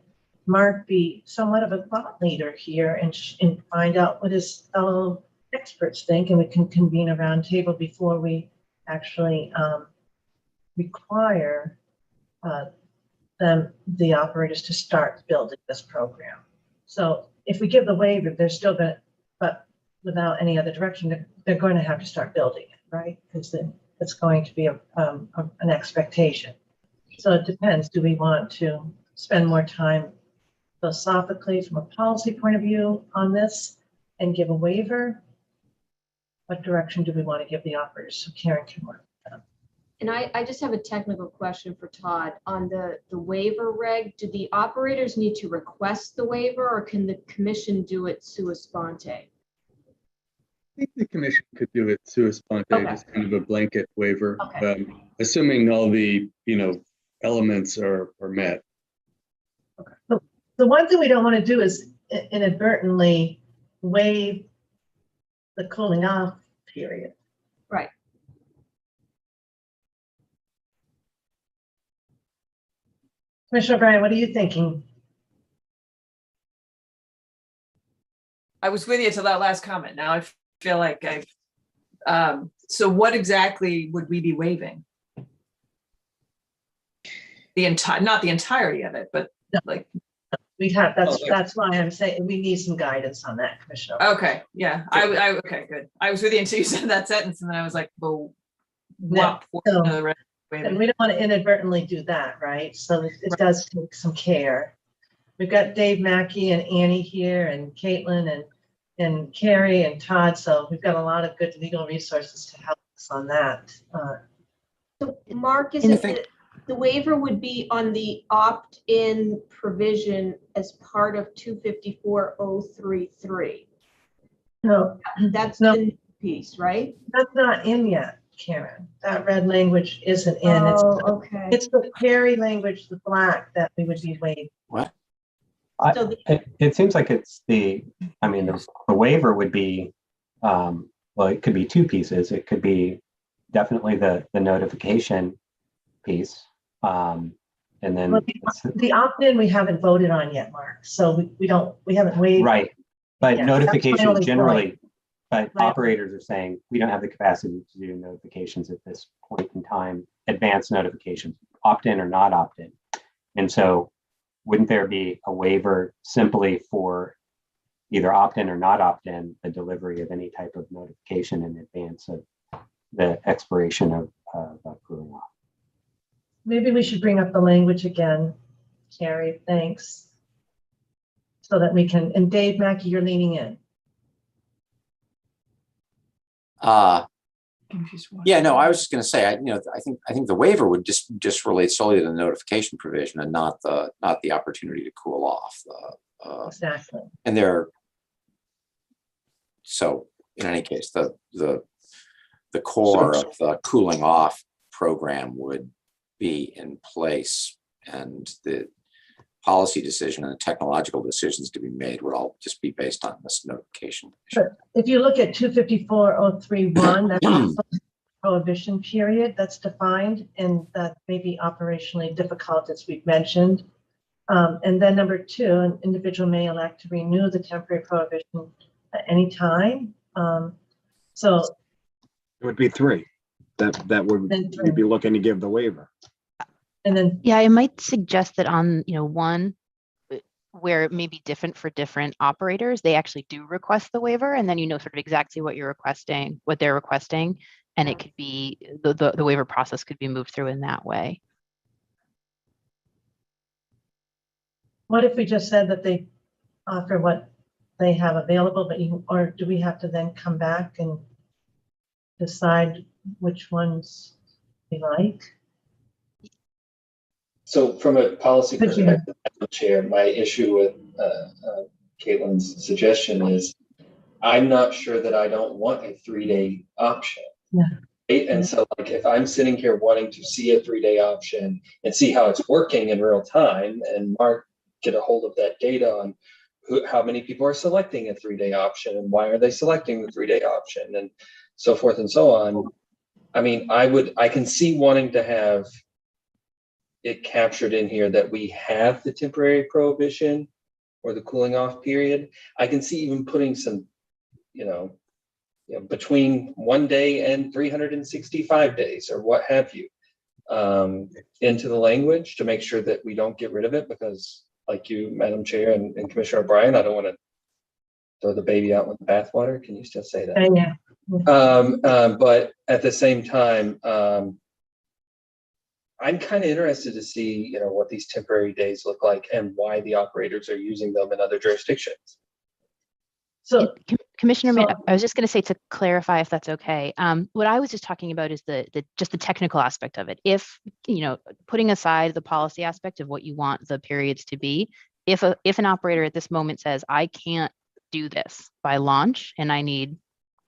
Mark be somewhat of a thought leader here and find out what his fellow experts think, and we can convene a roundtable before we actually require the operators to start building this program. So if we give the waiver, they're still going to, but without any other direction, they're going to have to start building it, right? Because it's going to be an expectation. So it depends. Do we want to spend more time philosophically from a policy point of view on this and give a waiver? What direction do we want to give the operators so Karen can work with them? And I just have a technical question for Todd on the waiver reg. Do the operators need to request the waiver, or can the commission do it sua sponte? think the commission could do it sua sponte, Okay. just kind of a blanket waiver, Okay. assuming all the, elements are met. The one thing we don't want to do is inadvertently waive the cooling off period. Right. Commissioner O'Brien, what are you thinking? I was with you till that last comment. Now I feel like so what exactly would we be waiving? Not the entirety of it, but like. We'd have, that's why I'm saying we need some guidance on that, Commissioner. Okay, yeah, okay, good. I was with you until you said that sentence and then I was like, well, what portion of the rest And waiving? we don't want to inadvertently do that, right? So it does take some care. We've got Dave Mackey and Annie here and Caitlin and Carrie and Todd. So we've got a lot of good legal resources to help us on that. So Mark, is it the waiver would be on the opt-in provision as part of 254033? No, that's the new piece, right? That's not in yet, Karen. That red language isn't in. Oh, okay. It's the Perry language, the black, that we would be waiving. What? It seems like it's the waiver would be, well, it could be two pieces. It could be definitely the notification piece. And then the opt-in we haven't voted on yet, Mark. So we haven't waived. Right. But yeah, notifications generally, but right. operators are saying we don't have the capacity to do notifications at this point in time, advanced notifications, opt-in or not opt-in. And so wouldn't there be a waiver simply for either opt-in or not opt-in, the delivery of any type of notification in advance of the expiration of cooling off? Maybe we should bring up the language again, Carrie, thanks. So that we can, and Dave Mackey, you're leaning in. Yeah, no, I was just going to say, I think the waiver would just relate solely to the notification provision and not the opportunity to cool off. Exactly. And so in any case, the core of the cooling off program would be in place, and the policy decision and the technological decisions to be made would all just be based on this notification. But if you look at 254031, that's also the prohibition period that's defined, and that may be operationally difficult, as we've mentioned. And then number 2, an individual may elect to renew the temporary prohibition at any time. So it would be 3 that would you'd be looking to give the waiver. And then yeah, I might suggest that on 1 where it may be different for different operators, they actually do request the waiver, and then sort of exactly what you're requesting, what they're requesting, and it could be the waiver process could be moved through in that way. what if we just said that they offer what they have available, but or do we have to then come back and decide which ones we like? So from a policy perspective, Chair, my issue with Caitlin's suggestion is I'm not sure that I don't want a 3-day option. Yeah. Right? And so like if I'm sitting here wanting to see a 3-day option and see how it's working in real time, and Mark get a hold of that data on how many people are selecting a 3-day option and why are they selecting the 3-day option and so forth and so on. I mean, I can see wanting to have it captured in here that we have the temporary prohibition or the cooling off period. I can see even putting some, between 1 day and 365 days or what have you, into the language to make sure that we don't get rid of it, because like you, Madam Chair and Commissioner O'Brien, I don't want to throw the baby out with the bathwater. Can you still say that? Yeah. But at the same time, I'm kind of interested to see, what these temporary days look like and why the operators are using them in other jurisdictions. So, Commissioner, I was just going to say, to clarify, if that's okay. What I was just talking about is just the technical aspect of it. If putting aside the policy aspect of what you want the periods to be, if an operator at this moment says, I can't do this by launch and I need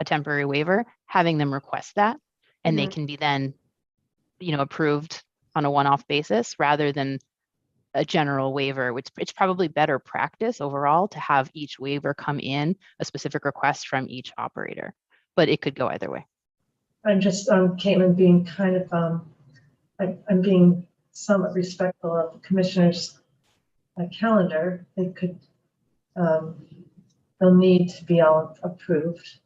a temporary waiver, having them request that, and they Mhm. can be then, approved on a one-off basis rather than a general waiver, which it's probably better practice overall to have each waiver come in a specific request from each operator, but it could go either way. I'm just, Caitlin, being kind of, I'm being somewhat respectful of the commissioner's calendar. They could, they'll need to be all approved,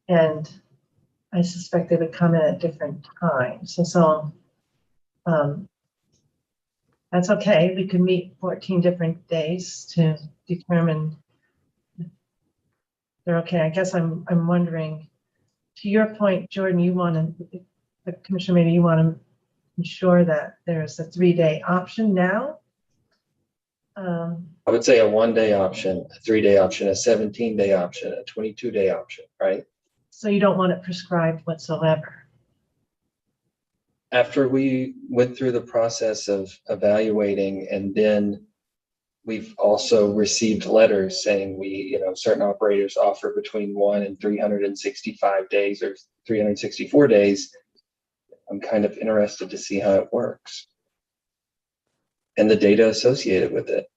and I suspect they would come in at different times. So that's okay. We could meet 14 different days to determine if they're okay. I guess I'm wondering, to your point, Jordan, you want to, the commissioner, maybe you want to ensure that there's a 3-day option now. I would say a 1-day option, a 3-day option, a 17-day option, a 22-day option, right? So you don't want it prescribed whatsoever. After we went through the process of evaluating, and then we've also received letters saying certain operators offer between 1 and 365 days or 364 days. I'm kind of interested to see how it works and the data associated with it.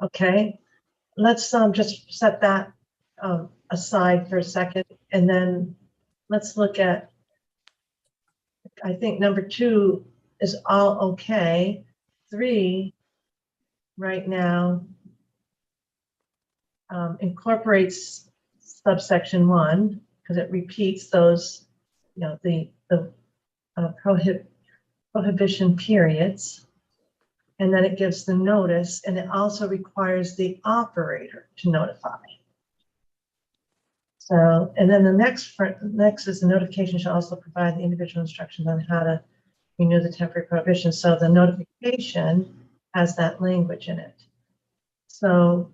Okay, let's just set that aside for a second, and then let's look at, I think number 2 is all okay. 3 right now incorporates subsection 1 because it repeats those, the prohibition periods. And then it gives the notice, and it also requires the operator to notify. So, and then the next is the notification shall also provide the individual instructions on how to renew the temporary prohibition. So the notification has that language in it. So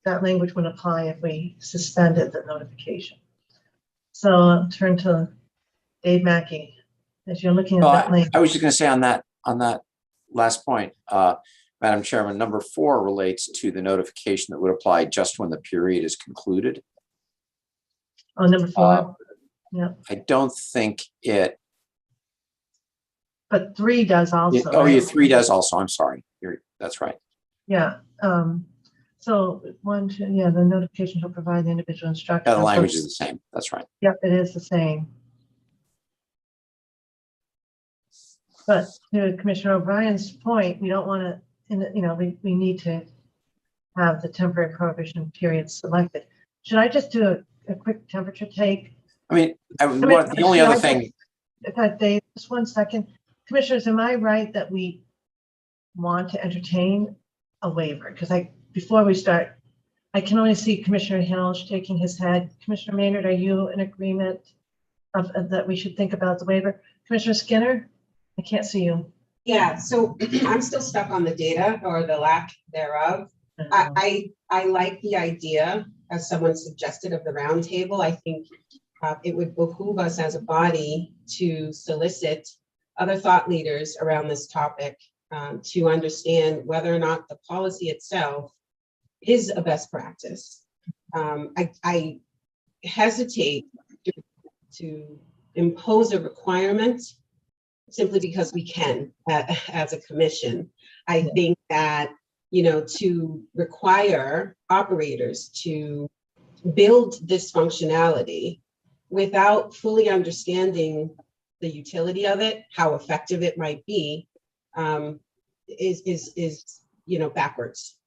that language would apply if we suspended the notification. So I'll turn to Dave Mackey. As you're looking at that language. I was just going to say on that last point, Madam Chairman, number 4 relates to the notification that would apply just when the period is concluded. Oh, number 4. Yeah. I don't think it. But 3 does also. Oh, yeah, 3 does also. I'm sorry. That's right. Yeah. So 1, 2, yeah, the notification shall provide the individual instructions. Yeah, the language is the same. That's right. Yep, it is the same. But to Commissioner O'Brien's point, we don't want to, we need to have the temporary prohibition period selected. Should I just do a quick temperature take? The only other thing. Dave, just 1 second. Commissioners, am I right that we want to entertain a waiver? Because before we start, I can only see Commissioner Hill shaking his head. Commissioner Maynard, are you in agreement that we should think about the waiver? Commissioner Skinner? I can't see you. Yeah, so I'm still stuck on the data or the lack thereof. I like the idea, as someone suggested, of the roundtable. I think it would behoove us as a body to solicit other thought leaders around this topic to understand whether or not the policy itself is a best practice. I hesitate to impose a requirement simply because we can as a commission. I think that, to require operators to build this functionality without fully understanding the utility of it, how effective it might be, is backwards.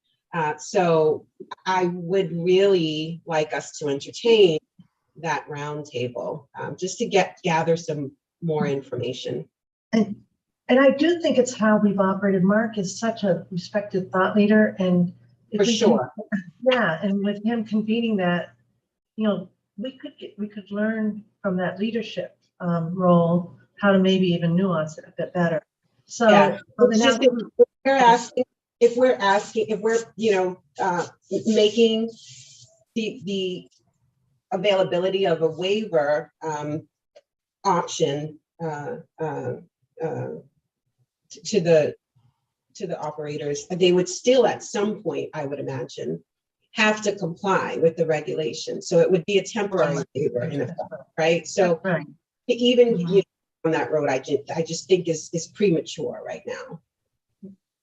So I would really like us to entertain that roundtable just to gather some more information. And I do think it's how we've operated. Mark is such a respected thought leader, and For sure. And with him convening that, we could learn from that leadership role how to maybe even nuance it a bit better. So yeah, it's just if we're making the availability of a waiver option to the to the operators, they would still at some point, I would imagine, have to comply with the regulations. So it would be a temporary waiver in effect, right? So Right. even you know, on that road, I just think is premature right now.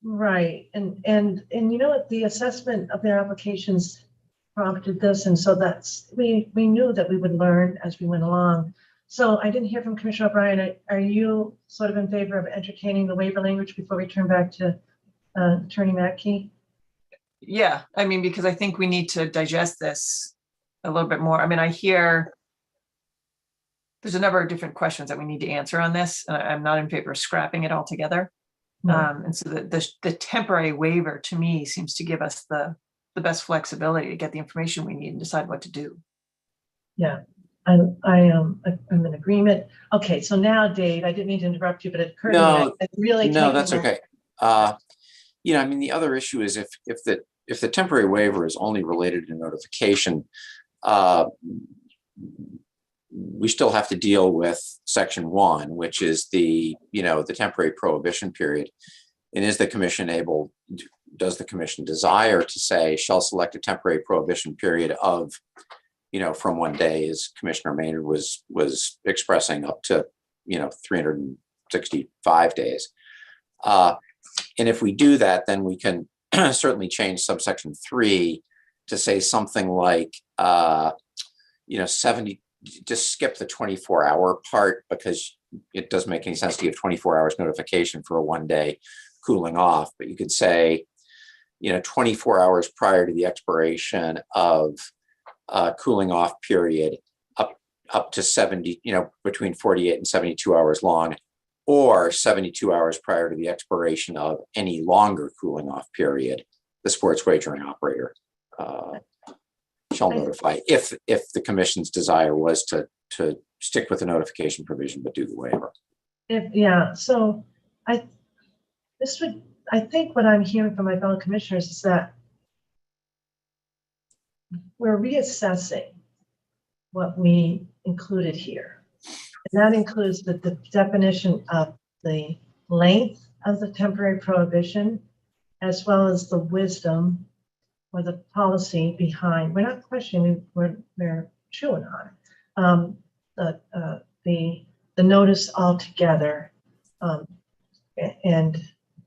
Right. And you know what, the assessment of their applications prompted this. And so we knew that we would learn as we went along. So I didn't hear from Commissioner O'Brien. Are you sort of in favor of entertaining the waiver language before we turn back to Attorney Mackey? Yeah, I mean, because I think we need to digest this a little bit more. I mean, I hear there's a number of different questions that we need to answer on this, and I'm not in favor of scrapping it altogether. And so the temporary waiver to me seems to give us the best flexibility to get the information we need and decide what to do. Yeah, I'm in agreement. Okay, so now, Dave, I didn't mean to interrupt you, but it occurred to me that really no, that's okay. You know, I mean, the other issue is if the temporary waiver is only related to notification, we still have to deal with section 1, which is the temporary prohibition period. And is the commission does the commission desire to say, shall select a temporary prohibition period of, from 1 day, as Commissioner Maynard was expressing, up to, 365 days. And if we do that, then we can certainly change subsection 3 to say something like, 70, just skip the 24-hour part, because it doesn't make any sense to give 24 hours notification for a 1 day cooling off. But you could say, 24 hours prior to the expiration of cooling off period, up to 70, between 48 and 72 hours long, or 72 hours prior to the expiration of any longer cooling off period, the sports wagering operator shall notify, if the commission's desire was to stick with the notification provision but do the waiver. So I think what I'm hearing from my fellow commissioners is that we're reassessing what we included here. And that includes the definition of the length of the temporary prohibition, as well as the wisdom or the policy behind. We're not questioning, we're chewing on the notice altogether, and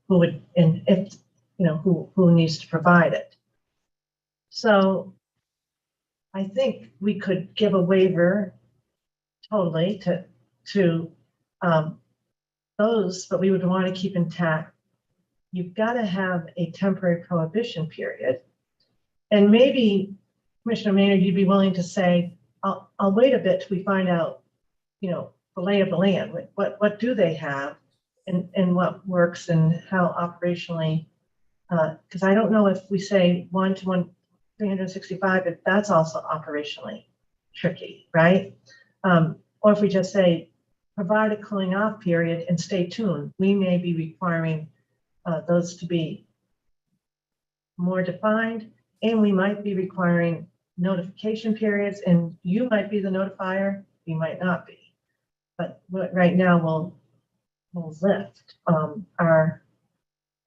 who would, and if, who needs to provide it. So I think we could give a waiver totally to those, but we would want to keep intact. You've got to have a temporary prohibition period. And maybe, Commissioner Maynard, you'd be willing to say, I'll wait a bit till we find out, the lay of the land. What do they have, and what works, and how operationally, because I don't know if we say 1 to 1, 365, if that's also operationally tricky, right? Or if we just say, provide a cooling off period and stay tuned. We may be requiring those to be more defined, and we might be requiring notification periods, and you might be the notifier, we might not be. But right now we'll lift our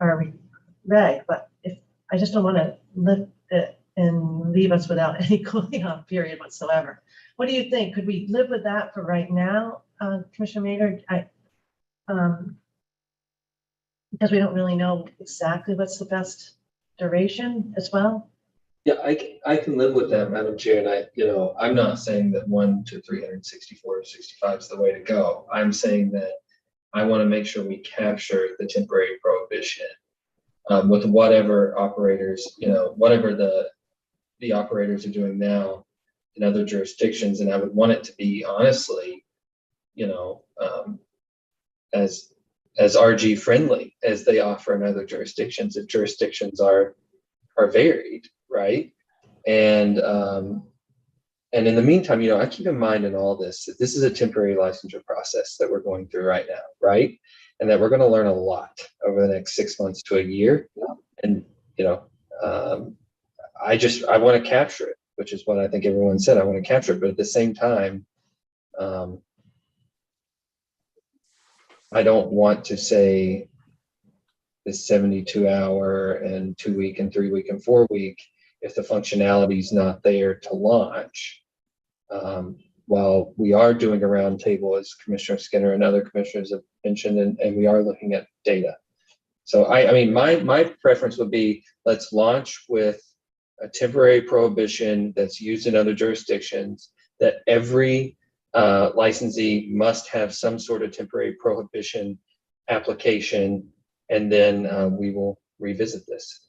reg, but if I just don't want to lift it and leave us without any cooling off period whatsoever. What do you think? Could we live with that for right now, Commissioner Maynard? Because we don't really know exactly what's the best duration as well. Yeah, I can live with that, Madam Chair, and I'm not saying that 1 to 364 or 65 is the way to go. I'm saying that I want to make sure we capture the temporary prohibition with whatever operators, whatever the operators are doing now in other jurisdictions, and I would want it to be, honestly, as RG friendly as they offer in other jurisdictions, if jurisdictions are varied, right? And in the meantime, I keep in mind in all this that this is a temporary licensure process that we're going through right now, right? And that we're going to learn a lot over the next 6 months to a year. And I want to capture it, which is what I think everyone said. I want to capture it, but at the same time, I don't want to say this 72-hour and 2-week and 3-week and 4-week if the functionality is not there to launch. While we are doing a roundtable, as Commissioner Skinner and other commissioners have mentioned, and we are looking at data. So I mean, my preference would be, let's launch with a temporary prohibition that's used in other jurisdictions, that every licensee must have some sort of temporary prohibition application, and then we will revisit this.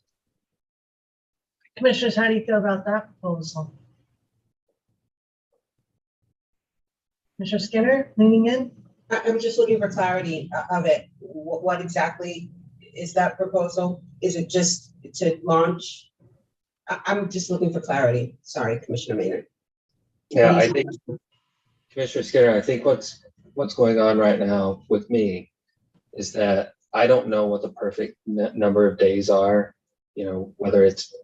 Commissioners, how do you feel about that proposal? Commissioner Skinner, leaning in? I'm just looking for clarity of it. What exactly is that proposal? Is it just to launch? I'm just looking for clarity. Sorry, Commissioner Maynard. Yeah, I think, Commissioner Skinner, I think what's going on right now with me is that I don't know what the perfect number of days are, you know, whether it's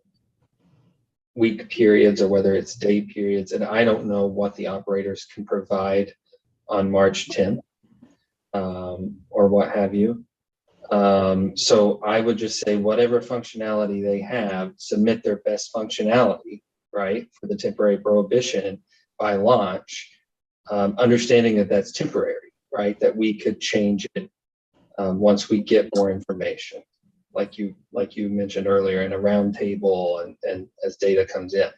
week periods or whether it's day periods, and I don't know what the operators can provide on March 10th or what have you. So I would just say whatever functionality they have, submit their best functionality, right, for the temporary prohibition by launch, understanding that that's temporary, right, that we could change it once we get more information, like you mentioned earlier, in a roundtable and as data comes in.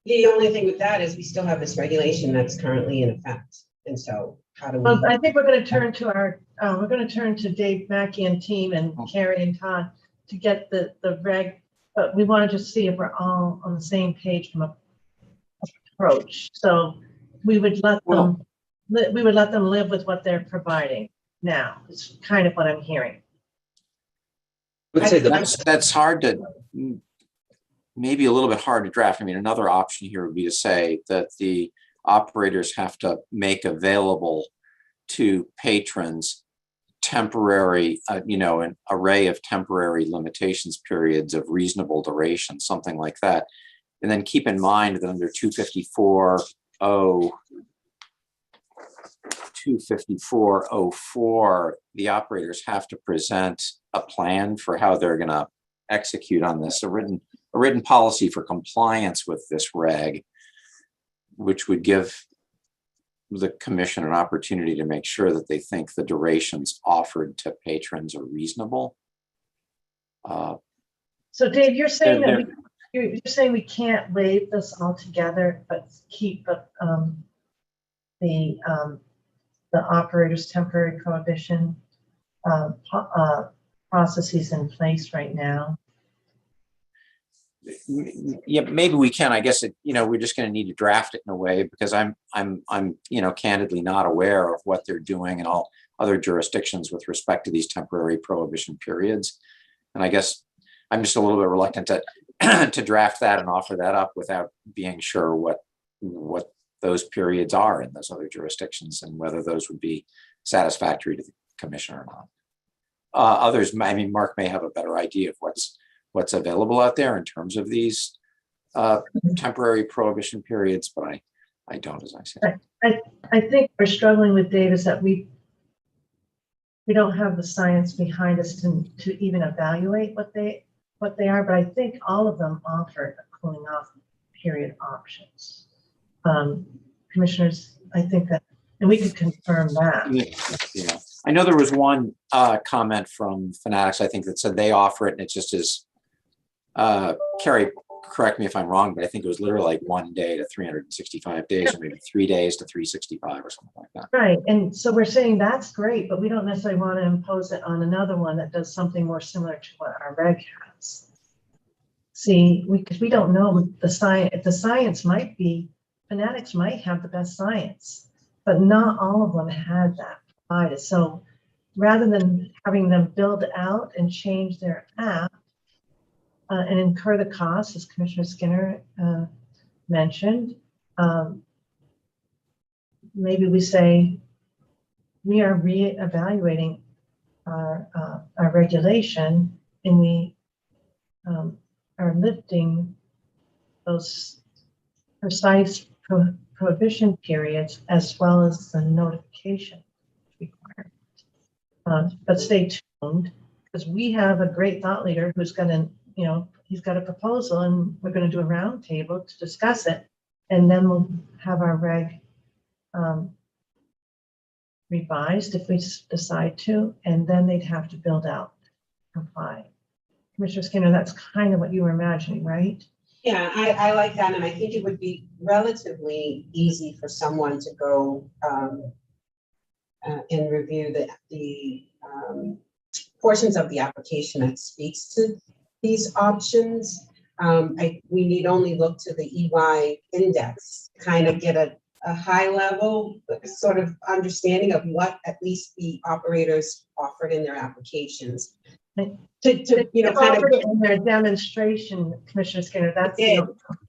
The only thing with that is we still have this regulation that's currently in effect. And so how do we? Well, I think we're going to turn to Dave Mackey and team and Carrie and Todd to get the reg, but we want to just see if we're all on the same page from a approach. So we would let them live with what they're providing now. It's kind of what I'm hearing. That's hard to, maybe a little bit hard to draft. I mean, another option here would be to say that the operators have to make available to patrons temporary, an array of temporary limitations periods of reasonable duration, something like that. And then keep in mind that under 254.04, the operators have to present a plan for how they're going to execute on this, a written policy for compliance with this reg, which would give the commission an opportunity to make sure that they think the durations offered to patrons are reasonable. So Dave, you're saying that you're saying we can't waive this altogether, but keep the operator's temporary prohibition processes in place right now. Yeah, maybe we can. I guess we're just going to need to draft it in a way, because I'm candidly not aware of what they're doing in all other jurisdictions with respect to these temporary prohibition periods, and I guess I'm just a little bit reluctant to to draft that and offer that up without being sure what those periods are in those other jurisdictions and whether those would be satisfactory to the commission or not. Others, I mean, Mark may have a better idea of what's available out there in terms of these temporary prohibition periods, but I don't, as I said. I think we're struggling with data is that we don't have the science behind us to even evaluate what they are, but I think all of them offer a cooling off period options. Commissioners, I think that, and we could confirm that. Yeah, I know there was one comment from Fanatics, I think, that said they offer it, and it just is, Carrie, correct me if I'm wrong, but I think it was literally like 1 day to 365 days, or maybe 3 days to 365 or something like that. Right, and so we're saying that's great, but we don't necessarily want to impose it on another one that does something more similar to what our reg has. See, because we don't know the science. If the science might be, Fanatics might have the best science, but not all of them had that provided. So rather than having them build out and change their app and incur the costs, as Commissioner Skinner mentioned, maybe we say we are reevaluating our regulation, and we are lifting those precise prohibition periods as well as the notification requirement. But stay tuned because we have a great thought leader who's gonna, you know, he's got a proposal and we're gonna do a roundtable to discuss it. And then we'll have our reg revised if we decide to, and then they'd have to build out, comply. Commissioner Skinner, that's kind of what you were imagining, right? Yeah, I like that, and I think it would be relatively easy for someone to go and review the portions of the application that speaks to these options. We need only look to the EY index, kind of get a high level sort of understanding of what at least the operators offered in their applications. To you know, kind of in their demonstration, Commissioner Skinner, that's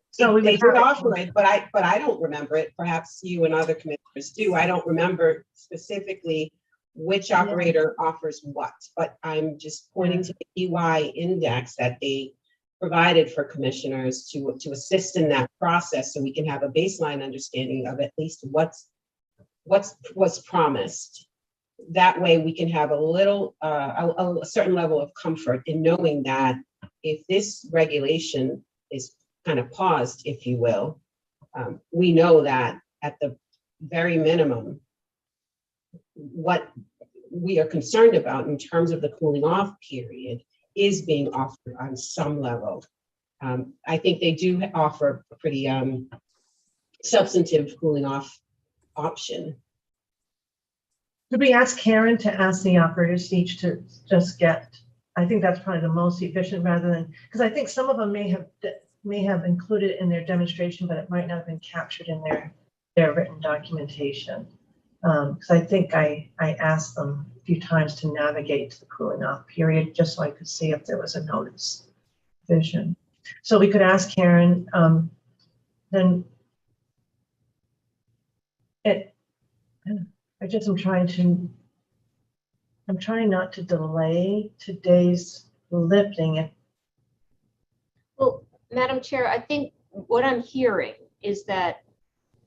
so we they would did have offer it, but I don't remember it. Perhaps you and other commissioners do. I don't remember specifically which operator offers what, but I'm just pointing to the EY index that they provided for commissioners to assist in that process, so we can have a baseline understanding of at least what's promised. That way we can have a little, a certain level of comfort in knowing that if this regulation is kind of paused, if you will, we know that at the very minimum, what we are concerned about in terms of the cooling off period is being offered on some level. I think they do offer a pretty substantive cooling off option. Could we ask Karen to ask the operators each to just get, I think that's probably the most efficient rather than, because I think some of them may have included it in their demonstration, but it might not have been captured in their written documentation. Because I think I asked them a few times to navigate to the cooling off period, just so I could see if there was a notice vision. So we could ask Karen, then I'm trying not to delay today's lifting. Well, Madam Chair, I think what I'm hearing is that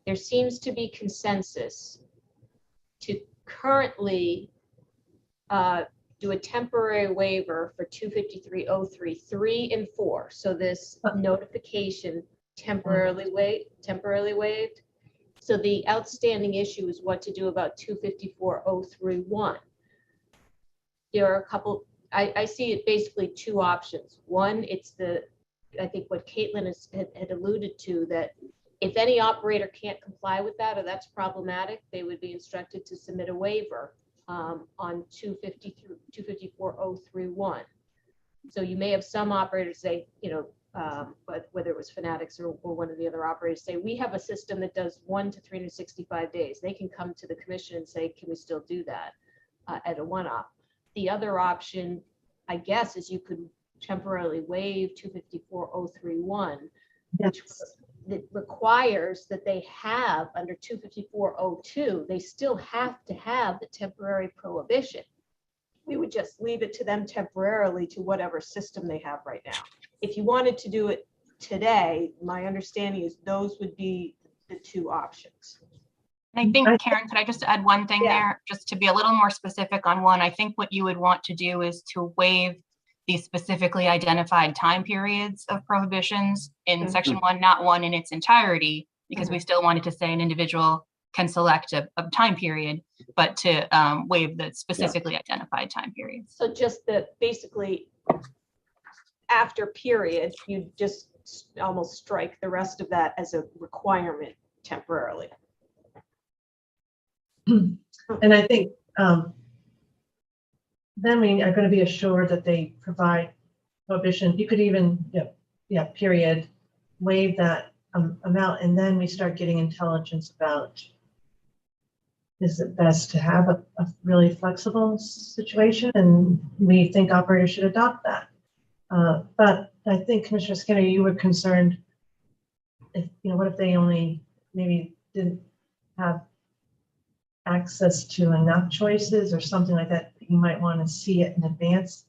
there seems to be consensus to currently do a temporary waiver for 253.03, 3 and 4. So this notification temporarily waived. So the outstanding issue is what to do about 254.03.1. There are a couple, I see it basically two options. One, it's I think what Caitlin had alluded to, that if any operator can't comply with that or that's problematic, they would be instructed to submit a waiver on 254.03.1. So you may have some operators say, you know, but whether it was Fanatics or one of the other operators say, we have a system that does 1 to 365 days. They can come to the commission and say, can we still do that at a one-off? The other option, I guess, is you could temporarily waive 254.03.1, which that requires that they have under 254.02, they still have to have the temporary prohibition. We would just leave it to them temporarily to whatever system they have right now. If you wanted to do it today, my understanding is those would be the two options. I think, Karen, could I just add one thing there, just to be a little more specific on one? I think what you would want to do is to waive these specifically identified time periods of prohibitions in section 1, not one in its entirety, because we still wanted to say an individual can select a time period, but to waive the specifically identified time periods. So just basically after period, you just almost strike the rest of that as a requirement temporarily. And I think then we are going to be assured that they provide prohibition. You could even, period, waive that amount, and then we start getting intelligence about, is it best to have a really flexible situation? And we think operators should adopt that. But I think, Commissioner Skinner, you were concerned if, what if they only maybe didn't have access to enough choices or something like that? You might want to see it in advance.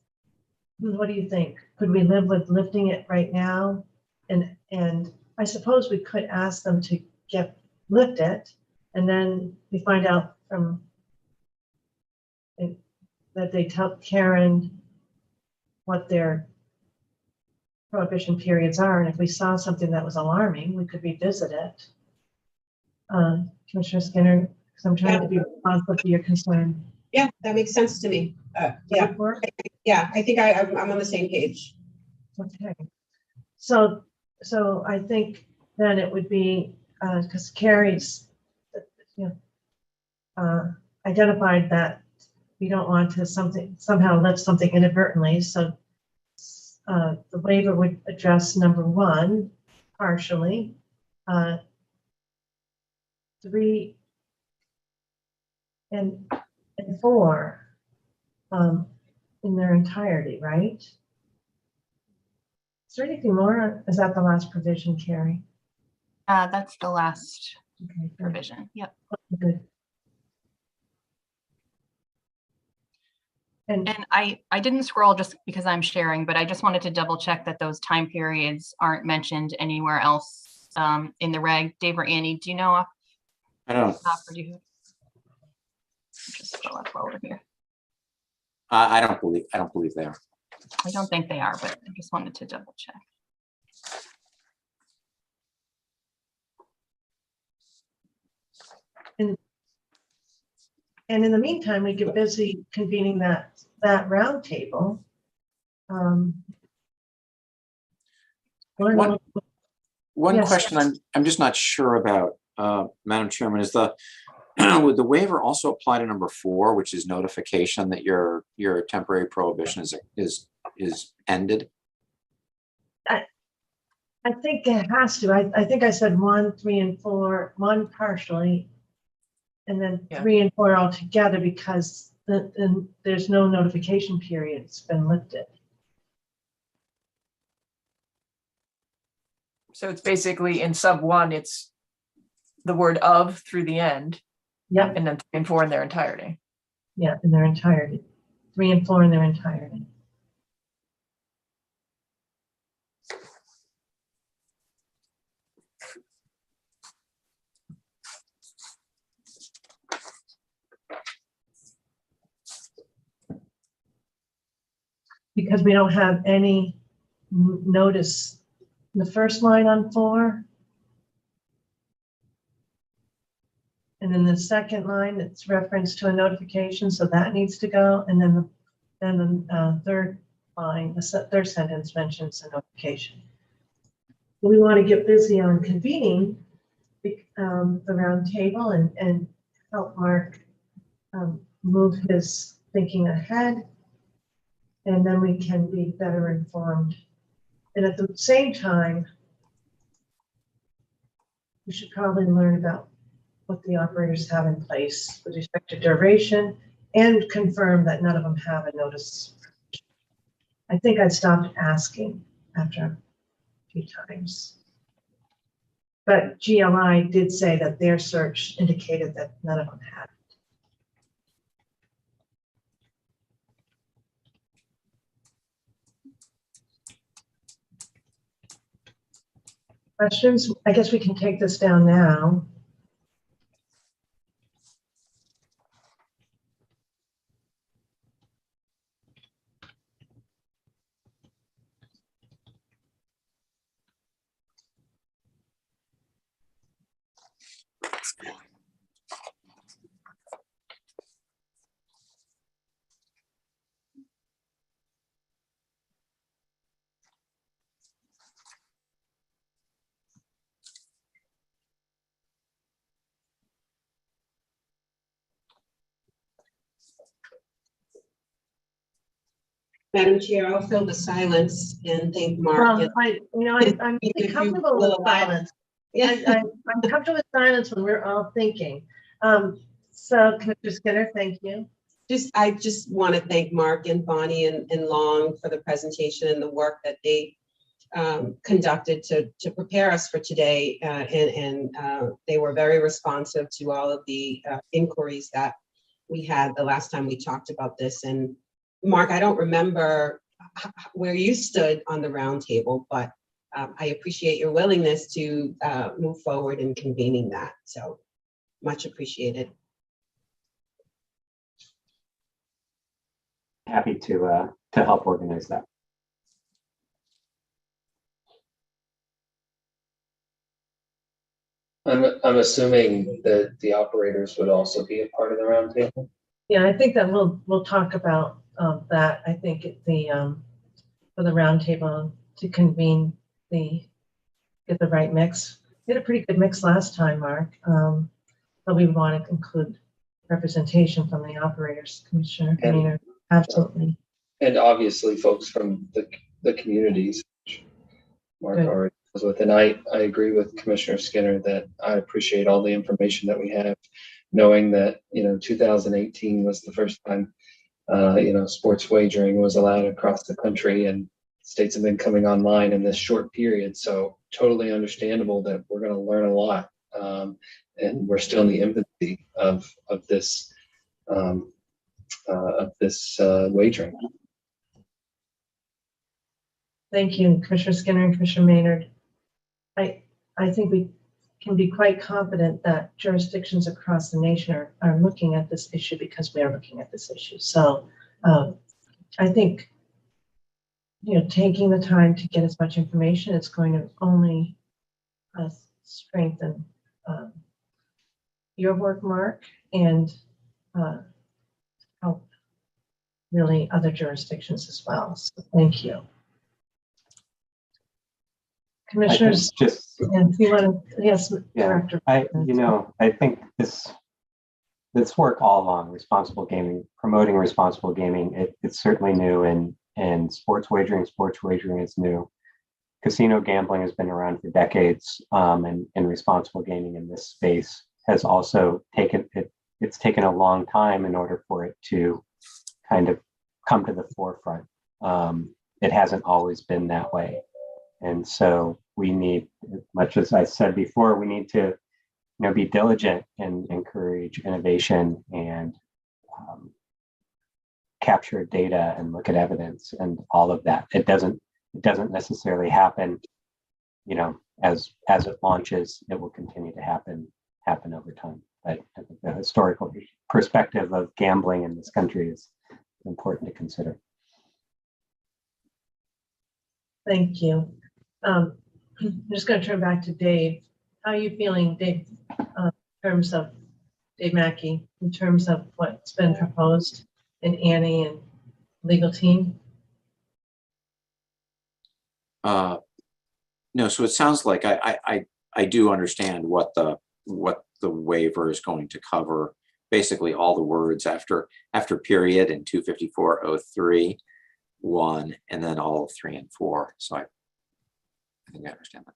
What do you think? Could we live with lifting it right now? And I suppose we could ask them to lift it, and then we find out from that they tell Karen what their prohibition periods are, and if we saw something that was alarming, we could revisit it. Commissioner Skinner, because I'm trying to be responsive to your concern. Yeah, that makes sense to me. Yeah, I think I'm on the same page. Okay. So I think then it would be, because Carrie's, identified that we don't want to somehow lift something inadvertently. So the waiver would address number 1 partially, 3 and 4 in their entirety, right? Is there anything more? Is that the last provision, Carrie? That's the last Okay, provision. Yep. good. And I didn't scroll just because I'm sharing, but I just wanted to double check that those time periods aren't mentioned anywhere else in the reg. Dave or Annie, do you know? I don't. Or do you just scroll up over here? I don't believe they are. I don't think they are, but I just wanted to double check. And in the meantime, we get busy convening that roundtable. One Yes. question I'm just not sure about, Madam Chairman, is would the waiver also apply to number 4, which is notification that your temporary prohibition is ended? I think it has to. I think I said 1, 3, and 4, 1 partially, and then 3 and 4 all together because there's no notification period. It's been lifted. So it's basically in sub 1, it's the word of through the end. Yep. And then 3 and 4 in their entirety. Yeah, in their entirety. 3 and 4 in their entirety. Because we don't have any notice. The first line on 4. And then the second line, it's reference to a notification, so that needs to go. And then the third line, the third sentence mentions a notification. We want to get busy on convening the round table and help Mark move his thinking ahead. And then we can be better informed. And at the same time, we should probably learn about what the operators have in place with respect to duration and confirm that none of them have a notice. I think I stopped asking after a few times. But GLI did say that their search indicated that none of them had. Questions? I guess we can take this down now. Madam Chair, I'll fill the silence and thank Mark. I'm comfortable with silence. Yeah, I'm comfortable with silence when we're all thinking. So Commissioner Skinner, thank you. I just want to thank Mark and Bonnie and Long for the presentation and the work that they conducted to prepare us for today. And they were very responsive to all of the inquiries that we had the last time we talked about this. And Mark, I don't remember where you stood on the roundtable, but I appreciate your willingness to move forward in convening that. So much appreciated. happy to help organize that. I'm assuming that the operators would also be a part of the roundtable. Yeah, I think that we'll talk about that. I think at the for the roundtable to convene get the right mix. We had a pretty good mix last time, Mark, but we want to include representation from the operators, Commissioner. Absolutely. And obviously folks from the communities, which Mark Good. already was with. And I agree with Commissioner Skinner that I appreciate all the information that we have, knowing that, 2018 was the first time, sports wagering was allowed across the country, and states have been coming online in this short period. So totally understandable that we're going to learn a lot. And we're still in the infancy of this wagering. Thank you, Commissioner Skinner and Commissioner Maynard. I think we can be quite confident that jurisdictions across the nation are looking at this issue because we are looking at this issue. So I think, taking the time to get as much information, it's going to only strengthen your work, Mark, and help really other jurisdictions as well. So thank you. Commissioners, Just, if you want to, yes, Director. I think this work all along, responsible gaming, promoting responsible gaming, it's certainly new, and sports wagering is new. Casino gambling has been around for decades, and responsible gaming in this space has also it's taken a long time in order for it to kind of come to the forefront. It hasn't always been that way. And so we need, much as I said before, we need to, be diligent and encourage innovation and capture data and look at evidence and all of that. It doesn't necessarily happen, as it launches. It will continue to happen over time. But I think the historical perspective of gambling in this country is important to consider. Thank you. I'm just going to turn back to Dave. How are you feeling, Dave, in terms of Dave Mackey, in terms of what's been proposed in Annie and legal team? No, so it sounds like I do understand what the waiver is going to cover. Basically, all the words after period in 254.03, 1, and then all of 3 and 4. So I think I understand that.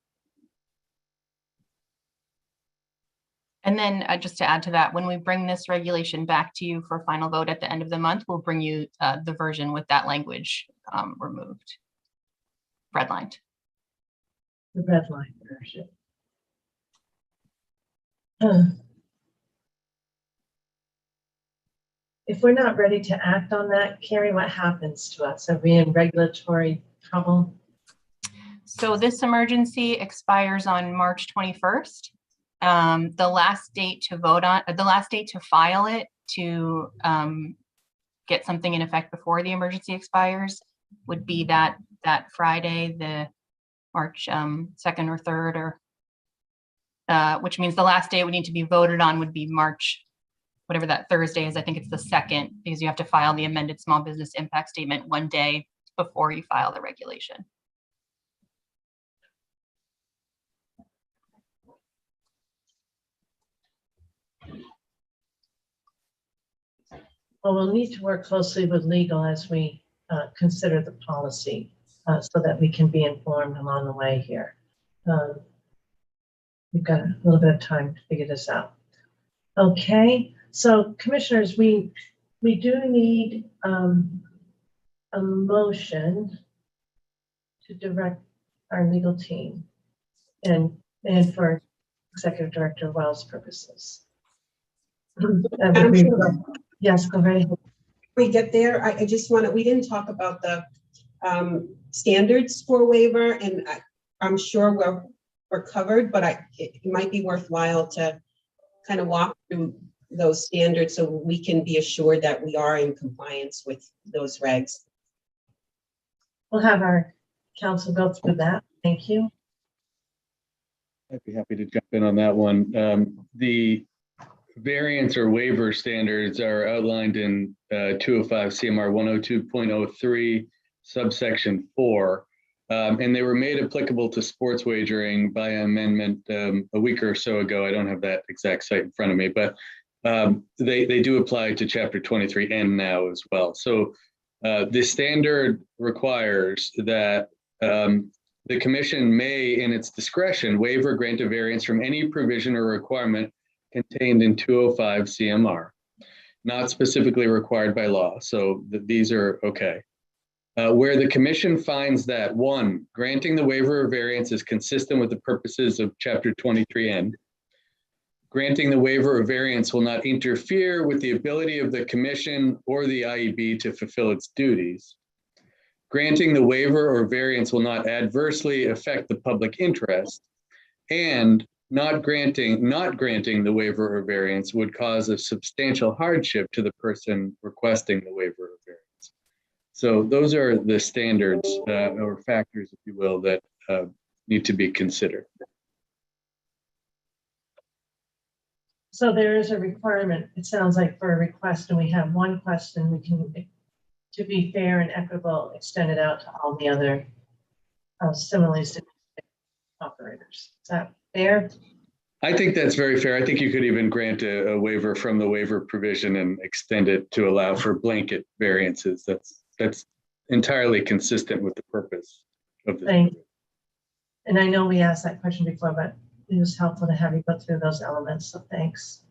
And then just to add to that, when we bring this regulation back to you for final vote at the end of the month, we'll bring you the version with that language removed, redlined. The red line version. If we're not ready to act on that, Carrie, what happens to us? Are we in regulatory trouble? So this emergency expires on March 21st. The last date to vote on, the last date to file it to get something in effect before the emergency expires would be that Friday, the March 2nd or 3rd, or which means the last day it would need to be voted on would be March, whatever that Thursday is. I think it's the 2nd, because you have to file the amended small business impact statement one day before you file the regulation. Well, we'll need to work closely with legal as we consider the policy so that we can be informed along the way here. We've got a little bit of time to figure this out. Okay, so commissioners, we do need a motion to direct our legal team and for Executive Director Wells purposes. Yes, go right ahead. We get there. I just want to, we didn't talk about the standards for waiver, and I'm sure we're covered, but it might be worthwhile to kind of walk through those standards so we can be assured that we are in compliance with those regs. We'll have our council go through that. Thank you. I'd be happy to jump in on that one. The variance or waiver standards are outlined in 205 CMR 102.03 subsection 4. And they were made applicable to sports wagering by amendment a week or so ago. I don't have that exact site in front of me, but they do apply to Chapter 23N now as well. So the standard requires that the commission may, in its discretion, waive or grant a variance from any provision or requirement contained in 205 CMR, not specifically required by law. So these are okay. Where the commission finds that 1, granting the waiver or variance is consistent with the purposes of Chapter 23N, granting the waiver or variance will not interfere with the ability of the commission or the IEB to fulfill its duties. Granting the waiver or variance will not adversely affect the public interest, and not granting the waiver or variance would cause a substantial hardship to the person requesting the waiver or variance. So those are the standards or factors, if you will, that need to be considered. So there is a requirement, it sounds like, for a request, and we have one question. We can, to be fair and equitable, extend it out to all the other similarly situated operators. Is that fair? I think that's very fair. I think you could even grant a waiver from the waiver provision and extend it to allow for blanket variances. That's entirely consistent with the purpose of this. Thank you. And I know we asked that question before, but it was helpful to have you go through those elements, so thanks.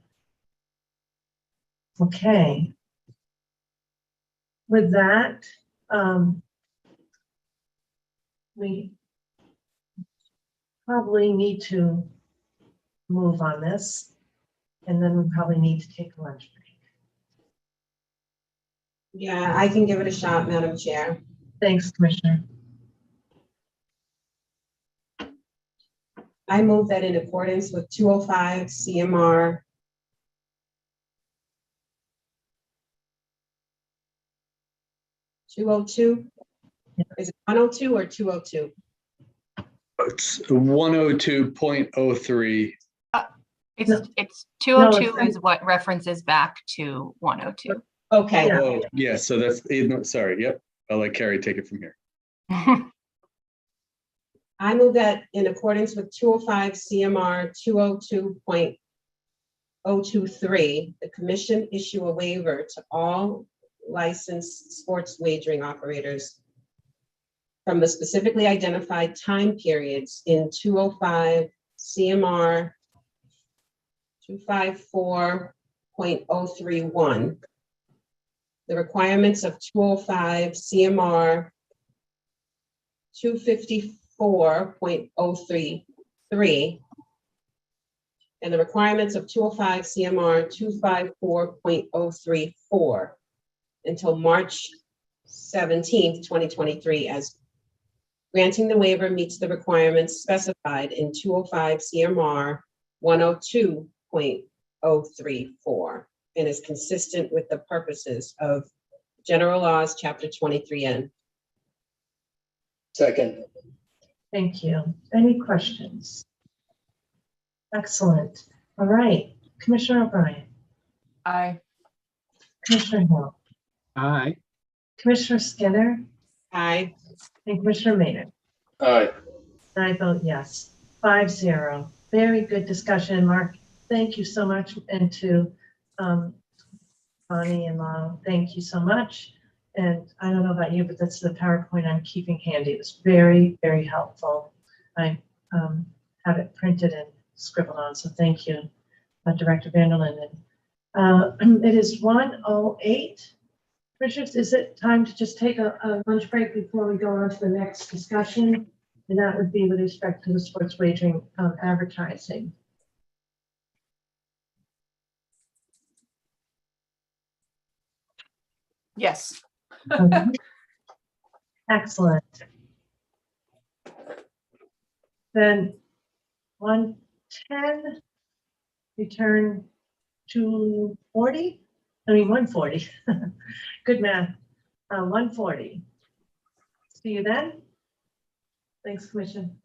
Okay. With that, we probably need to move on this, and then we probably need to take a lunch break. Yeah, I can give it a shot, Madam Chair. Thanks, Commissioner. I move that in accordance with 205 CMR 202. Is it 102 or 202? It's 102.03. It's 202 is what references back to 102. Okay. Oh, yeah, so that's, sorry, yep. I'll let Carrie take it from here. I move that in accordance with 205 CMR 202.023, the commission issue a waiver to all licensed sports wagering operators from the specifically identified time periods in 205 CMR 254.031, the requirements of 205 CMR 254.033, and the requirements of 205 CMR 254.034 until March 17th, 2023, as granting the waiver meets the requirements specified in 205 CMR 102.034 and is consistent with the purposes of General Laws, Chapter 23N. Second. Thank you. Any questions? Excellent. All right. Commissioner O'Brien. Aye. Commissioner Hill. Aye. Commissioner Skinner. Aye. And Commissioner Maynard. Aye. And I vote yes. 5-0. Very good discussion, Mark. Thank you so much. And to Bonnie and Lon, thank you so much. And I don't know about you, but that's the PowerPoint I'm keeping handy. It was very, very helpful. I have it printed and scribbled on, so thank you, Director Vanderlinden. It is 1:08. Commissioners, is it time to just take a lunch break before we go on to the next discussion? And that would be with respect to the sports wagering advertising. Yes. Excellent. Then 1:10, return 2:40? I mean, 1:40. Good math. 1:40. See you then. Thanks, Commission.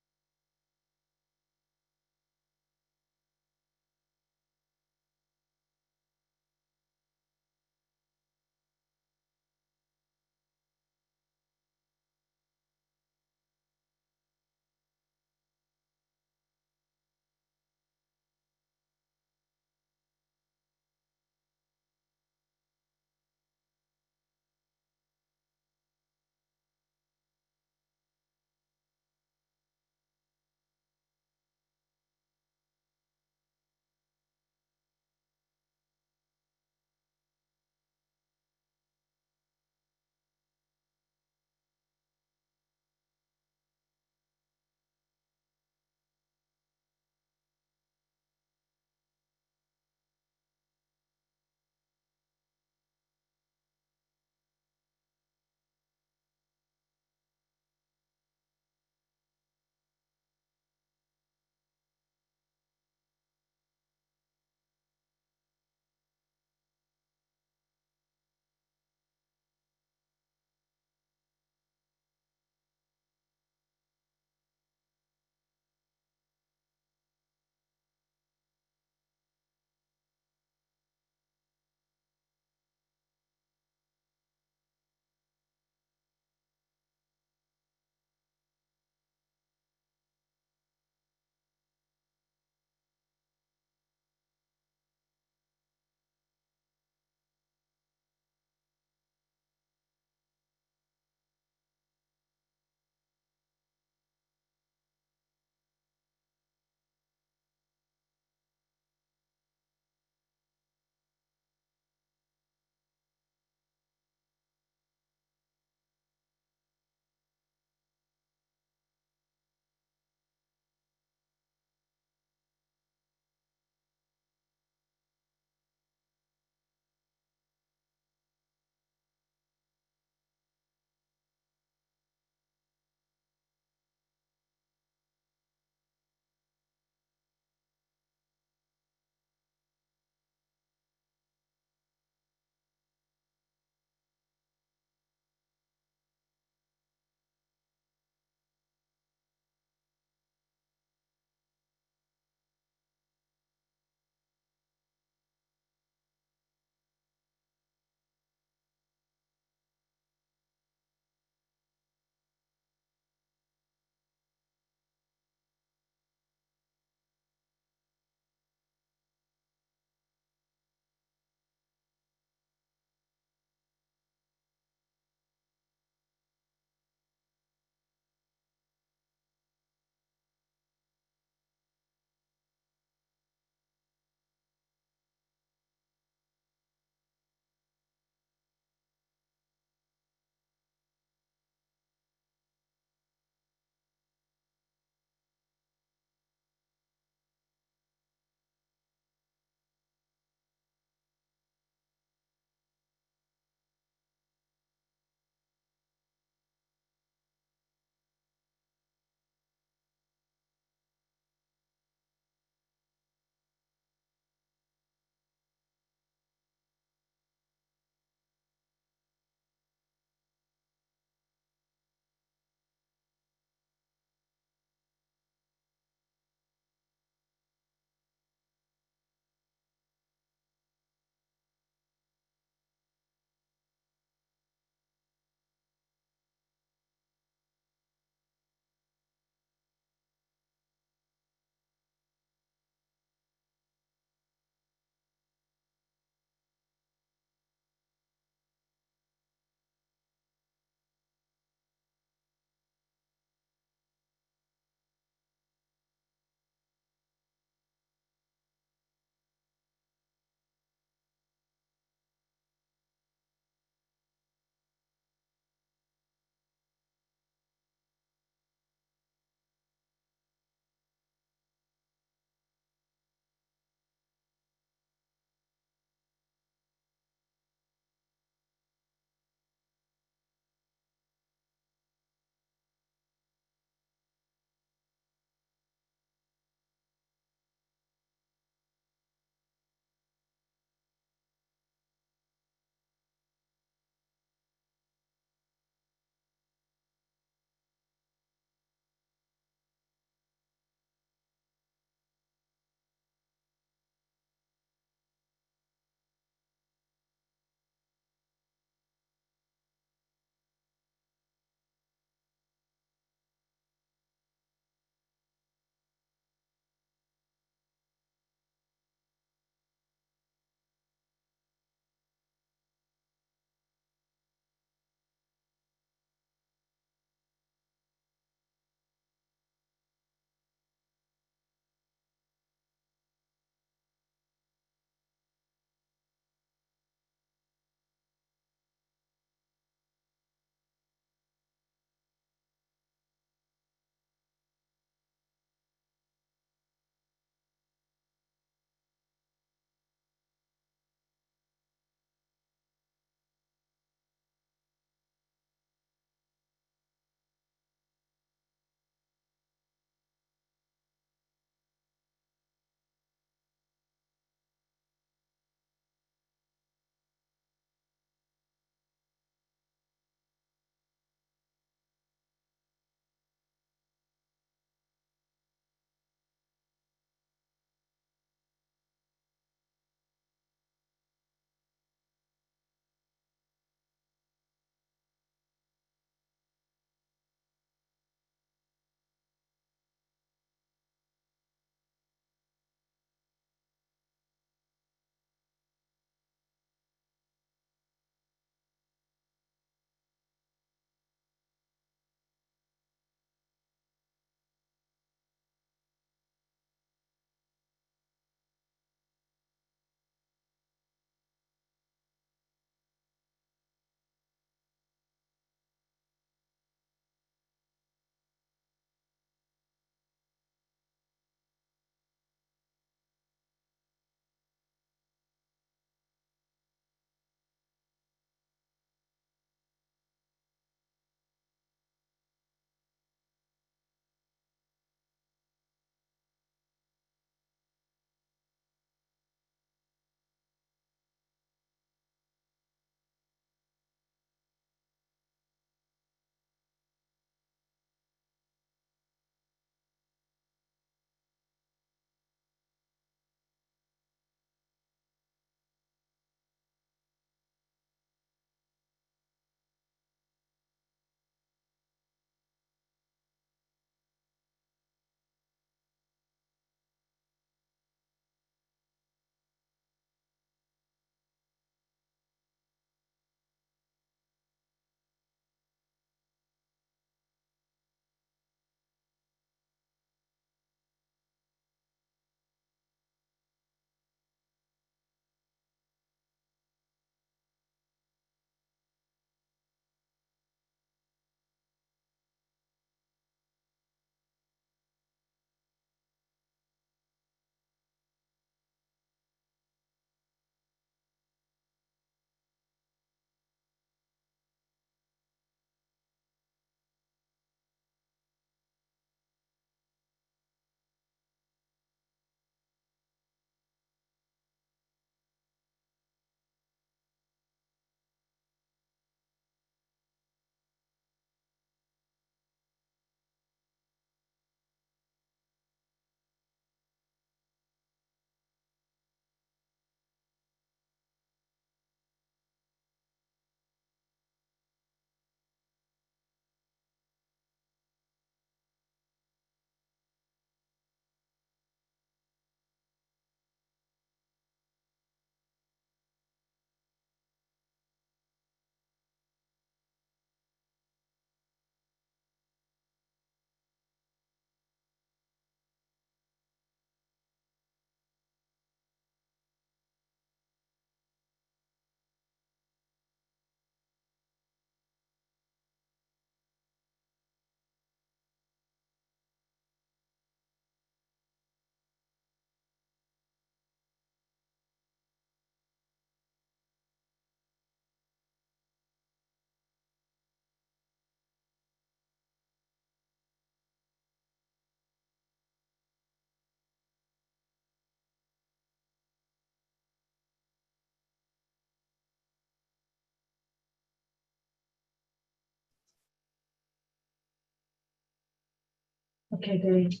Okay, Dave.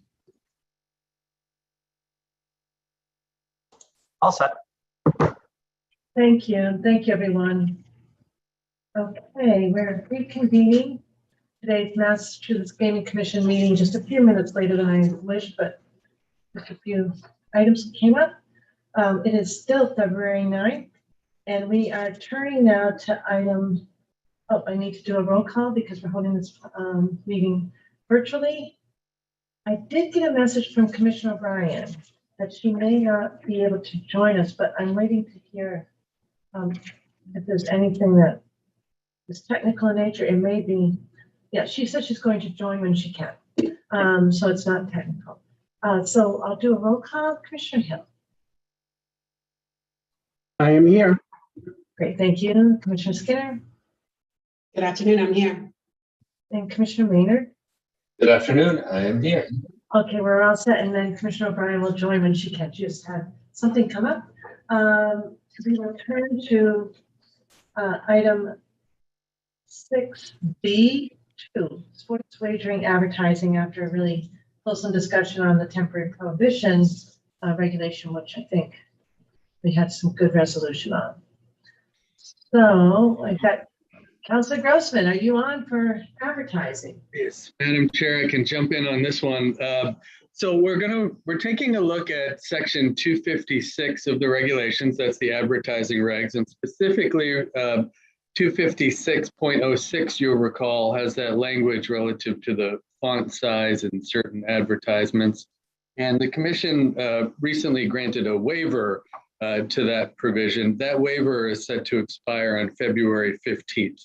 All set. Thank you. Thank you, everyone. Okay, we're reconvening today's Massachusetts Gaming Commission meeting just a few minutes later than I wished, but just a few items came up. It is still February 9th, and we are turning now to item, oh, I need to do a roll call because we're holding this meeting virtually. I did get a message from Commissioner O'Brien that she may not be able to join us, but I'm waiting to hear if there's anything that is technical in nature. It may be, yeah, she said she's going to join when she can. So it's not technical. So I'll do a roll call. Commissioner Hill. I am here. Great, thank you. Commissioner Skinner. Good afternoon, I'm here. And Commissioner Maynard. Good afternoon, I am here. Okay, we're all set, and then Commissioner O'Brien will join when she can. She just had something come up. We will turn to item 6B2, sports wagering advertising, after a really fulsome discussion on the temporary prohibition regulation, which I think we had some good resolution on. So I got Councilor Grossman, are you on for advertising? Yes, Madam Chair, I can jump in on this one. So we're taking a look at section 256 of the regulations. That's the advertising regs, and specifically 256.06, you'll recall, has that language relative to the font size in certain advertisements. And the commission recently granted a waiver to that provision. That waiver is set to expire on February 15th.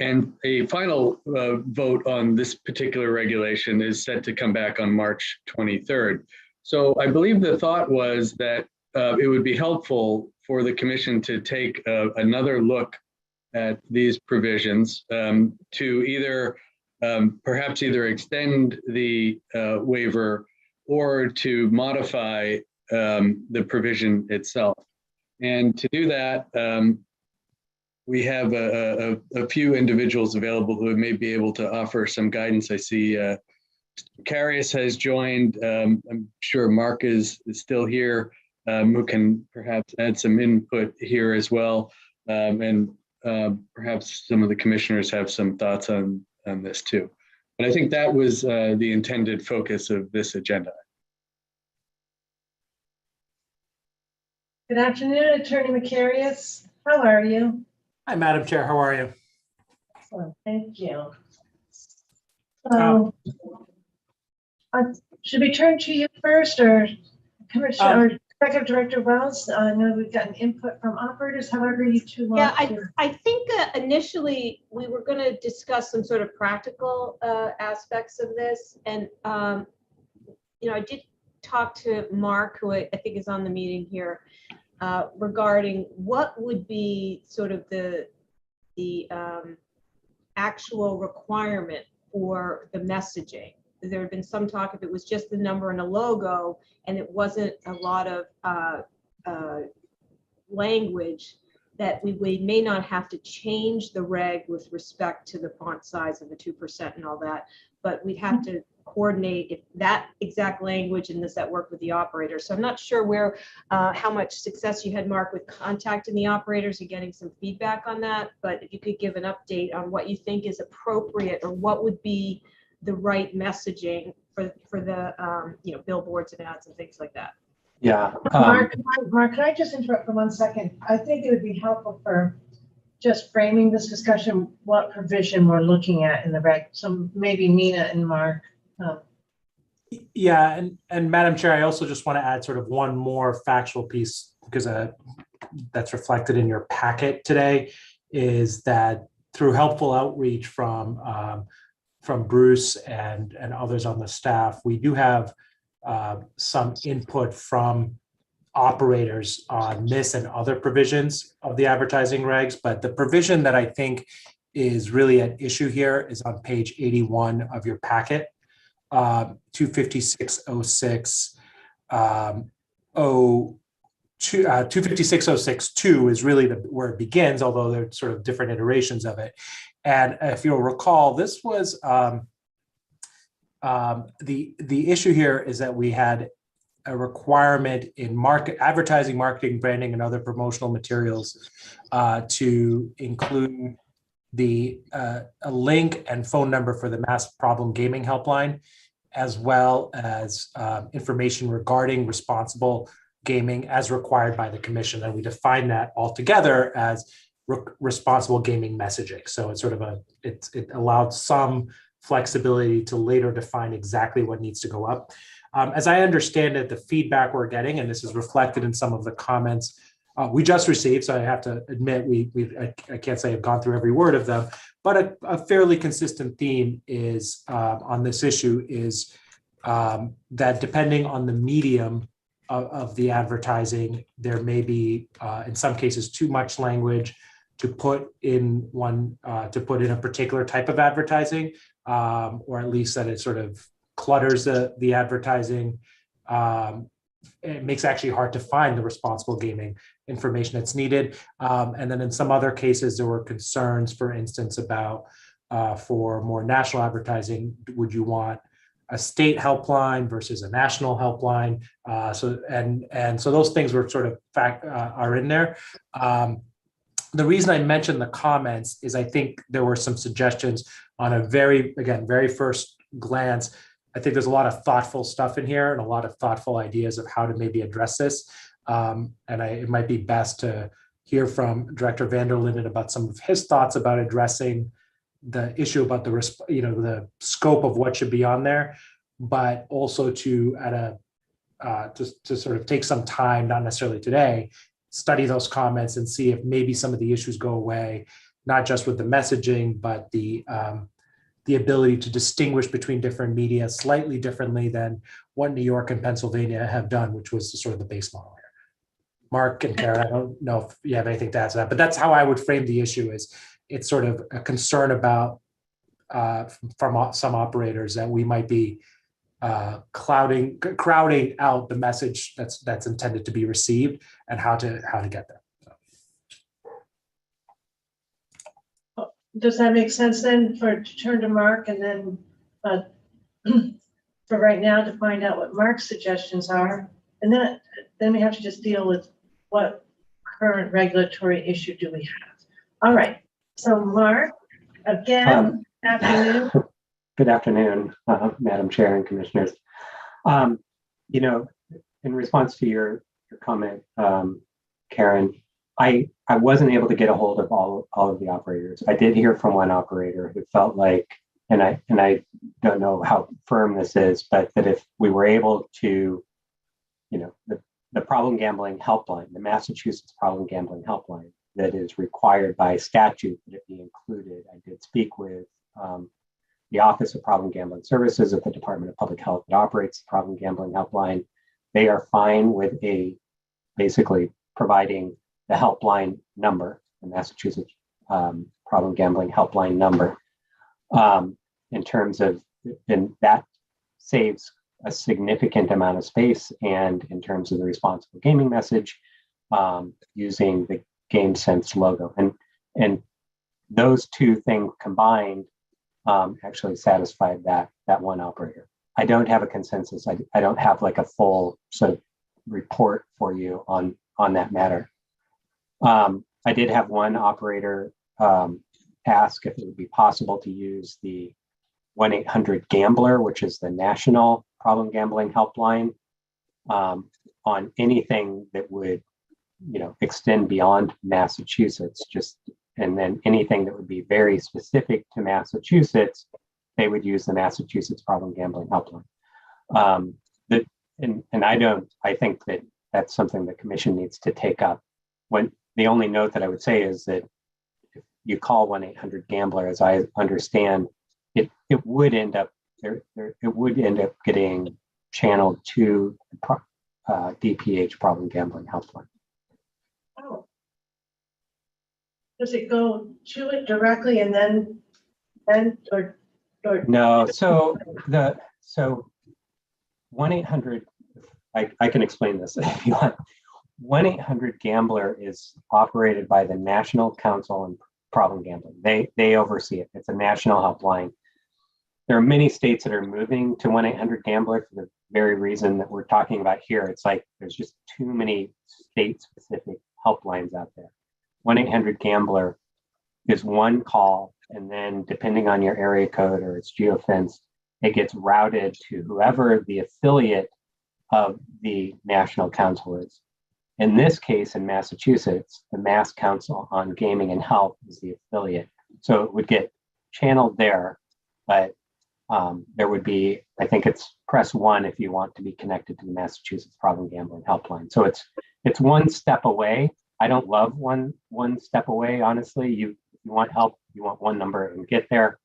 And a final vote on this particular regulation is set to come back on March 23rd. So I believe the thought was that it would be helpful for the commission to take another look at these provisions to either perhaps either extend the waiver or to modify the provision itself. And to do that, we have a few individuals available who may be able to offer some guidance. I see Carius has joined. I'm sure Mark is still here, who can perhaps add some input here as well. And perhaps some of the commissioners have some thoughts on this too. But I think that was the intended focus of this agenda. Good afternoon, Attorney Macarius. How are you? Hi, Madam Chair. How are you? Excellent, thank you. So, should we turn to you first, or Commissioner or Executive Director Wells? I know we've gotten input from operators. However, you two want Yeah, I think initially we were going to discuss some sort of practical aspects of this, and you know, I did talk to Mark, who I think is on the meeting here, regarding what would be sort of the actual requirement for the messaging. There had been some talk if it was just the number and a logo, and it wasn't a lot of language, that we may not have to change the reg with respect to the font size and the 2% and all that, but we'd have to coordinate if that exact language, and does that work with the operator? So I'm not sure where, how much success you had, Mark, with contacting the operators and getting some feedback on that, but if you could give an update on what you think is appropriate, or what would be the right messaging for the you know, billboards and ads and things like that. Yeah. Mark, can I just interrupt for 1 second? I think it would be helpful for just framing this discussion, what provision we're looking at in the reg. So maybe Nina and Mark. Yeah, and Madam Chair, I also just want to add sort of one more factual piece, because that's reflected in your packet today, is that through helpful outreach from Bruce and others on the staff, we do have some input from operators on this and other provisions of the advertising regs. But the provision that I think is really at issue here is on page 81 of your packet. 256.06 256.06.2 is really where it begins, although there are sort of different iterations of it. And if you'll recall, this was The issue here is that we had a requirement in advertising, marketing, branding, and other promotional materials to include a link and phone number for the Mass Problem Gaming Helpline, as well as information regarding responsible gaming as required by the commission. And we define that altogether as responsible gaming messaging. So it's sort of it allowed some flexibility to later define exactly what needs to go up. As I understand it, the feedback we're getting, and this is reflected in some of the comments we just received, so I have to admit, I can't say I've gone through every word of them, but a fairly consistent theme is on this issue is that depending on the medium of the advertising, there may be, in some cases, too much language to put in a particular type of advertising, or at least that it sort of clutters the advertising. It makes it actually hard to find the responsible gaming information that's needed. And then in some other cases, there were concerns, for instance, about for more national advertising, would you want a state helpline versus a national helpline? So those things were sort of are in there. The reason I mentioned the comments is I think there were some suggestions on a very first glance. I think there's a lot of thoughtful stuff in here and a lot of thoughtful ideas of how to maybe address this. It might be best to hear from Director Vanderlinden about some of his thoughts about addressing the issue about the scope of what should be on there, but also to sort of take some time, not necessarily today, study those comments and see if maybe some of the issues go away, not just with the messaging, but the ability to distinguish between different media slightly differently than what New York and Pennsylvania have done, which was sort of the base model here. Mark and Karen, I don't know if you have anything to add to that, but that's how I would frame the issue. Is it's sort of a concern about from some operators that we might be crowding out the message that's intended to be received and how to get there. Does that make sense then to turn to Mark and then for right now to find out what Mark's suggestions are? And then we have to just deal with what current regulatory issue do we have. All right, so Mark, again, afternoon. Good afternoon, Madam Chair and Commissioners. In response to your comment, Karen, I wasn't able to get a hold of all of the operators. I did hear from one operator who felt like, and I don't know how firm this is, but that if we were able to, the problem gambling helpline, the Massachusetts problem gambling helpline that is required by statute that it be included. I did speak with the Office of Problem Gambling Services at the Department of Public Health that operates the problem gambling helpline. They are fine with basically providing the helpline number, the Massachusetts problem gambling helpline number, in terms of, and that saves a significant amount of space. And in terms of the responsible gaming message, using the GameSense logo, and those two things combined actually satisfied that one operator. I don't have a consensus. I don't have like a full sort of report for you on that matter. I did have one operator ask if it would be possible to use the 1-800-GAMBLER, which is the national problem gambling helpline, on anything that would, extend beyond Massachusetts. And then anything that would be very specific to Massachusetts, they would use the Massachusetts problem gambling helpline. I think that that's something the commission needs to take up. When the only note that I would say is that if you call 1-800-GAMBLER, as I understand, it would end up getting channeled to DPH problem gambling helpline. Oh. Does it go to it directly and then or no? So 1-800. I can explain this if you want. 1-800-GAMBLER is operated by the National Council on Problem Gambling. They oversee it. It's a national helpline. there are many states that are moving to 1-800-GAMBLER for the very reason that we're talking about here. It's like there's just too many state-specific helplines out there. 1-800-GAMBLER is one call, and then depending on your area code or its geofence, it gets routed to whoever the affiliate of the National Council is. In this case, in Massachusetts, the Mass Council on Gaming and Health is the affiliate. So it would get channeled there, but there would be, I think it's press 1 if you want to be connected to the Massachusetts Problem Gambling Helpline. So it's one step away. I don't love one step away, honestly. You want help, you want one number and get there.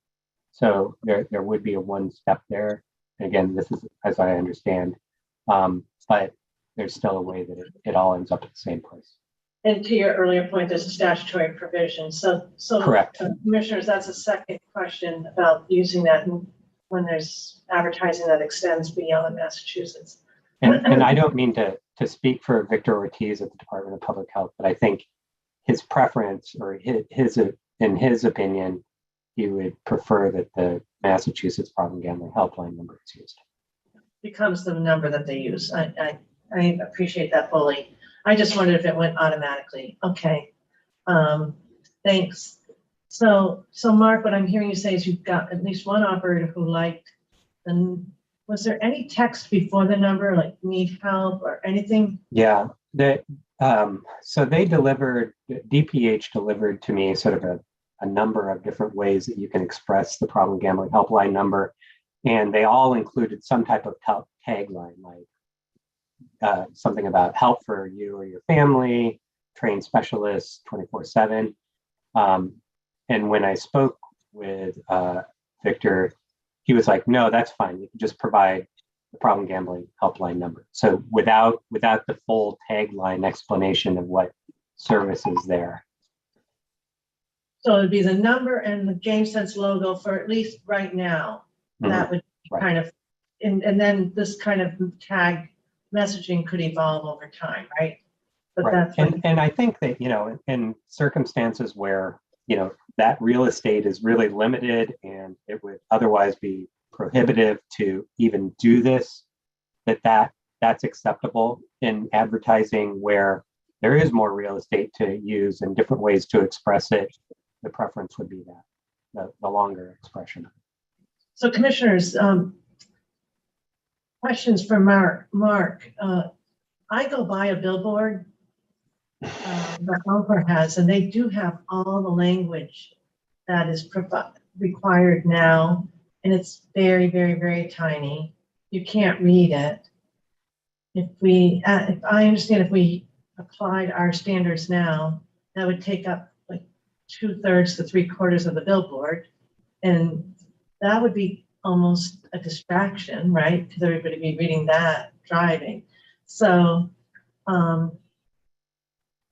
So there would be a one step there. Again, this is as I understand, but there's still a way that it all ends up at the same place. And to your earlier point, there's a statutory provision. So Correct. Commissioners, that's a second question about using that when there's advertising that extends beyond Massachusetts. And I don't mean to speak for Victor Ortiz at the Department of Public Health, but I think his preference or in his opinion, he would prefer that the Massachusetts Problem Gambling Helpline number is used. Becomes the number that they use. I appreciate that fully. I just wondered if it went automatically. Okay. Thanks. So Mark, what I'm hearing you say is you've got at least one operator who liked, and was there any text before the number, like need help or anything? Yeah, so they delivered, DPH delivered to me sort of a number of different ways that you can express the Problem Gambling Helpline number. And they all included some type of tagline, like something about help for you or your family, trained specialists 24/7. And when I spoke with Victor, he was like, no, that's fine. You can just provide the Problem Gambling Helpline number. So without the full tagline explanation of what service is there. So it'd be the number and the GameSense logo for at least right now. Mm-hmm. That would kind of, and then this kind of tag messaging could evolve over time, right? But that's and I think that, in circumstances where, that real estate is really limited and it would otherwise be prohibitive to even do this, that's acceptable in advertising where there is more real estate to use and different ways to express it. The preference would be that, the longer expression. So commissioners, questions for Mark. I go by a billboard that Oprah has, and they do have all the language that is required now, and it's very, very, very tiny. You can't read it. If I understand, if we applied our standards now, that would take up like 2/3 to 3/4 of the billboard, and that would be almost a distraction, right? Because everybody would be reading that driving. So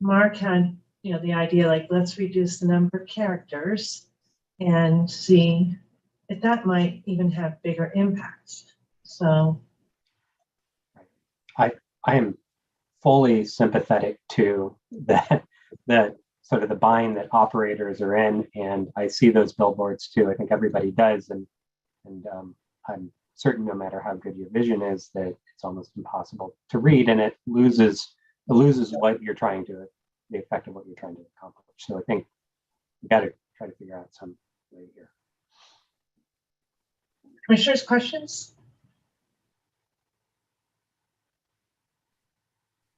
Mark had, the idea like, let's reduce the number of characters and see if that might even have bigger impacts. So I am fully sympathetic to that sort of the bind that operators are in, and I see those billboards too. I think everybody does, and I'm certain no matter how good your vision is, that it's almost impossible to read, and it loses what you're trying to, the effect of what you're trying to accomplish. So I think you got to try to figure out some way here. Commissioners, questions?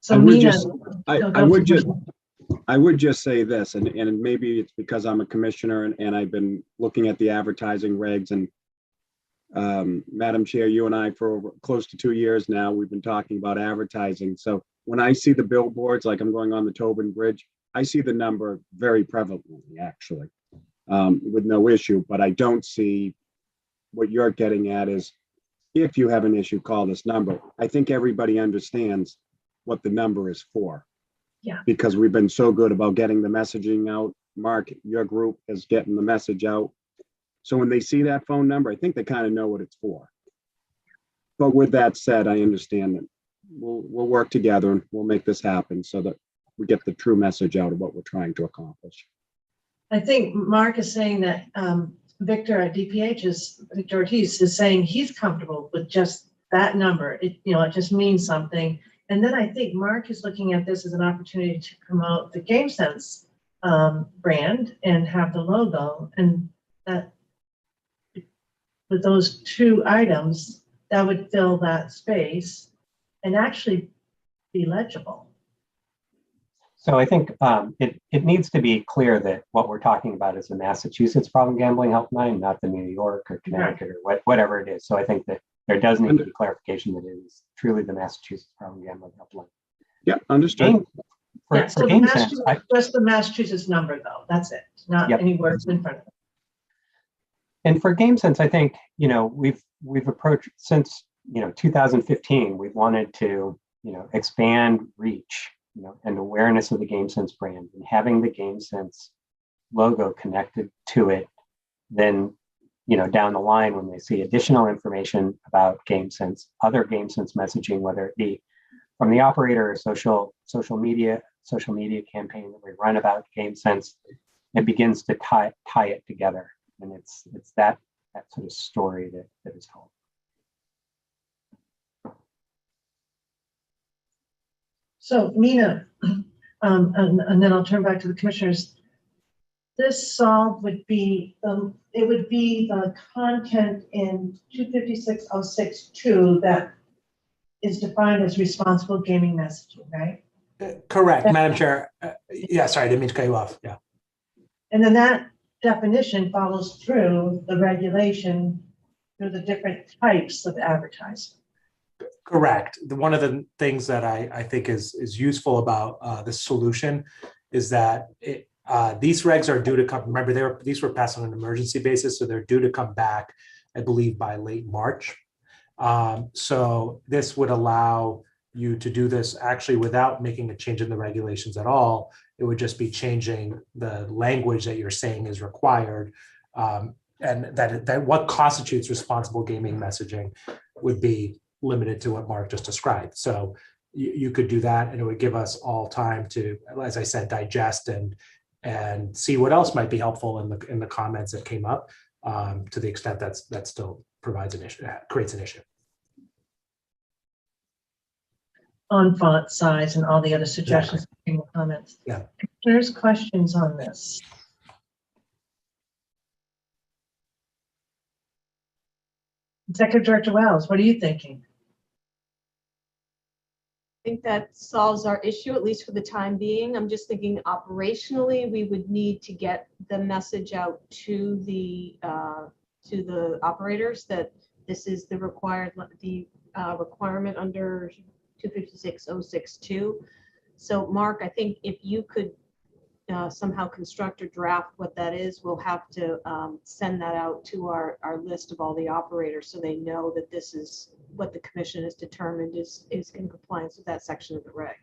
So I would just say this, and maybe it's because I'm a commissioner and I've been looking at the advertising regs, and Madam Chair, you and I for over close to 2 years now, we've been talking about advertising. So when I see the billboards, like I'm going on the Tobin Bridge, I see the number very prevalently, actually, with no issue. But I don't see what you're getting at is, if you have an issue, call this number. I think everybody understands what the number is for. Yeah. Because we've been so good about getting the messaging out. Mark, your group is getting the message out. So when they see that phone number, I think they kind of know what it's for. But with that said, I understand that we'll work together and we'll make this happen so that we get the true message out of what we're trying to accomplish. I think Mark is saying that Victor at Victor Ortiz is saying he's comfortable with just that number. It just means something. And then I think Mark is looking at this as an opportunity to promote the GameSense brand and have the logo, and that with those two items, that would fill that space and actually be legible. So I think it needs to be clear that what we're talking about is the Massachusetts Problem Gambling Helpline, not the New York or Connecticut or whatever it is. So I think that there does need to be clarification that it is truly the Massachusetts Problem Gambling Helpline. Yeah, understood. Just the Massachusetts number though, that's it, not any words in front of it. And for GameSense, I think, we've approached since, 2015, we've wanted to, expand reach, and awareness of the GameSense brand, and having the GameSense logo connected to it. Then, down the line, when they see additional information about GameSense, other GameSense messaging, whether it be from the operator or social media campaign that we run about GameSense, it begins to tie it together. And it's that sort of story that is told. So Mina, and then I'll turn back to the commissioners. This solve would be the content in 256.06.2 that is defined as responsible gaming messaging, right? Correct, Madam Chair. Yeah, sorry, I didn't mean to cut you off. Yeah. And then that definition follows through the regulation through the different types of advertising. Correct. One of the things that I think is useful about this solution is that these regs are due to come. Remember, these were passed on an emergency basis, so they're due to come back, I believe, by late March. So this would allow you to do this actually without making a change in the regulations at all. It would just be changing the language that you're saying is required, and that what constitutes responsible gaming messaging would be limited to what Mark just described. So you could do that, and it would give us all time to, as I said, digest and see what else might be helpful in the comments that came up, to the extent that still provides an issue, creates an issue. On font size and all the other suggestions in the comments. Yeah. There's questions on this. Executive Director Wells, what are you thinking? I think that solves our issue, at least for the time being. I'm just thinking operationally, we would need to get the message out to the operators that this is the requirement under 256.06.2. So Mark, I think if you could somehow construct or draft what that is, we'll have to send that out to our list of all the operators so they know that this is what the commission has determined is in compliance with that section of the reg.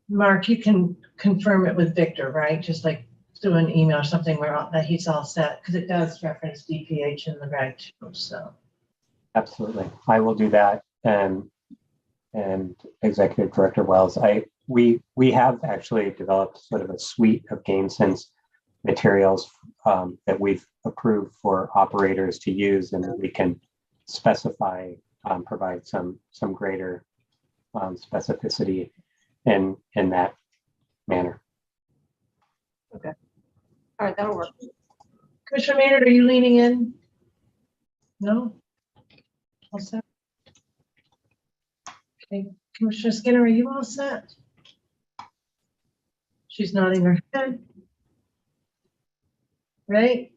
Mark, you can confirm it with Victor, right? Just like through an email or something that he's all set, because it does reference DPH in the reg too, so. Absolutely, I will do that. And Executive Director Wells, we have actually developed sort of a suite of GameSense materials that we've approved for operators to use, and we can specify, provide some greater specificity in that manner. Okay. All right, that'll work. Commissioner Maynard, are you leaning in? No? All set? Okay, Commissioner Skinner, are you all set? She's nodding her head. Right?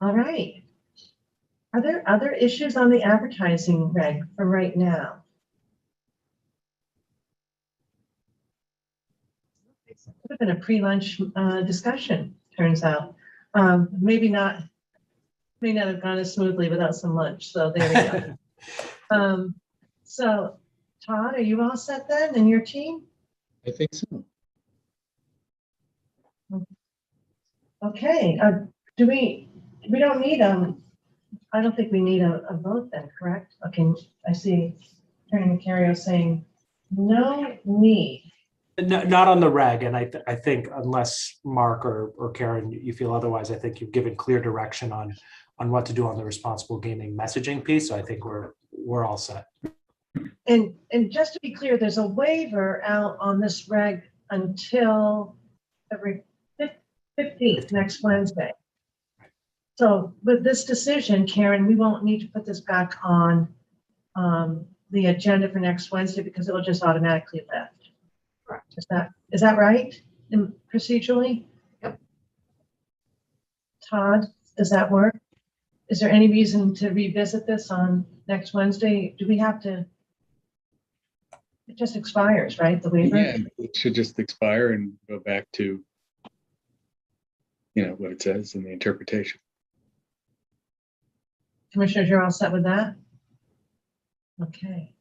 All right. Are there other issues on the advertising reg for right now? Could have been a pre-lunch discussion, turns out. Maybe not, may not have gone as smoothly without some lunch. So there we go. So Todd, are you all set then, and your team? I think so. Okay. We don't need I don't think we need a vote then, correct? Okay. I see Attorney Macario saying no need. Not on the reg, and I think unless Mark or Karen, you feel otherwise, I think you've given clear direction on what to do on the responsible gaming messaging piece. So I think we're all set. And just to be clear, there's a waiver out on this reg until February 15th, next Wednesday. So with this decision, Karen, we won't need to put this back on the agenda for next Wednesday because it will just automatically lift. Correct. Is that right? Procedurally? Yep. Todd, does that work? Is there any reason to revisit this on next Wednesday? Do we have to? It just expires, right? The waiver? Yeah, it should just expire and go back to, what it says in the interpretation. Commissioners, you're all set with that? Okay.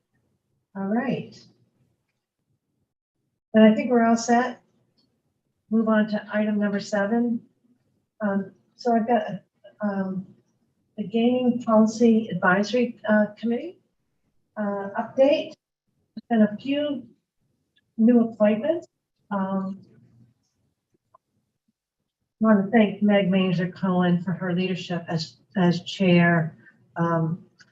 All right. And I think we're all set. Move on to item number 7. So I've got the Gaming Policy Advisory Committee update. There's been a few new appointments. I want to thank Meg Mazer-Cohen for her leadership as chair.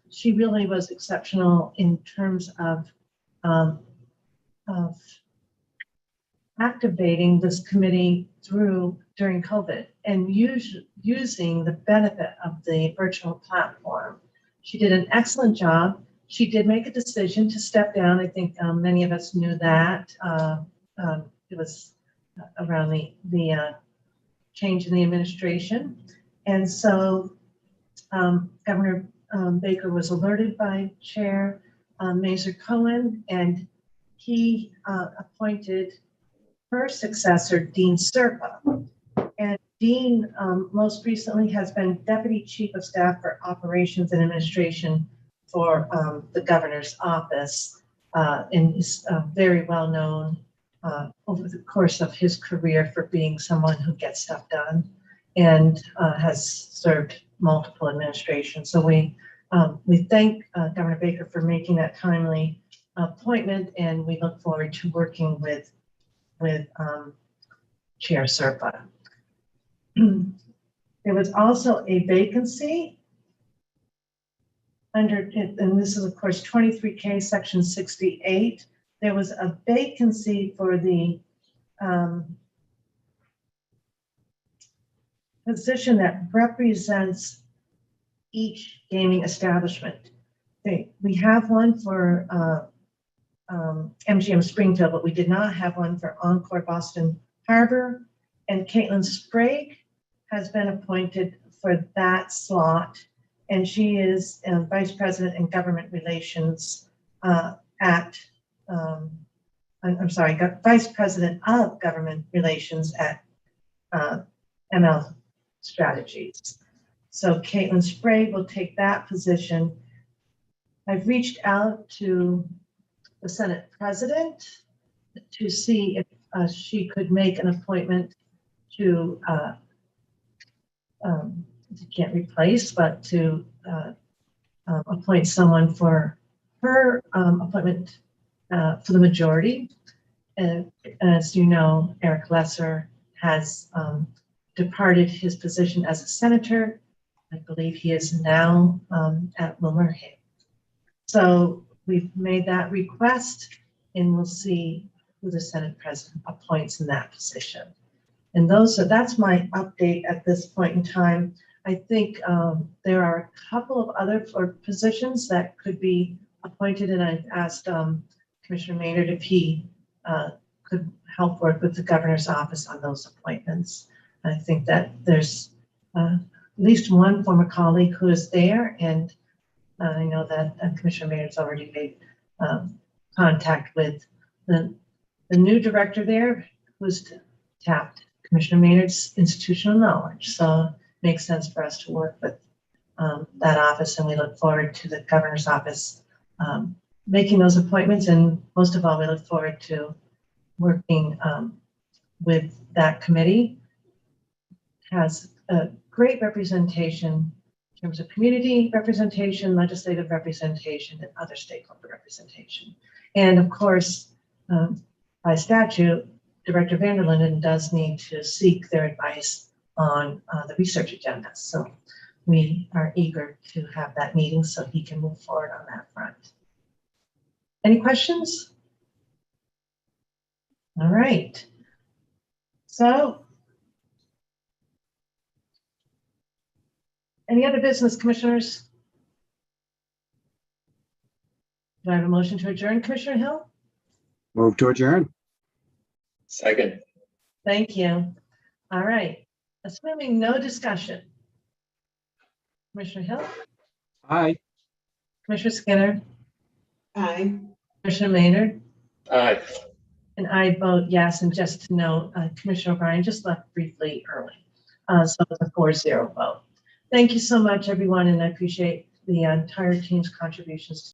She really was exceptional in terms of activating this committee during COVID and using the benefit of the virtual platform. She did an excellent job. She did make a decision to step down. I think many of us knew that. It was around the change in the administration. And so Governor Baker was alerted by Chair Mazer-Cohen, and he appointed her successor, Dean Serpa. And Dean most recently has been Deputy Chief of Staff for Operations and Administration for the Governor's Office, and is very well known over the course of his career for being someone who gets stuff done, and has served multiple administrations. So we thank Governor Baker for making that timely appointment, and we look forward to working with Chair Serpa. There was also a vacancy under, and this is of course 23K section 68. There was a vacancy for the position that represents each gaming establishment. We have one for MGM Springfield, but we did not have one for Encore Boston Harbor. And Caitlin Sprague has been appointed for that slot, and she is Vice President in Government Relations Vice President of Government Relations at ML Strategies. So Caitlin Sprague will take that position. I've reached out to the Senate President to see if she could make an appointment to, can't replace, but to appoint someone for her appointment for the majority. And as you know, Eric Lesser has departed his position as a senator. I believe he is now at Wilmerham. So we've made that request, and we'll see who the Senate President appoints in that position. And that's my update at this point in time. I think there are a couple of other positions that could be appointed, and I've asked Commissioner Maynard if he could help work with the governor's office on those appointments. I think that there's at least one former colleague who is there, and I know that Commissioner Maynard's already made contact with the new director there, who's tapped Commissioner Maynard's institutional knowledge. So it makes sense for us to work with that office, and we look forward to the governor's office making those appointments. And most of all, we look forward to working with that committee. Has a great representation in terms of community representation, legislative representation, and other stakeholder representation. And of course, by statute, Director Vanderlinden does need to seek their advice on the research agenda. So we are eager to have that meeting so he can move forward on that front. Any questions? All right. So any other business, commissioners? Do I have a motion to adjourn, Commissioner Hill? Move to adjourn. Second. Thank you. All right. Assuming no discussion. Commissioner Hill? Aye. Commissioner Skinner? Aye. Commissioner Maynard? Aye. And I vote yes. And just to note, Commissioner O'Brien just left briefly early. So it's a 4-0 vote. Thank you so much, everyone. And I appreciate the entire team's contributions